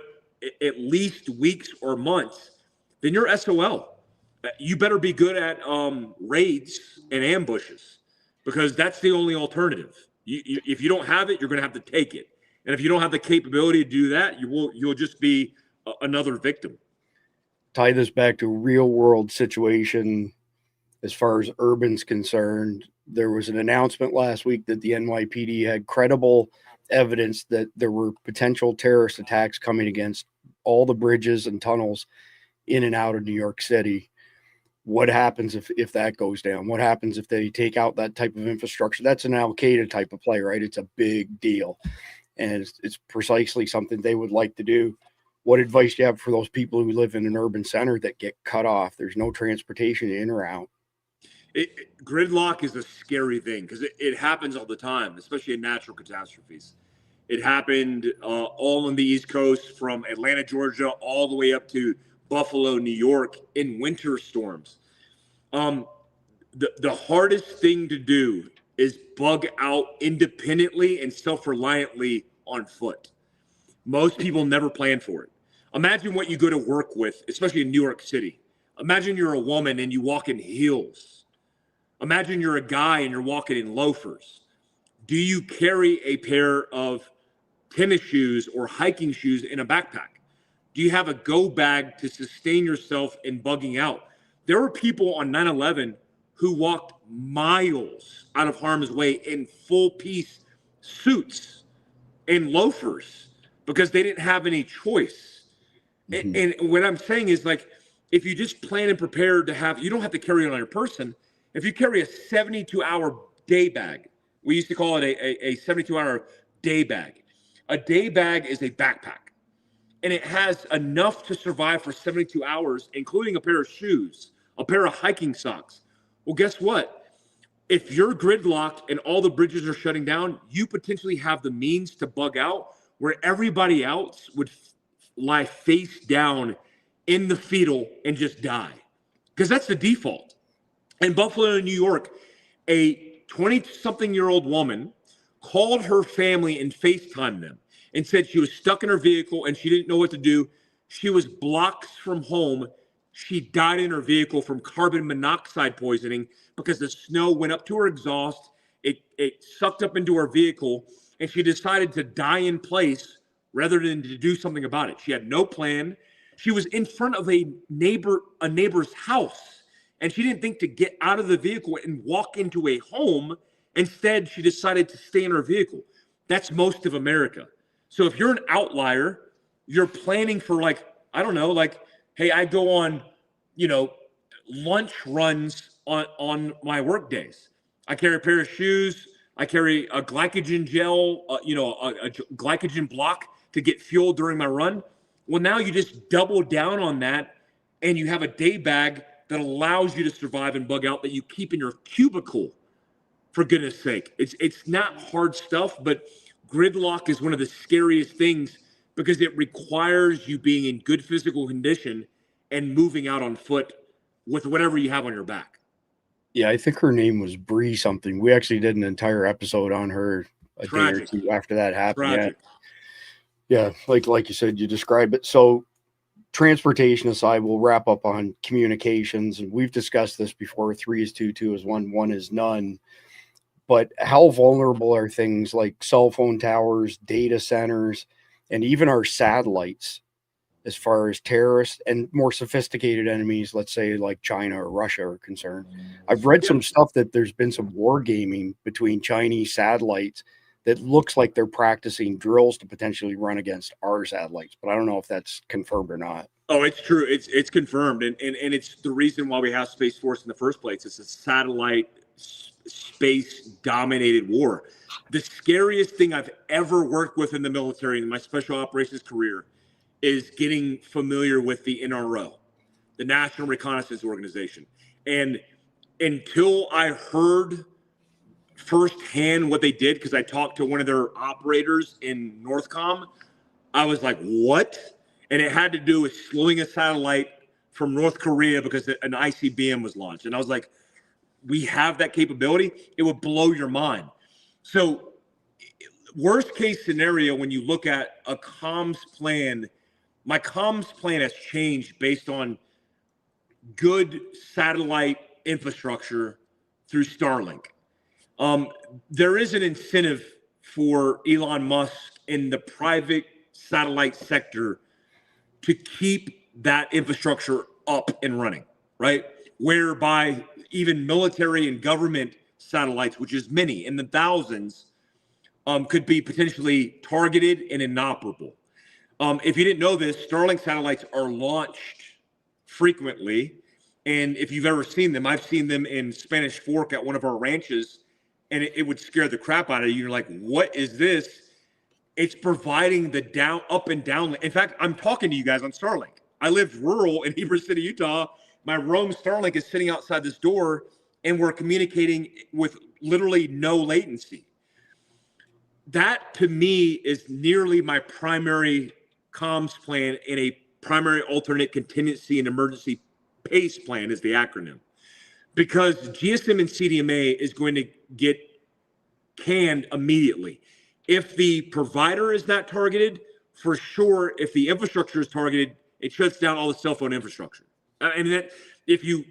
at least weeks or months, then you're SOL. You better be good at raids and ambushes, because that's the only alternative. If you don't have it, you're going to have to take it. And if you don't have the capability to do that, you'll just be another victim. Tie this back to a real world situation as far as urban's concerned. there was an announcement last week that the NYPD had credible evidence that there were potential terrorist attacks coming against all the bridges and tunnels in and out of New York City. What happens if that goes down? What happens if they take out that type of infrastructure? That's an Al-Qaeda type of play, right? It's a big deal. And it's precisely something they would like to do. What advice do you have for those people who live in an urban center that get cut off? There's no transportation in or out. Gridlock is a scary thing because it happens all the time, especially in natural catastrophes. It happened all on the East Coast from Atlanta, Georgia, all the way up to Buffalo, New York in winter storms. The hardest thing to do is bug out independently and self-reliantly on foot. Most people never plan for it. Imagine what you go to work with, especially in New York City. Imagine you're a woman and you walk in heels. Imagine you're a guy and you're walking in loafers. Do you carry a pair of tennis shoes or hiking shoes in a backpack? Do you have a go bag to sustain yourself in bugging out? There were people on 9/11 who walked miles out of harm's way in full piece suits and loafers because they didn't have any choice. Mm-hmm. And what I'm saying is, like, if you just plan and prepare to have, you don't have to carry it on your person. If you carry a 72-hour day bag, we used to call it a 72-hour day bag. A day bag is a backpack. And it has enough to survive for 72 hours, including a pair of shoes, a pair of hiking socks. Well, guess what? If you're gridlocked and all the bridges are shutting down, you potentially have the means to bug out where everybody else would lie face down in the fetal and just die. Because that's the default. In Buffalo, New York, a 20-something-year-old woman called her family and FaceTimed them and said she was stuck in her vehicle and she didn't know what to do. She was blocks from home. She died in her vehicle from carbon monoxide poisoning because the snow went up to her exhaust. It sucked up into her vehicle, and she decided to die in place rather than to do something about it. She had no plan. She was in front of a neighbor's house, and she didn't think to get out of the vehicle and walk into a home. Instead, she decided to stay in her vehicle. That's most of America. So if you're an outlier, you're planning for, like, I don't know, like, hey, I go on, lunch runs on my work days. I carry a pair of shoes. I carry a glycogen gel, a glycogen block to get fuel during my run. Well, now you just double down on that, and you have a day bag that allows you to survive and bug out that you keep in your cubicle, for goodness sake. It's not hard stuff, but gridlock is one of the scariest things because it requires you being in good physical condition and moving out on foot with whatever you have on your back. Yeah, I think her name was Bree something. We actually did an entire episode on her a Tragic. day or two after that happened. Tragic. Yeah, like you said, you described it. So transportation aside, we'll wrap up on communications. And we've discussed this before. 3 is 2, 2 is 1, 1 is none. But how vulnerable are things like cell phone towers, data centers, and even our satellites as far as terrorists and more sophisticated enemies, let's say like China or Russia, are concerned? I've read some stuff that there's been some wargaming between Chinese satellites that looks like they're practicing drills to potentially run against our satellites, but I don't know if that's confirmed or not. Oh, it's true. It's confirmed. And it's the reason why we have Space Force in the first place. It's a satellite space dominated war. The scariest thing I've ever worked with in the military in my special operations career is getting familiar with the NRO, the National Reconnaissance Organization. And until I heard firsthand what they did, because I talked to one of their operators in Northcom, I was like, what? And it had to do with slowing a satellite from North Korea because an ICBM was launched. And I was like, we have that capability? It would blow your mind. So worst case scenario, when you look at a comms plan, my comms plan has changed based on good satellite infrastructure through Starlink. There is an incentive for Elon Musk in the private satellite sector to keep that infrastructure up and running, right? Whereby even military and government satellites, which is many in the thousands, could be potentially targeted and inoperable. If you didn't know this, Starlink satellites are launched frequently. And if you've ever seen them, I've seen them in Spanish Fork at one of our ranches, and it would scare the crap out of you. You're like, what is this? It's providing the up and down. In fact, I'm talking to you guys on Starlink. I lived rural in Heber City, Utah. My Roam Starlink is sitting outside this door, and we're communicating with literally no latency. That, to me, is nearly my primary comms plan in a primary alternate contingency and emergency PACE plan is the acronym, because GSM and CDMA is going to get canned immediately. If the provider is not targeted, for sure, if the infrastructure is targeted, it shuts down all the cell phone infrastructure. And that, if you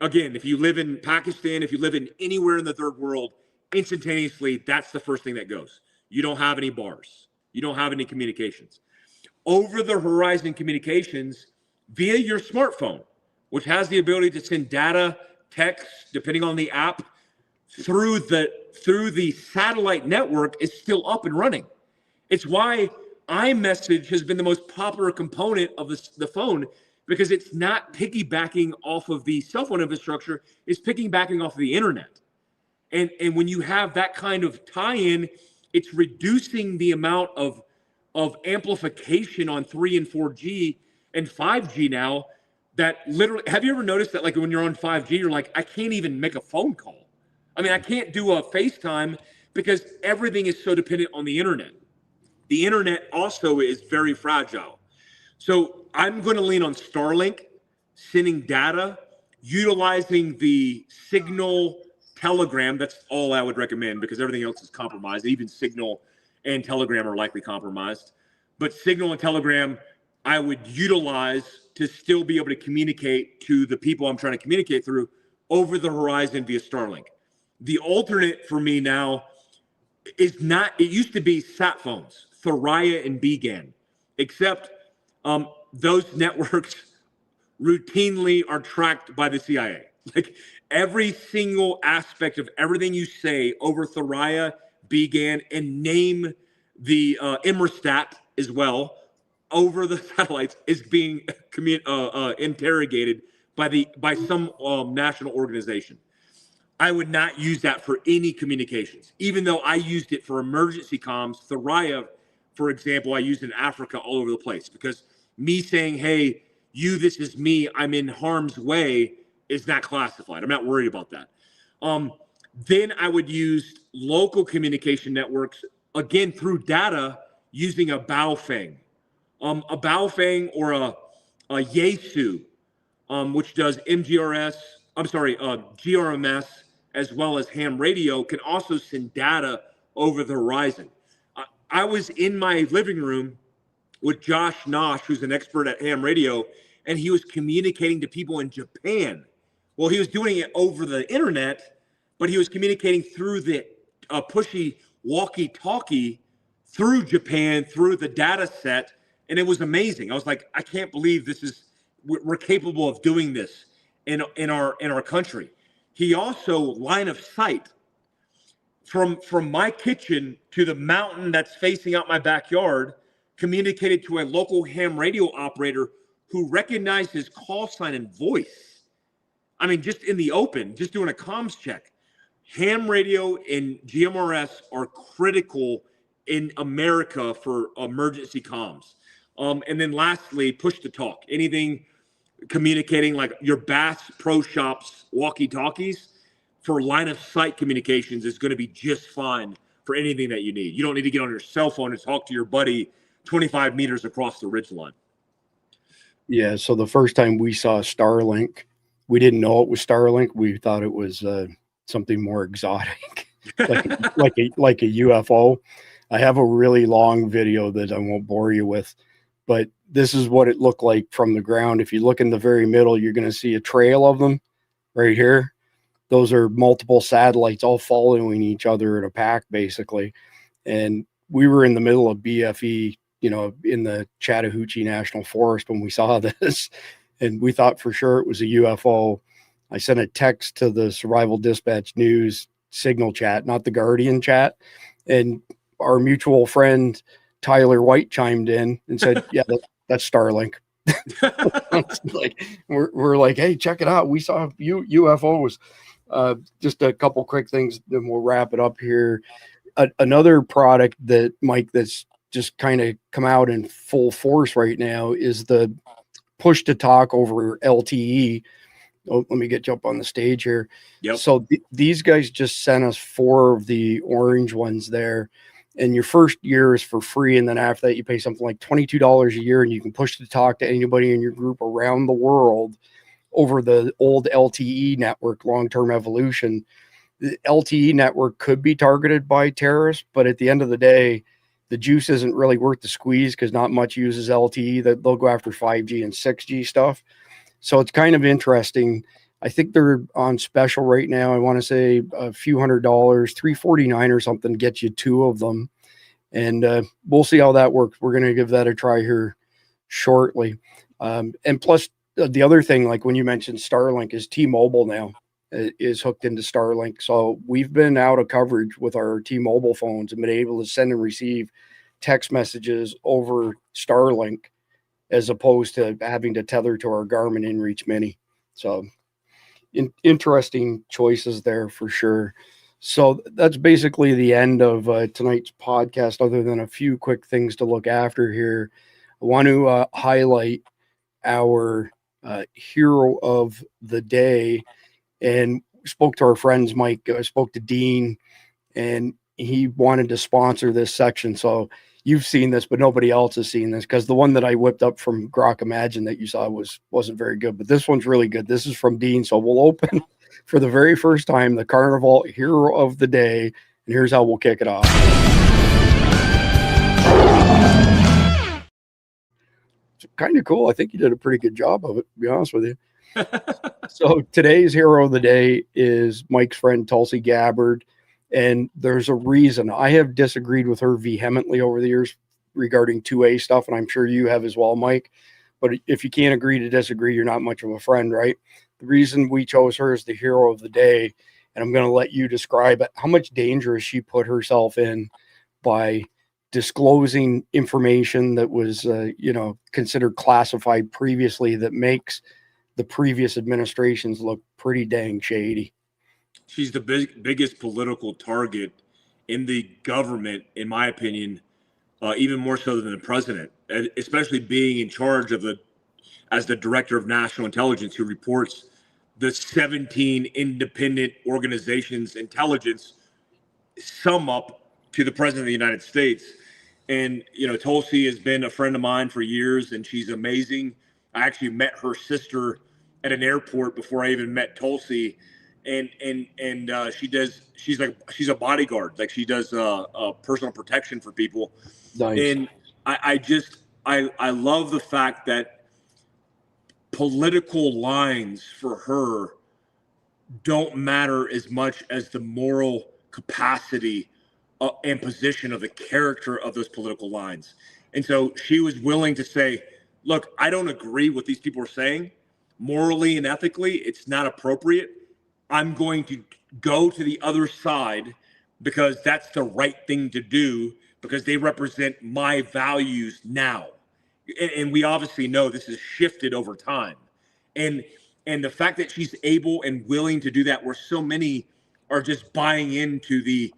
live in Pakistan, if you live in anywhere in the third world, instantaneously, that's the first thing that goes. You don't have any bars. You don't have any communications. Over the horizon communications via your smartphone, which has the ability to send data, text, depending on the app, through the satellite network, is still up and running. It's why iMessage has been the most popular component of the phone, because it's not piggybacking off of the cell phone infrastructure, it's piggybacking off of the internet. And when you have that kind of tie-in, it's reducing the amount of amplification on 3 and 4G and 5G now. That literally, have you ever noticed that, like, when you're on 5G, you're like, I can't even make a phone call. I mean, I can't do a FaceTime because everything is so dependent on the internet. The internet also is very fragile. So I'm going to lean on Starlink, sending data, utilizing the Signal Telegram. That's all I would recommend, because everything else is compromised. Even Signal and Telegram are likely compromised. But Signal and Telegram, I would utilize to still be able to communicate to the people I'm trying to communicate through over the horizon via Starlink. The alternate for me now is not, it used to be sat phones, Thuraya and BGAN, except those networks routinely are tracked by the CIA. Like, every single aspect of everything you say over Thuraya, BGAN, and name the Emerstat as well, over the satellites, is being interrogated by some national organization. I would not use that for any communications, even though I used it for emergency comms. Thuraya, for example, I used in Africa all over the place, because me saying, hey, this is me, I'm in harm's way, is not classified. I'm not worried about that. Then I would use local communication networks, again, through data, using a Baofeng. A Baofeng or a Yaesu, which does GRMS, as well as ham radio, can also send data over the horizon. I was in my living room with Josh Nosh, who's an expert at ham radio, and he was communicating to people in Japan. Well, he was doing it over the internet, but he was communicating through the pushy walkie-talkie through Japan, through the data set, and it was amazing. I was like, I can't believe we're capable of doing this in our country. He also, line of sight, from my kitchen to the mountain that's facing out my backyard, communicated to a local ham radio operator who recognized his call sign and voice. I mean, just in the open, just doing a comms check. Ham radio and GMRS are critical in America for emergency comms. And then lastly, push to talk. Anything communicating, like your Bass Pro Shops walkie-talkies, for line of sight communications is going to be just fine for anything that you need. You don't need to get on your cell phone and talk to your buddy 25 meters across the ridgeline. Yeah, so the first time we saw Starlink, we didn't know it was Starlink. We thought it was something more exotic, like a UFO. I have a really long video that I won't bore you with, but this is what it looked like from the ground. If you look in the very middle, you're going to see a trail of them right here. Those are multiple satellites all following each other in a pack, basically. And we were in the middle of BFE, in the Chattahoochee National Forest when we saw this, and we thought for sure it was a UFO. I sent a text to the Survival Dispatch News Signal chat, not the Guardian chat. And our mutual friend Tyler White chimed in and said, "Yeah, that's Starlink." Like we're like, "Hey, check it out. We saw UFOs." Just a couple quick things, then we'll wrap it up here. Another product that Mike that's just kind of come out in full force right now is the push to talk over LTE. Oh, let me get you up on the stage here. Yep. So these guys just sent us 4 of the orange ones there. And your first year is for free. And then after that, you pay something like $22 a year, and you can push to talk to anybody in your group around the world over the old LTE network, long-term evolution. The LTE network could be targeted by terrorists, but at the end of the day, the juice isn't really worth the squeeze because not much uses LTE. That they'll go after 5G and 6G stuff. So it's kind of interesting. I think they're on special right now. I want to say a few $100, $349 or something, gets you 2 of them. And we'll see how that works. We're going to give that a try here shortly. And plus the other thing, like when you mentioned Starlink, is T-Mobile now is hooked into Starlink. So we've been out of coverage with our T-Mobile phones and been able to send and receive text messages over Starlink, as opposed to having to tether to our Garmin InReach Mini. So interesting choices there for sure. So that's basically the end of tonight's podcast, other than a few quick things to look after here. I want to highlight our hero of the day, and spoke to our friends, Mike, spoke to Dean, and he wanted to sponsor this section. So you've seen this, but nobody else has seen this, because the one that I whipped up from Grok Imagine that you saw wasn't very good, but this one's really good. This is from Dean. So we'll open for the very first time the Carnival Hero of the Day, and here's how we'll kick it off. It's kind of cool. I think you did a pretty good job of it, to be honest with you. So today's hero of the day is Mike's friend Tulsi Gabbard. And there's a reason. I have disagreed with her vehemently over the years regarding 2A stuff, and I'm sure you have as well, Mike. But if you can't agree to disagree, you're not much of a friend, right? The reason we chose her as the hero of the day, and I'm going to let you describe it, how much danger has she put herself in by disclosing information that was, considered classified previously, that makes the previous administrations look pretty dang shady. She's the biggest political target in the government, in my opinion, even more so than the president, especially being in charge of as the director of national intelligence, who reports the 17 independent organizations' intelligence sum up to the president of the United States. And, Tulsi has been a friend of mine for years, and she's amazing. I actually met her sister at an airport before I even met Tulsi. And she's a bodyguard. Like, she does personal protection for people. Nice. And I love the fact that political lines for her don't matter as much as the moral capacity and position of the character of those political lines. And so she was willing to say, look, I don't agree with these people are saying. Morally and ethically, it's not appropriate. I'm going to go to the other side because that's the right thing to do, because they represent my values now. And we obviously know this has shifted over time. And the fact that she's able and willing to do that, where so many are just buying into the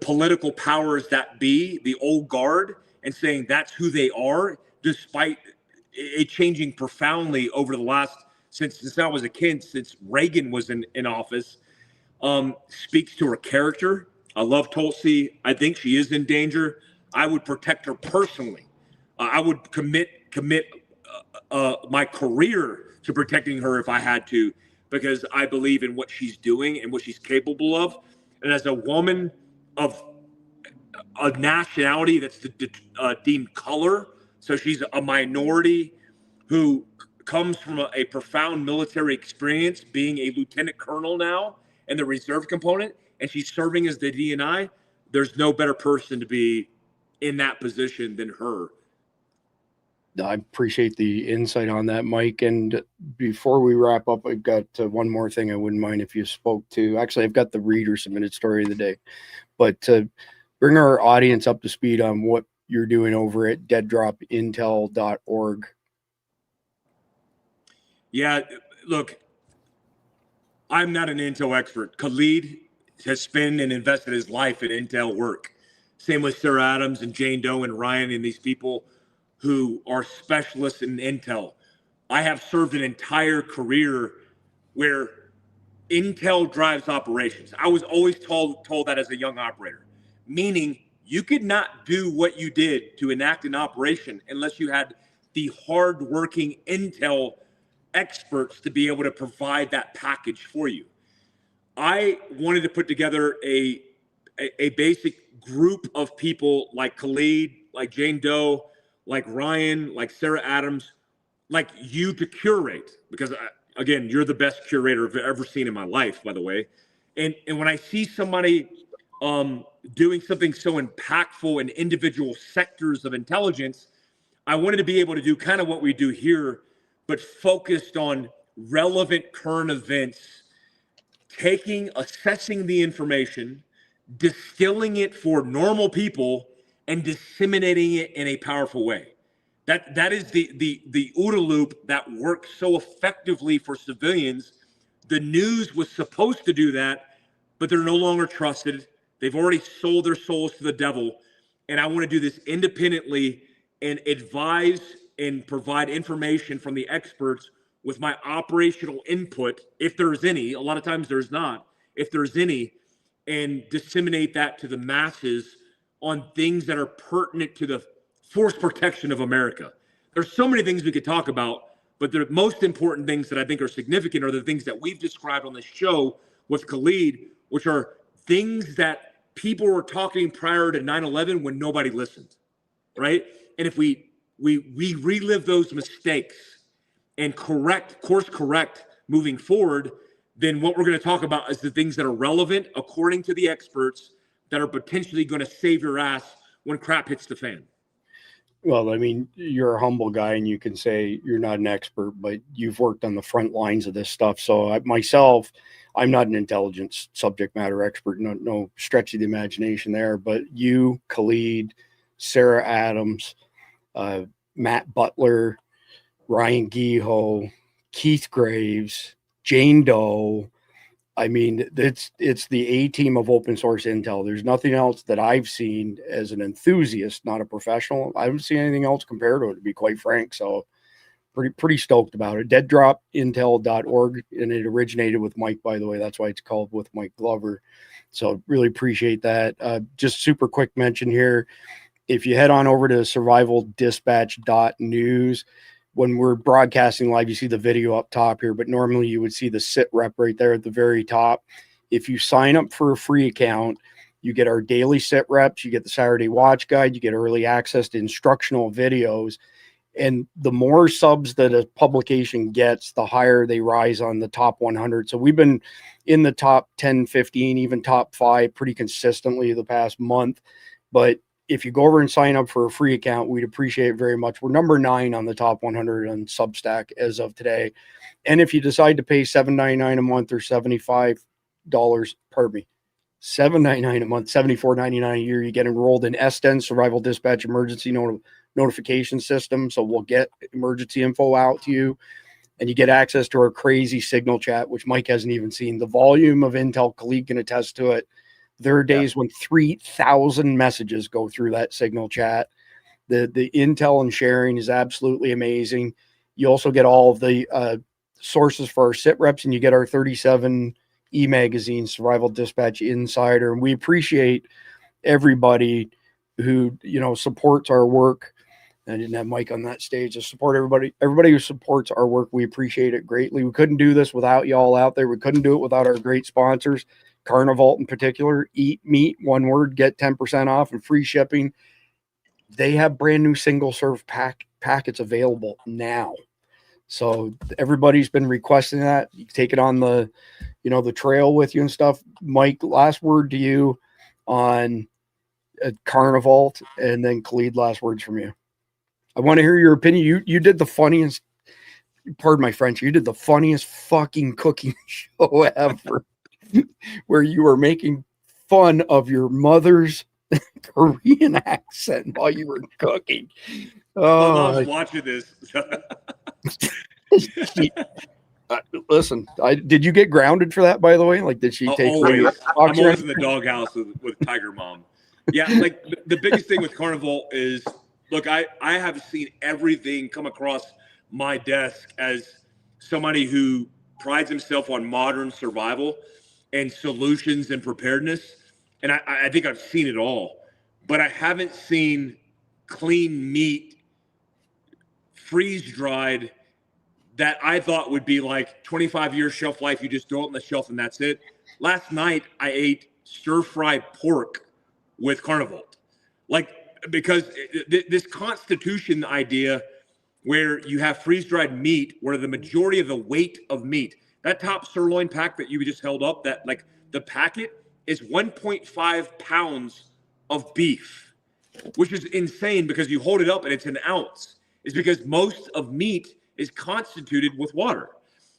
political powers that be, the old guard, and saying that's who they are, despite it changing profoundly over the last, since I was a kid, since Reagan was in office, speaks to her character. I love Tulsi. I think she is in danger. I would protect her personally. I would commit my career to protecting her if I had to, because I believe in what she's doing and what she's capable of. And as a woman of a nationality that's deemed color, so she's a minority who comes from a profound military experience, being a lieutenant colonel now in the reserve component, and she's serving as the DNI. There's no better person to be in that position than her. I appreciate the insight on that, Mike. And before we wrap up, I've got one more thing I wouldn't mind if you spoke to. Actually, I've got the reader submitted story of the day, but to bring our audience up to speed on what you're doing over at deaddropintel.org. Yeah, look, I'm not an Intel expert. Khalid has spent and invested his life in Intel work. Same with Sarah Adams and Jane Doe and Ryan and these people who are specialists in Intel. I have served an entire career where Intel drives operations. I was always told that as a young operator, meaning you could not do what you did to enact an operation unless you had the hardworking Intel experts to be able to provide that package for you. I wanted to put together a basic group of people like Khalid, like Jane Doe, like Ryan, like Sarah Adams, like you to curate, because again, you're the best curator I've ever seen in my life, by the way. And when I see somebody doing something so impactful in individual sectors of intelligence, I wanted to be able to do kind of what we do here, but focused on relevant current events, assessing the information, distilling it for normal people, and disseminating it in a powerful way. That is the OODA loop that works so effectively for civilians. The news was supposed to do that, but they're no longer trusted. They've already sold their souls to the devil. And I want to do this independently and advise and provide information from the experts with my operational input, if there's any. A lot of times there's not. If there's any, and disseminate that to the masses on things that are pertinent to the force protection of America. There's so many things we could talk about, but the most important things that I think are significant are the things that we've described on this show with Khalid, which are things that people were talking prior to 9/11 when nobody listened, right? And if we relive those mistakes and course correct moving forward, then what we're going to talk about is the things that are relevant according to the experts that are potentially going to save your ass when crap hits the fan. Well, I mean, you're a humble guy and you can say you're not an expert, but you've worked on the front lines of this stuff. So I'm not an intelligence subject matter expert, no stretch of the imagination there, but you, Khalid, Sarah Adams, Matt Butler, Ryan Geho, Keith Graves, Jane Doe. I mean, it's the A team of open source intel. There's nothing else that I've seen as an enthusiast, not a professional. I haven't seen anything else compared to it, to be quite frank. So pretty stoked about it. Deaddropintel.org, and it originated with Mike, by the way. That's why it's called With Mike Glover. So really appreciate that. Just super quick mention here. If you head on over to survivaldispatch.news, when we're broadcasting live, you see the video up top here, but normally you would see the sit rep right there at the very top. If you sign up for a free account, you get our daily sit reps, you get the Saturday watch guide, you get early access to instructional videos. And the more subs that a publication gets, the higher they rise on the top 100. So we've been in the top 10, 15, even top 5 pretty consistently the past month. But if you go over and sign up for a free account, we'd appreciate it very much. We're number 9 on the top 100 on Substack as of today. And if you decide to pay $7.99 a month or $75, $7.99 a month, $74.99 a year, you get enrolled in SDEN, Survival Dispatch Emergency Notification System. So we'll get emergency info out to you, and you get access to our crazy signal chat, which Mike hasn't even seen. The volume of intel, Khalid can attest to it. There are days when 3,000 messages go through that signal chat. The intel and sharing is absolutely amazing. You also get all of the sources for our sit reps, and you get our 37 e-magazine, Survival Dispatch Insider. And we appreciate everybody who, supports our work. I didn't have Mike on that stage to support everybody who supports our work. We appreciate it greatly. We couldn't do this without y'all out there. We couldn't do it without our great sponsors. Carnivalt in particular, eat meat, one word, get 10% off and free shipping. They have brand new single serve packets available now. So everybody's been requesting that. You take it on the trail with you and stuff. Mike, last word to you on Carnivalt, and then Khalid, last words from you. I want to hear your opinion. You did the funniest, pardon my French, you did the funniest fucking cooking show ever, where you were making fun of your mother's Korean accent while you were cooking. My Oh, mom's watching this. listen, did you get grounded for that, by the way? Like, did she take always? I'm I'm always in the doghouse with Tiger Mom. Yeah, like the biggest thing with Carnival is, look, I have seen everything come across my desk as somebody who prides himself on modern survival and solutions and preparedness. And I think I've seen it all, but I haven't seen clean meat, freeze-dried, that I thought would be like 25-year shelf life. You just throw it on the shelf and that's it. Last night, I ate stir-fried pork with Carnival. Like, because this constitution idea where you have freeze-dried meat, where the majority of the weight of meat, that top sirloin pack that you just held up, that like the packet is 1.5 pounds of beef, which is insane because you hold it up and it's an ounce. Is because most of meat is constituted with water.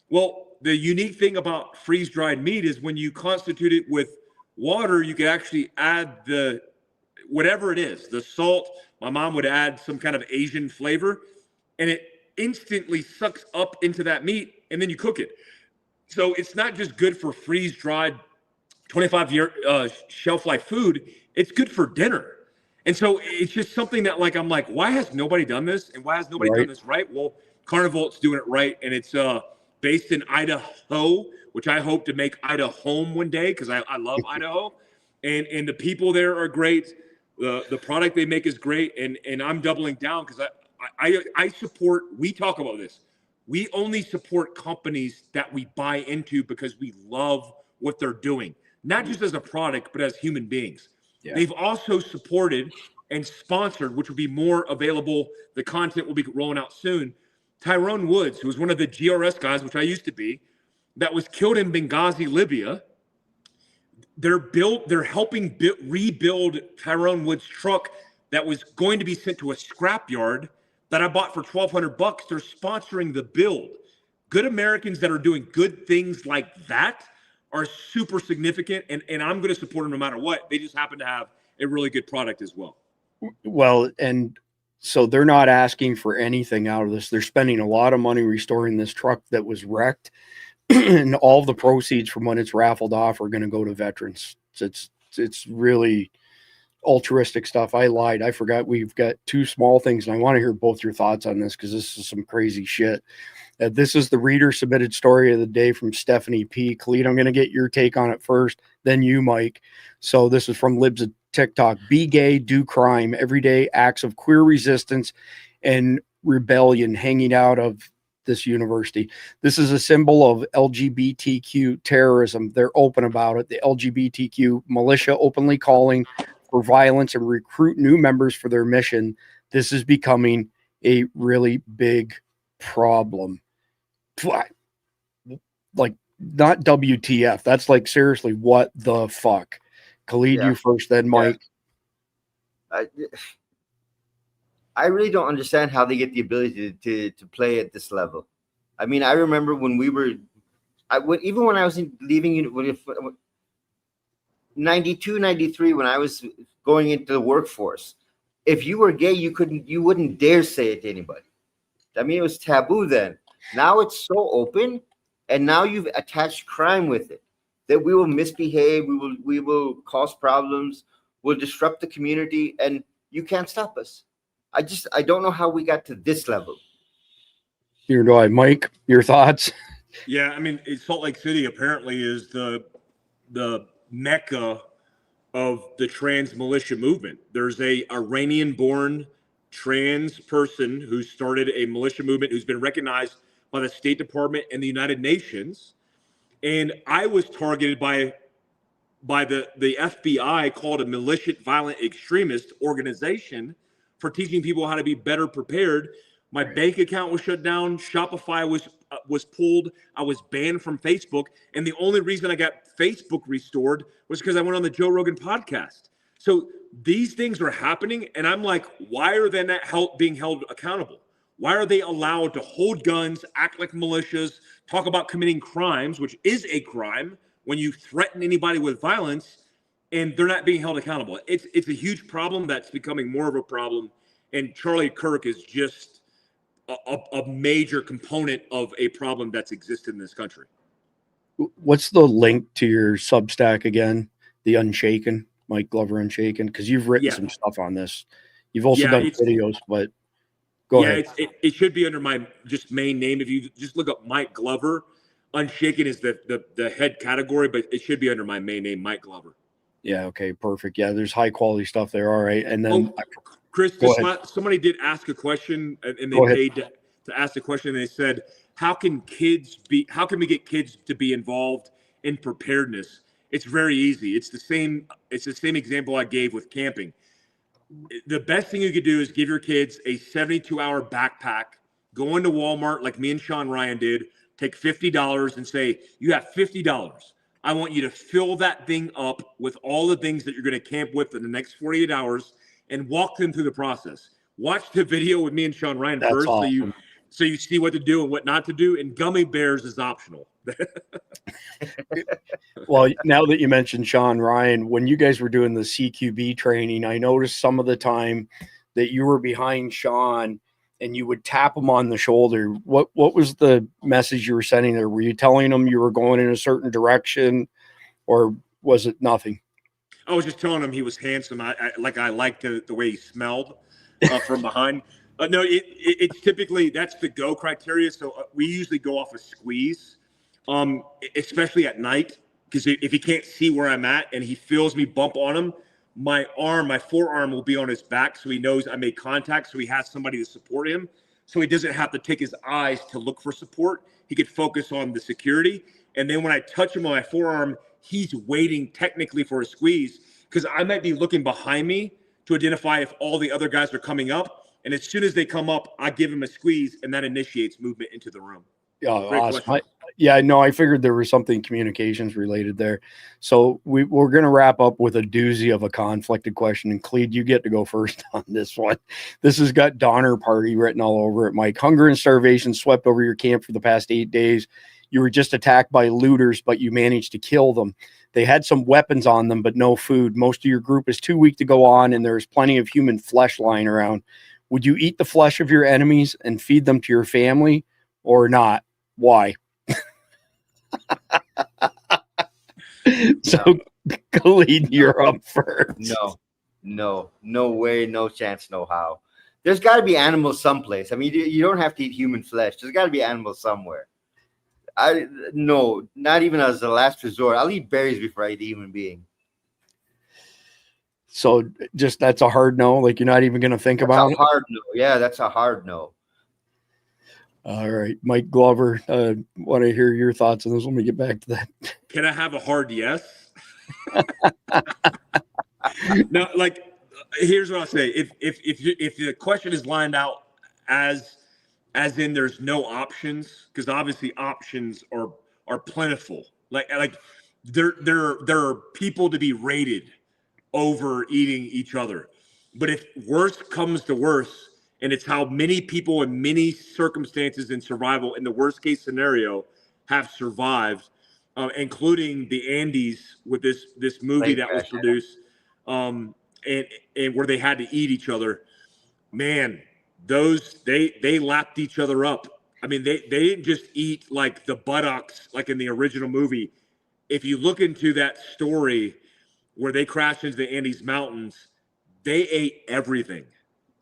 Well, the unique thing about freeze-dried meat is when you constitute it with water, you can actually add the whatever it is, the salt. My mom would add some kind of Asian flavor, and it instantly sucks up into that meat, and then you cook it. So it's not just good for freeze-dried 25-year shelf life food, it's good for dinner. And so it's just something that, like, I'm like, why has nobody done this? And why has nobody done this right? Well, Carnival's doing it right, and it's based in Idaho, which I hope to make Idaho home one day because I love Idaho. And the people there are great. The product they make is great, and I'm doubling down because I support, we talk about this. We only support companies that we buy into because we love what they're doing, not just as a product, but as human beings. Yeah. They've also supported and sponsored, which will be more available. The content will be rolling out soon. Tyrone Woods, who was one of the GRS guys, which I used to be, that was killed in Benghazi, Libya. They're helping rebuild Tyrone Woods' truck that was going to be sent to a scrapyard that I bought for $1,200. They're sponsoring the build. Good Americans that are doing good things like that are super significant, and I'm going to support them no matter what. They just happen to have a really good product as well. Well, and so they're not asking for anything out of this. They're spending a lot of money restoring this truck that was wrecked, and all the proceeds from when it's raffled off are going to go to veterans. It's really altruistic stuff. I lied. I forgot we've got two small things, and I want to hear both your thoughts on this because this is some crazy shit. This is the reader submitted story of the day from Stephanie P. Khalid, I'm going to get your take on it first, then you, Mike. So this is from Libs of TikTok. Be gay, do crime, everyday acts of queer resistance and rebellion hanging out of this university. This is a symbol of LGBTQ terrorism. They're open about it. The LGBTQ militia openly calling for violence and recruit new members for their mission. This is becoming a really big problem. Like, not WTF. That's like, seriously, what the fuck? Khalid, you first, then Mike. I really don't understand how they get the ability to play at this level. I mean, I remember when we were, even when I was leaving 92, 93, when I was going into the workforce, if you were gay, you wouldn't dare say it to anybody. I mean, it was taboo then. Now it's so open, and now you've attached crime with it, that we will misbehave, we will cause problems, we'll disrupt the community, and you can't stop us. I don't know how we got to this level. Here do I. Mike, your thoughts? Yeah, I mean, Salt Lake City apparently is the mecca of the trans militia movement. There's a Iranian-born trans person who started a militia movement who's been recognized by the State Department and the United Nations. And I was targeted by the FBI, called a militant violent extremist organization, for teaching people how to be better prepared. My bank account was shut down. Shopify was pulled. I was banned from Facebook. And the only reason I got Facebook restored was because I went on the Joe Rogan podcast. So these things are happening, and I'm like, why are they not being held accountable? Why are they allowed to hold guns, act like militias, talk about committing crimes, which is a crime when you threaten anybody with violence, and they're not being held accountable? It's a huge problem that's becoming more of a problem, and Charlie Kirk is just a major component of a problem that's existed in this country. What's the link to your Substack again? The Unshaken, Mike Glover Unshaken, because you've written some stuff on this. You've also done videos, but go ahead. It should be under my just main name. If you just look up Mike Glover, Unshaken is the head category, but it should be under my main name, Mike Glover. Yeah. Okay. Perfect. Yeah. There's high quality stuff there. All right. And then Chris, somebody did ask a question, and they paid to ask the question. And they said, how can we get kids to be involved in preparedness? It's very easy. It's the same example I gave with camping. The best thing you could do is give your kids a 72-hour backpack, go into Walmart like me and Sean Ryan did, take $50 and say, you have $50. I want you to fill that thing up with all the things that you're going to camp with in the next 48 hours and walk them through the process. Watch the video with me and Sean Ryan first. Awesome. So you see what to do and what not to do. And gummy bears is optional. Well, now that you mentioned Sean Ryan, when you guys were doing the CQB training, I noticed some of the time that you were behind Sean and you would tap him on the shoulder. What was the message you were sending there? Were you telling him you were going in a certain direction, or was it nothing? I was just telling him he was handsome. I liked the way he smelled from behind. No, it's typically that's the go criteria. So we usually go off a squeeze, especially at night, because if he can't see where I'm at and he feels me bump on him, my forearm will be on his back, so he knows I made contact, so he has somebody to support him, so he doesn't have to take his eyes to look for support. He could focus on the security, and then when I touch him on my forearm, he's waiting technically for a squeeze, because I might be looking behind me to identify if all the other guys are coming up, and as soon as they come up, I give him a squeeze, and that initiates movement into the room. Yeah, awesome. I figured there was something communications related there. So we're going to wrap up with a doozy of a conflicted question. And Khalid, you get to go first on this one. This has got Donner Party written all over it, Mike. Hunger and starvation swept over your camp for the past 8 days. You were just attacked by looters, but you managed to kill them. They had some weapons on them, but no food. Most of your group is too weak to go on, and there's plenty of human flesh lying around. Would you eat the flesh of your enemies and feed them to your family or not? Why? So, Khalid, you're up first. No way, no chance, no how. There's got to be animals someplace. I mean, you don't have to eat human flesh. There's got to be animals somewhere. No, not even as a last resort. I'll eat berries before I eat a human being. So, just that's a hard no. Like you're not even going to think about it. Hard no. Yeah, that's a hard no. All right, Mike Glover, want to hear your thoughts on this. Let me get back to that. Can I have a hard yes? No, like here's what I'll say. If the question is lined out as in there's no options, because obviously options are plentiful. Like there are people to be rated over eating each other. But if worse comes to worse, and it's how many people in many circumstances in survival, in the worst case scenario, have survived, including the Andes with this movie that was produced, and where they had to eat each other. Man, those they lapped each other up. I mean, they didn't just eat like the buttocks like in the original movie. If you look into that story where they crashed into the Andes Mountains, they ate everything.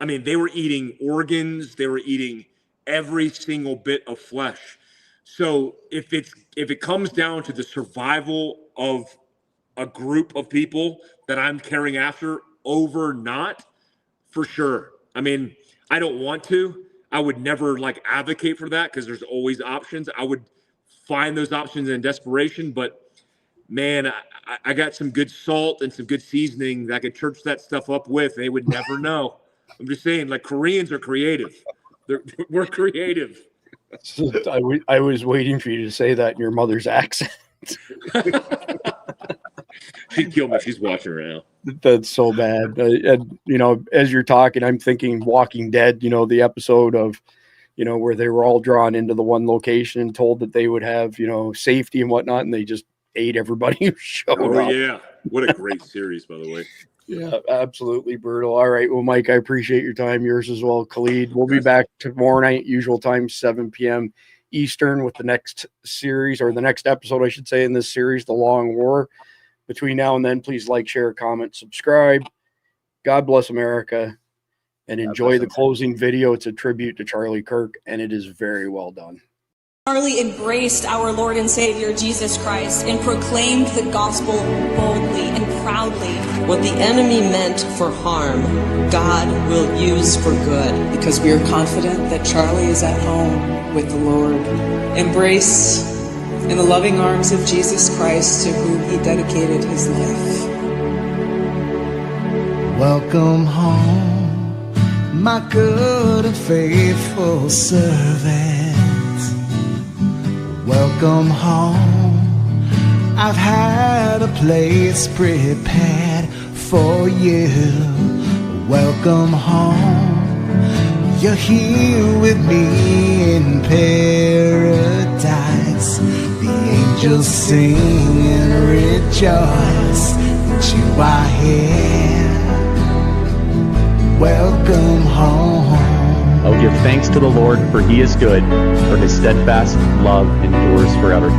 I mean, they were eating organs. They were eating every single bit of flesh. So if it comes down to the survival of a group of people that I'm carrying after over not, for sure. I mean, I don't want to. I would never advocate for that because there's always options. I would find those options in desperation, but man, I got some good salt and some good seasoning that I could church that stuff up with. They would never know. I'm just saying, Koreans are creative. We're creative. So I was waiting for you to say that in your mother's accent. She'd kill me. She's watching right now. That's so bad. And, you know, as you're talking, I'm thinking Walking Dead, you know, the episode of, you know, where they were all drawn into the one location and told that they would have, you know, safety and whatnot. And they just ate everybody who showed up. Yeah. What a great series, by the way. Yeah, absolutely brutal. All right. Well, Mike, I appreciate your time. Yours as well. Khalid, we'll be back tomorrow night, usual time, 7 p.m. Eastern, with the next series, or the next episode, I should say, in this series, The Long War. Between now and then, please like, share, comment, subscribe. God bless America, and enjoy the closing video. It's a tribute to Charlie Kirk, and it is very well done. Charlie embraced our Lord and Savior Jesus Christ and proclaimed the gospel boldly and proudly. What the enemy meant for harm, God will use for good. Because we are confident that Charlie is at home with the Lord. Embrace in the loving arms of Jesus Christ, to whom he dedicated his life. Welcome home, my good and faithful servant. Welcome home, I've had a place prepared for you. Welcome home, you're here with me in paradise. The angels sing and rejoice that you are here. Welcome home. Oh, give thanks to the Lord, for he is good, for his steadfast love endures forever.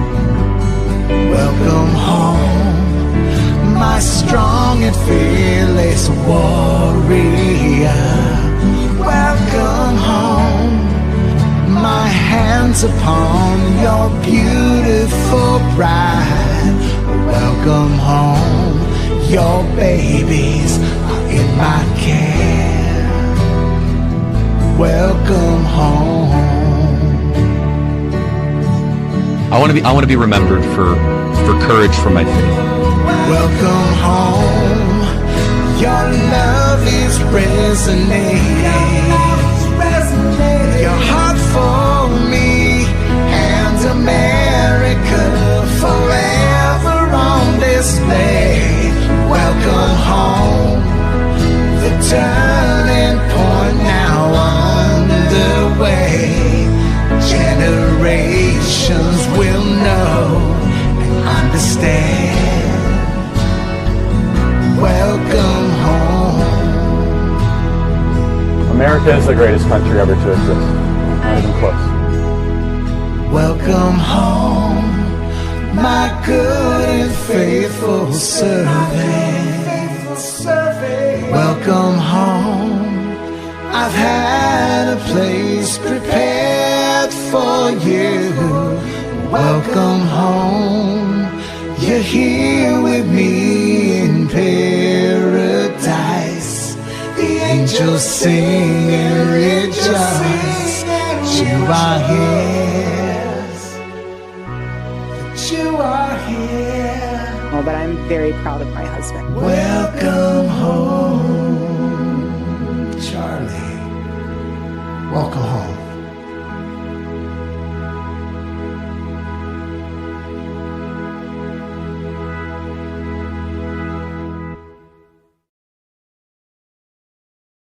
Welcome home, my strong and fearless warrior. Welcome home, my hands upon your beautiful bride. Welcome home, your babies are in my care. Welcome home. I want to be remembered for courage for my faith. Welcome home, your love is resonating. Your heart for me and America forever on display. Welcome home, the turning point now underway. Generations will know and understand. Welcome home. America is the greatest country ever to exist. Not even close. Welcome home, my good and faithful servant. Welcome home, I've had a place prepared for you. Welcome home, you're here with me in paradise. The angels sing and rejoice that you are here. That you are here. Oh, but I'm very proud of my husband. Welcome home, Charlie. Welcome home.